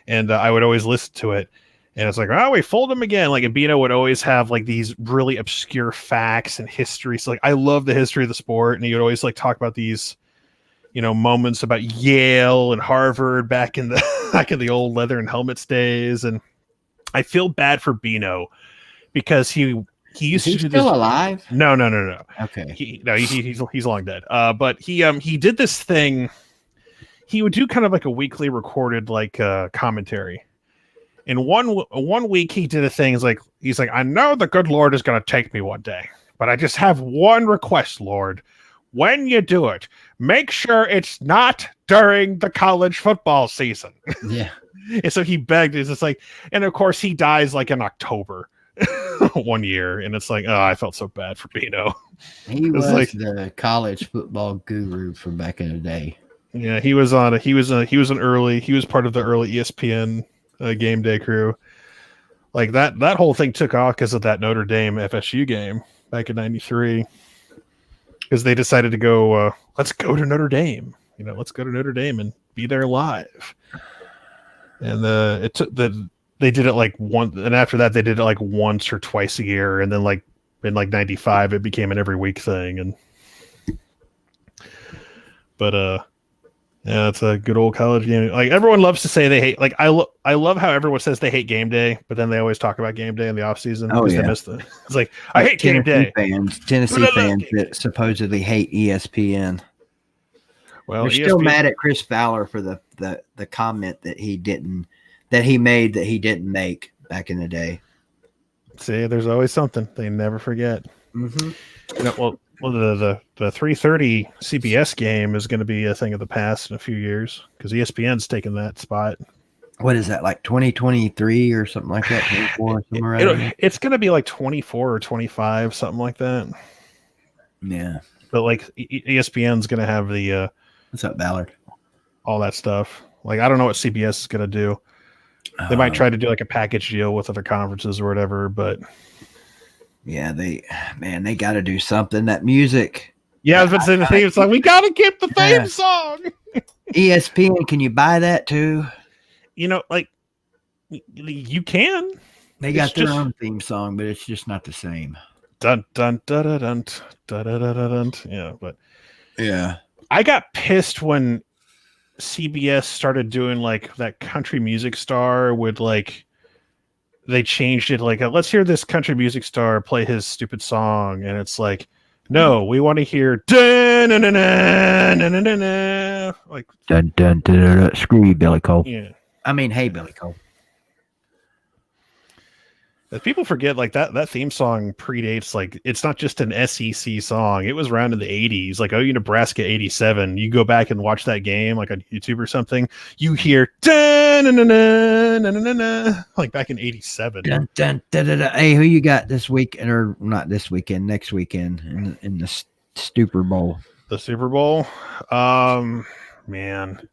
[SPEAKER 5] and I would always listen to it. And it's like, oh, we fooled him again. Like, and Beano would always have like these really obscure facts and history. So like, I love the history of the sport, and he would always like talk about these, moments about Yale and Harvard back in the old leather and helmets days. And I feel bad for Beano because he used to do this.
[SPEAKER 2] Still alive?
[SPEAKER 5] No.
[SPEAKER 2] Okay.
[SPEAKER 5] He's long dead. But he did this thing. He would do kind of like a weekly recorded like commentary. And one week he did a thing. He's like, I know the good Lord is going to take me one day, but I just have one request, Lord. When you do it, make sure it's not during the college football season.
[SPEAKER 2] Yeah.
[SPEAKER 5] And so he begged. It's just like, and of course he dies like in October. One year, and it's like, oh, I felt so bad for Beano.
[SPEAKER 2] He was
[SPEAKER 5] like
[SPEAKER 2] the college football guru from back in the day.
[SPEAKER 5] Yeah, he was part of the early ESPN game day crew. Like that whole thing took off because of that Notre Dame FSU game back in '93, because they decided to go, let's go to Notre Dame. Let's go to Notre Dame and be there live. And it took they did it like one, and after that they did it like once or twice a year, and then like in like '95 it became an every week thing. But yeah, it's a good old college game. Like everyone loves to say they hate. Like I love how everyone says they hate game day, but then they always talk about game day in the off season.
[SPEAKER 2] Oh yeah,
[SPEAKER 5] it's like I hate game day.
[SPEAKER 2] Tennessee fans that supposedly hate ESPN.
[SPEAKER 5] Well,
[SPEAKER 2] they're still mad at Chris Fowler for the comment that he made that he didn't make back in the day.
[SPEAKER 5] See, there's always something they never forget.
[SPEAKER 2] Mm-hmm.
[SPEAKER 5] Well, the 3:30 CBS game is going to be a thing of the past in a few years because ESPN's taken that spot.
[SPEAKER 2] What is that, like 2023 or something like that? 24, somewhere
[SPEAKER 5] it's going to be like 24 or 25, something like that.
[SPEAKER 2] Yeah,
[SPEAKER 5] but like ESPN's going to have the
[SPEAKER 2] what's up, Ballard?
[SPEAKER 5] All that stuff. Like I don't know what CBS is going to do. They might try to do like a package deal with other conferences or whatever, but
[SPEAKER 2] yeah, they got to do something. That music.
[SPEAKER 5] Yeah, I was about to say the theme song. We got to keep the theme song.
[SPEAKER 2] ESPN, can you buy that too?
[SPEAKER 5] Like you can.
[SPEAKER 2] They got their own theme song, but it's just not the same.
[SPEAKER 5] Dun dun dun dun dun dun dun dun dun. Yeah, but
[SPEAKER 2] yeah,
[SPEAKER 5] I got pissed when CBS started doing like that country music star would like they changed it like, let's hear this country music star play his stupid song, and it's like, no, we want to hear like
[SPEAKER 2] Dun, dun, dun, dun, dun. Screw you, Billy Cole.
[SPEAKER 5] yeah.
[SPEAKER 2] I mean, hey, Billy Cole.
[SPEAKER 5] People forget like that theme song predates, like it's not just an SEC song. It was around in the 80s, like OU Nebraska 87. You go back and watch that game like on YouTube or something, you hear like back in 87.
[SPEAKER 2] Dun, dun, dun, dun, dun. Hey, who you got this week, or not this weekend, next weekend in the Super Bowl?
[SPEAKER 5] The Super Bowl? Man.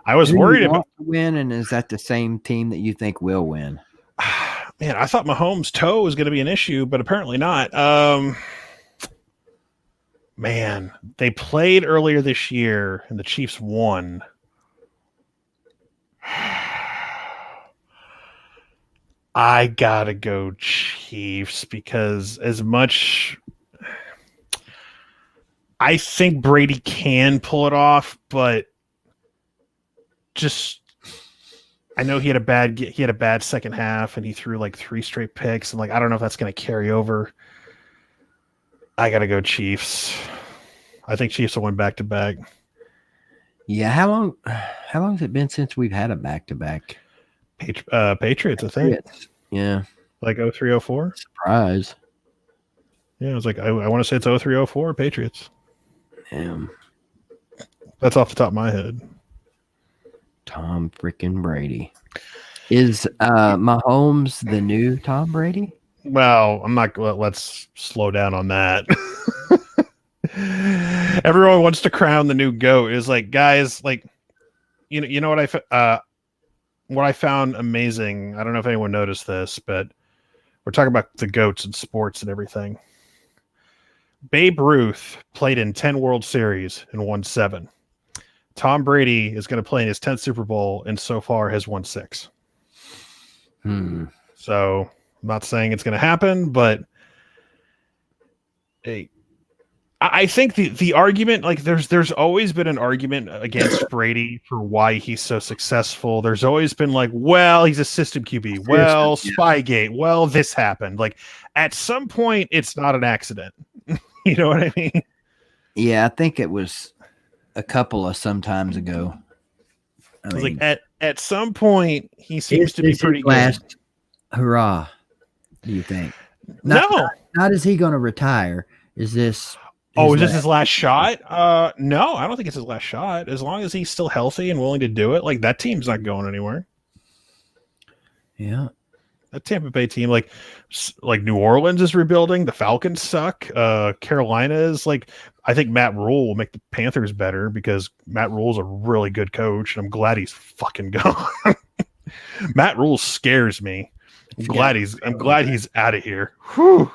[SPEAKER 5] I was
[SPEAKER 2] Who you
[SPEAKER 5] worried about
[SPEAKER 2] want to win, and is that the same team that you think will win?
[SPEAKER 5] Man, I thought Mahomes' toe was going to be an issue, but apparently not. Man, they played earlier this year, and the Chiefs won. I gotta go Chiefs, because as much I think Brady can pull it off, but just I know he had a bad second half, and he threw like 3 straight picks, and like I don't know if that's going to carry over. I got to go Chiefs. I think Chiefs will win back to back.
[SPEAKER 2] Yeah, how long has it been since we've had a back to back?
[SPEAKER 5] Patriots, I think.
[SPEAKER 2] Yeah,
[SPEAKER 5] Like 0304.
[SPEAKER 2] surprise.
[SPEAKER 5] Yeah, it was like I want to say it's 0304 Patriots.
[SPEAKER 2] Damn,
[SPEAKER 5] That's off the top of my head.
[SPEAKER 2] Tom freaking Brady. Is Mahomes the new Tom Brady?
[SPEAKER 5] Well, I'm not. Let's slow down on that. Everyone wants to crown the new GOAT. Is like, guys, like, you know what I found amazing. I don't know if anyone noticed this, but we're talking about the GOATs in sports and everything. Babe Ruth played in 10 World Series and won 7. Tom Brady is going to play in his 10th Super Bowl, and so far has won 6. So I'm not saying it's going to happen, but hey, I think the argument, like there's always been an argument against Brady for why he's so successful. There's always been like, well, he's a system QB. Well, Spygate. Well, this happened. Like at some point, it's not an accident. You know what I mean?
[SPEAKER 2] Yeah, I think it was a couple of sometimes ago. I mean,
[SPEAKER 5] like at some point, he seems to be pretty good.
[SPEAKER 2] Last hurrah, do you think? Not is he going to retire? Is this?
[SPEAKER 5] Is this his last shot? No, I don't think it's his last shot. As long as he's still healthy and willing to do it, like that team's not going anywhere.
[SPEAKER 2] Yeah,
[SPEAKER 5] that Tampa Bay team, like New Orleans is rebuilding. The Falcons suck. Carolina is like, I think Matt Rule will make the Panthers better because Matt Rule's a really good coach, and I'm glad he's fucking gone. Matt Rule scares me. I'm glad he's out of here. Whew.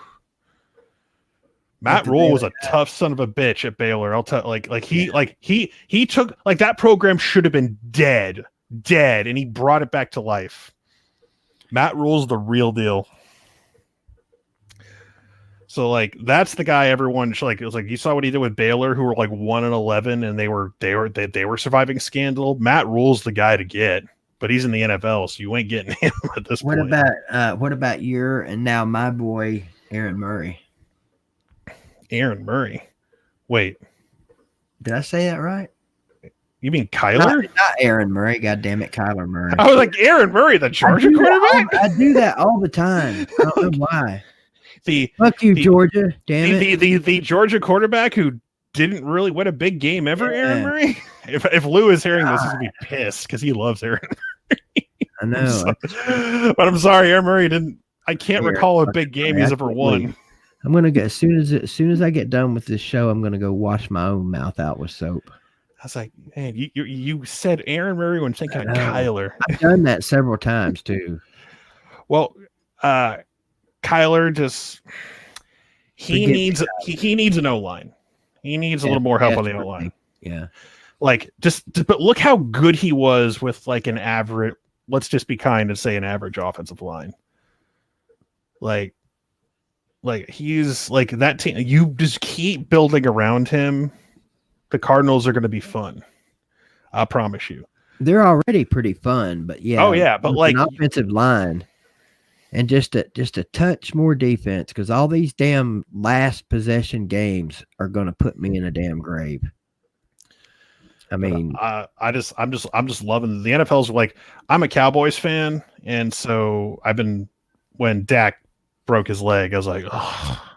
[SPEAKER 5] Matt Rule was a tough son of a bitch at Baylor. I'll tell he took like that program should have been dead, and he brought it back to life. Matt Rule's the real deal. So like that's the guy everyone like. It was like you saw what he did with Baylor, who were like 1-11, and they were surviving scandal. Matt Rule's the guy to get, but he's in the NFL, so you ain't getting him at this point.
[SPEAKER 2] What about your and now my boy Aaron Murray?
[SPEAKER 5] Aaron Murray. Wait,
[SPEAKER 2] did I say that right?
[SPEAKER 5] You mean Kyler?
[SPEAKER 2] Not Aaron Murray. God damn it, Kyler Murray.
[SPEAKER 5] I was like Aaron Murray, the Georgia quarterback.
[SPEAKER 2] I do that all the time. I don't know why. Fuck you, Georgia. Damn it.
[SPEAKER 5] The Georgia quarterback who didn't really win a big game ever. Yeah. Aaron Murray. If Lou is hearing this, he's gonna be pissed because he loves Aaron Murray.
[SPEAKER 2] I know.
[SPEAKER 5] But I'm sorry, Aaron Murray didn't. I can't recall a big game he's ever won.
[SPEAKER 2] I'm gonna go as soon as I get done with this show. I'm gonna go wash my own mouth out with soap.
[SPEAKER 5] I was like, man, you said Aaron Murray when thinking of Kyler.
[SPEAKER 2] I've done that several times too.
[SPEAKER 5] Well, Kyler just he needs an O-line. He needs a little more help on the O-line.
[SPEAKER 2] Yeah.
[SPEAKER 5] Like but look how good he was with like an average, let's just be kind and say an average offensive line. Like he's like that team. You just keep building around him. The Cardinals are going to be fun. I promise you.
[SPEAKER 2] They're already pretty fun, but yeah.
[SPEAKER 5] Oh yeah, but like
[SPEAKER 2] an offensive line. and just a touch more defense, because all these damn last possession games are going to put me in a damn grave. I mean,
[SPEAKER 5] I'm just loving the NFL's like, I'm a Cowboys fan, and so when Dak broke his leg, I was like, oh.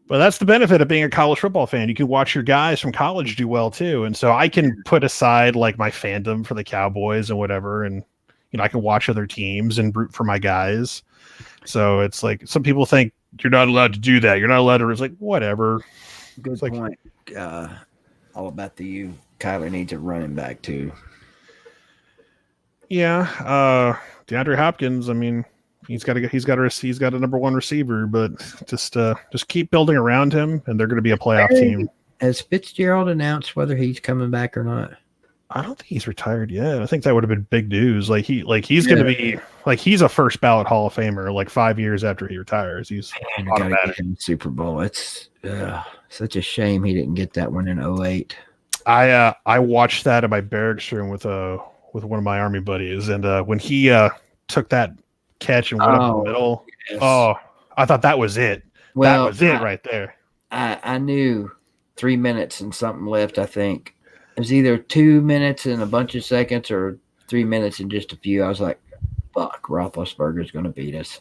[SPEAKER 5] But that's the benefit of being a college football fan. You can watch your guys from college do well too, and so I can put aside like my fandom for the Cowboys and whatever, and I can watch other teams and root for my guys. So it's like some people think you're not allowed to do that. You're not allowed to. It's like whatever.
[SPEAKER 2] good point. All about the U. Kyler needs a running back too.
[SPEAKER 5] Yeah, DeAndre Hopkins. I mean, he's got a number one receiver, but just keep building around him, and they're going to be a playoff team.
[SPEAKER 2] Has Fitzgerald announced whether he's coming back or not?
[SPEAKER 5] I don't think he's retired yet. I think that would have been big news. He's going to be he's a first ballot Hall of Famer. Like 5 years after he retires, he's automatic.
[SPEAKER 2] Super Bowl. It's such a shame he didn't get that one in 2008.
[SPEAKER 5] I watched that in my barracks room with one of my Army buddies, and when he took that catch and went up the middle,
[SPEAKER 2] yes.
[SPEAKER 5] Oh, I thought that was it.
[SPEAKER 2] Well,
[SPEAKER 5] that was it right there.
[SPEAKER 2] I knew 3 minutes and something left. I think it was either 2 minutes and a bunch of seconds or 3 minutes and just a few. I was like, "Fuck, Roethlisberger's going to beat us."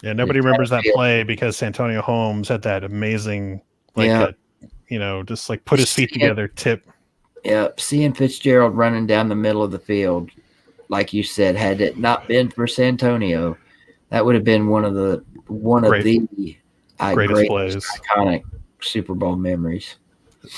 [SPEAKER 5] Yeah, nobody remembers that play because Santonio Holmes had that amazing, just like put his feet together, tip.
[SPEAKER 2] Yeah, seeing Fitzgerald running down the middle of the field, like you said, had it not been for Santonio, that would have been one of the greatest
[SPEAKER 5] plays,
[SPEAKER 2] iconic Super Bowl memories.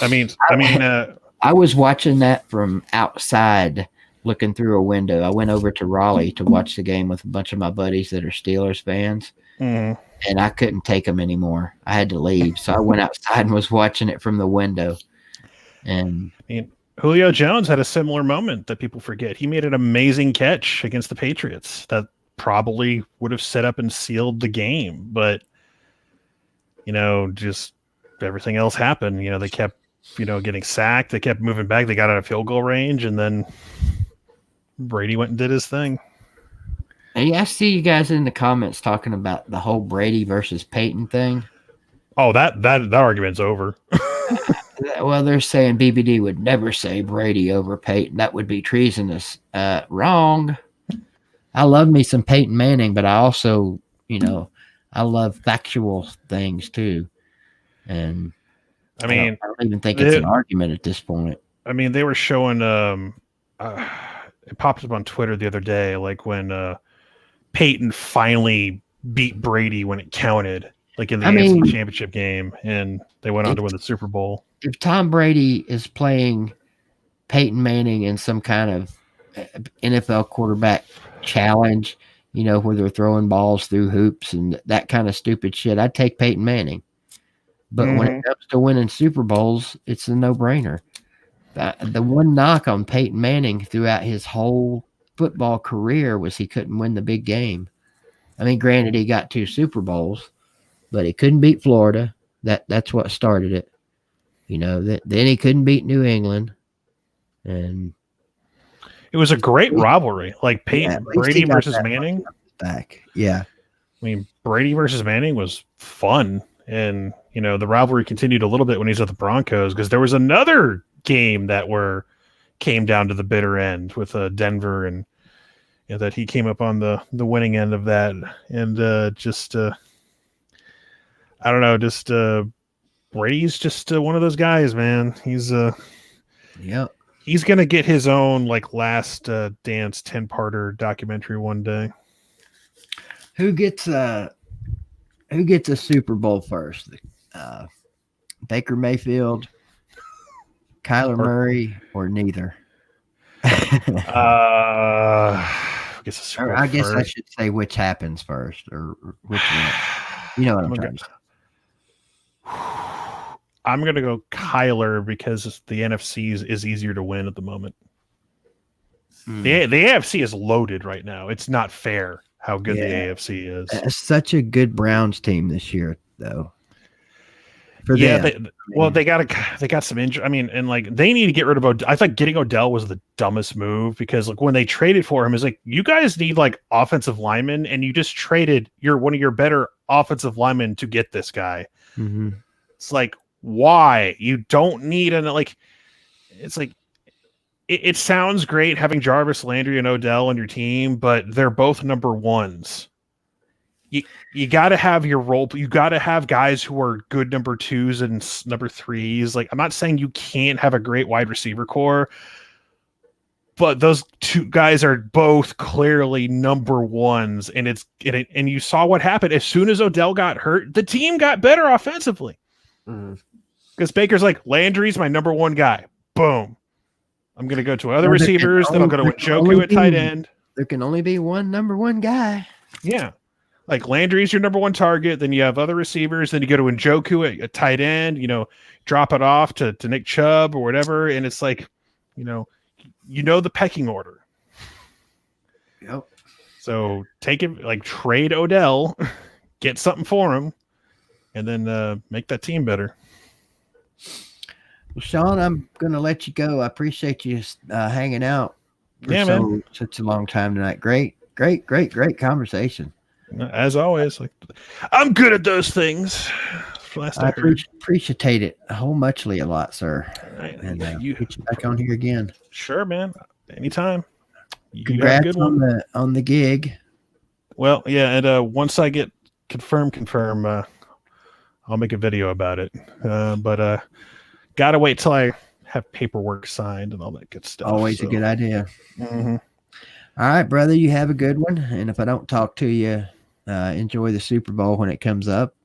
[SPEAKER 5] I
[SPEAKER 2] was watching that from outside, looking through a window. I went over to Raleigh to watch the game with a bunch of my buddies that are Steelers fans, and I couldn't take them anymore. I had to leave, so I went outside and was watching it from the window. And
[SPEAKER 5] Julio Jones had a similar moment that people forget. He made an amazing catch against the Patriots that probably would have set up and sealed the game, but just everything else happened. They kept getting sacked, they kept moving back, they got out of field goal range, and then Brady went and did his thing.
[SPEAKER 2] Hey, I see you guys in the comments talking about the whole Brady versus Peyton thing.
[SPEAKER 5] Oh, that argument's over.
[SPEAKER 2] Well, they're saying BBD would never say Brady over Peyton. That would be treasonous. Wrong. I love me some Peyton Manning, but I also, I love factual things too. And I don't even think it's an argument at this point.
[SPEAKER 5] I mean, they were showing it popped up on Twitter the other day, like when Peyton finally beat Brady when it counted, like in the AFC Championship game, and they went on to win the Super Bowl.
[SPEAKER 2] If Tom Brady is playing Peyton Manning in some kind of NFL quarterback challenge, where they're throwing balls through hoops and that kind of stupid shit, I'd take Peyton Manning. But when it comes to winning Super Bowls, it's a no-brainer. The one knock on Peyton Manning throughout his whole football career was he couldn't win the big game. I mean, granted, he got 2 Super Bowls, but he couldn't beat Florida. That's what started it. Then he couldn't beat New England. And
[SPEAKER 5] it was a great rivalry. Like Brady versus Manning.
[SPEAKER 2] Back. Yeah.
[SPEAKER 5] I mean, Brady versus Manning was fun. And, the rivalry continued a little bit when he's at the Broncos, because there was another game that came down to the bitter end with Denver, and that he came up on the winning end of that. And I don't know, Brady's just one of those guys, man. He's he's gonna get his own like Last Dance 10-parter documentary one day.
[SPEAKER 2] Who gets a Super Bowl first? Baker Mayfield, Kyler Murray, or neither?
[SPEAKER 5] I guess
[SPEAKER 2] I should say which happens first, or which one. You know what I'm trying to say.
[SPEAKER 5] I'm going to go Kyler because the NFC is easier to win at the moment. The AFC is loaded right now. It's not fair how good the AFC is.
[SPEAKER 2] It's such a good Browns team this year, though. for
[SPEAKER 5] yeah,
[SPEAKER 2] them.
[SPEAKER 5] they got some injury. I mean, and like they need to get rid of Odell. I thought getting Odell was the dumbest move because like when they traded for him, is like you guys need like offensive linemen, and you just traded one of your better offensive linemen to get this guy.
[SPEAKER 2] Mm-hmm.
[SPEAKER 5] It's like why you don't need like it's like it sounds great having Jarvis Landry and Odell on your team, but they're both number ones. You got to have your role. You got to have guys who are good number twos and number threes. Like I'm not saying you can't have a great wide receiver core, but those two guys are both clearly number ones. And and you saw what happened as soon as Odell got hurt. The team got better offensively because Baker's like Landry's my number one guy. Boom. I'm going to go to other receivers. Then I'll go to Njoku at tight end.
[SPEAKER 2] There can only be one number one guy.
[SPEAKER 5] Yeah. Like Landry's your number one target, then you have other receivers, then you go to Njoku at tight end, drop it off to Nick Chubb or whatever, and it's like, the pecking order.
[SPEAKER 2] Yep.
[SPEAKER 5] So take it, like trade Odell, get something for him, and then make that team better.
[SPEAKER 2] Well, Sean, I'm going to let you go. I appreciate you hanging out for such a long time tonight. Great conversation.
[SPEAKER 5] As always, like I'm good at those things.
[SPEAKER 2] I appreciate it whole muchly a lot, sir.
[SPEAKER 5] Right.
[SPEAKER 2] And you get you back on here again.
[SPEAKER 5] Sure, man. Anytime.
[SPEAKER 2] Congrats on the gig.
[SPEAKER 5] Well, yeah, and once I get confirm, I'll make a video about it. But gotta wait till I have paperwork signed and all that good stuff.
[SPEAKER 2] Always a good idea.
[SPEAKER 5] Mm-hmm.
[SPEAKER 2] All right, brother, you have a good one. And if I don't talk to you, enjoy the Super Bowl when it comes up.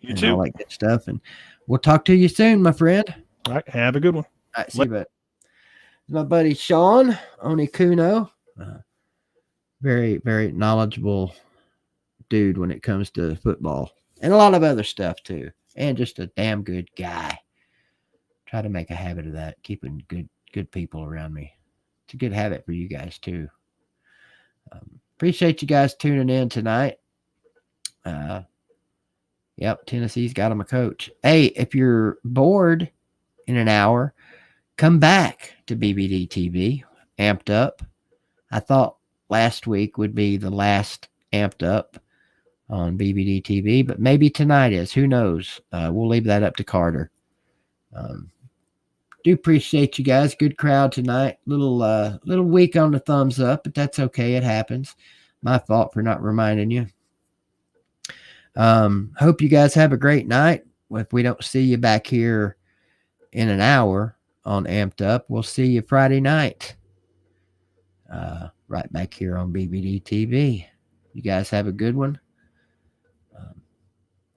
[SPEAKER 5] You too.
[SPEAKER 2] All that good stuff. And we'll talk to you soon, my friend.
[SPEAKER 5] All right, have a good one.
[SPEAKER 2] All right, see you, bud. My buddy Sean Onikuno, very, very knowledgeable dude when it comes to football and a lot of other stuff too. And just a damn good guy. Try to make a habit of that, keeping good people around me. It's a good habit for you guys too. Appreciate you guys tuning in tonight. Yep, Tennessee's got him a coach. Hey, if you're bored in an hour, come back to BBD TV, Amped Up. I thought last week would be the last Amped Up on BBD TV, but maybe tonight is. Who knows? We'll leave that up to Carter. Do appreciate you guys. Good crowd tonight. Little weak on the thumbs up, but that's okay. It happens. My fault for not reminding you. Hope you guys have a great night. If we don't see you back here in an hour on Amped Up, we'll see you Friday night. Right back here on BBD TV. You guys have a good one.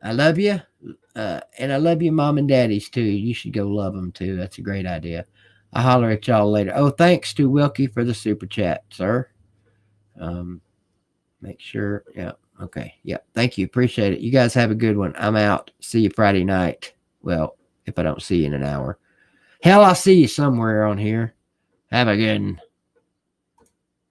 [SPEAKER 2] I love you. And I love you, mom and daddies, too. You should go love them, too. That's a great idea. I'll holler at y'all later. Oh, thanks to Wilkie for the super chat, sir. Make sure. Yeah. Okay. Yeah. Thank you. Appreciate it. You guys have a good one. I'm out. See you Friday night. Well, if I don't see you in an hour. Hell, I'll see you somewhere on here. Have a good one.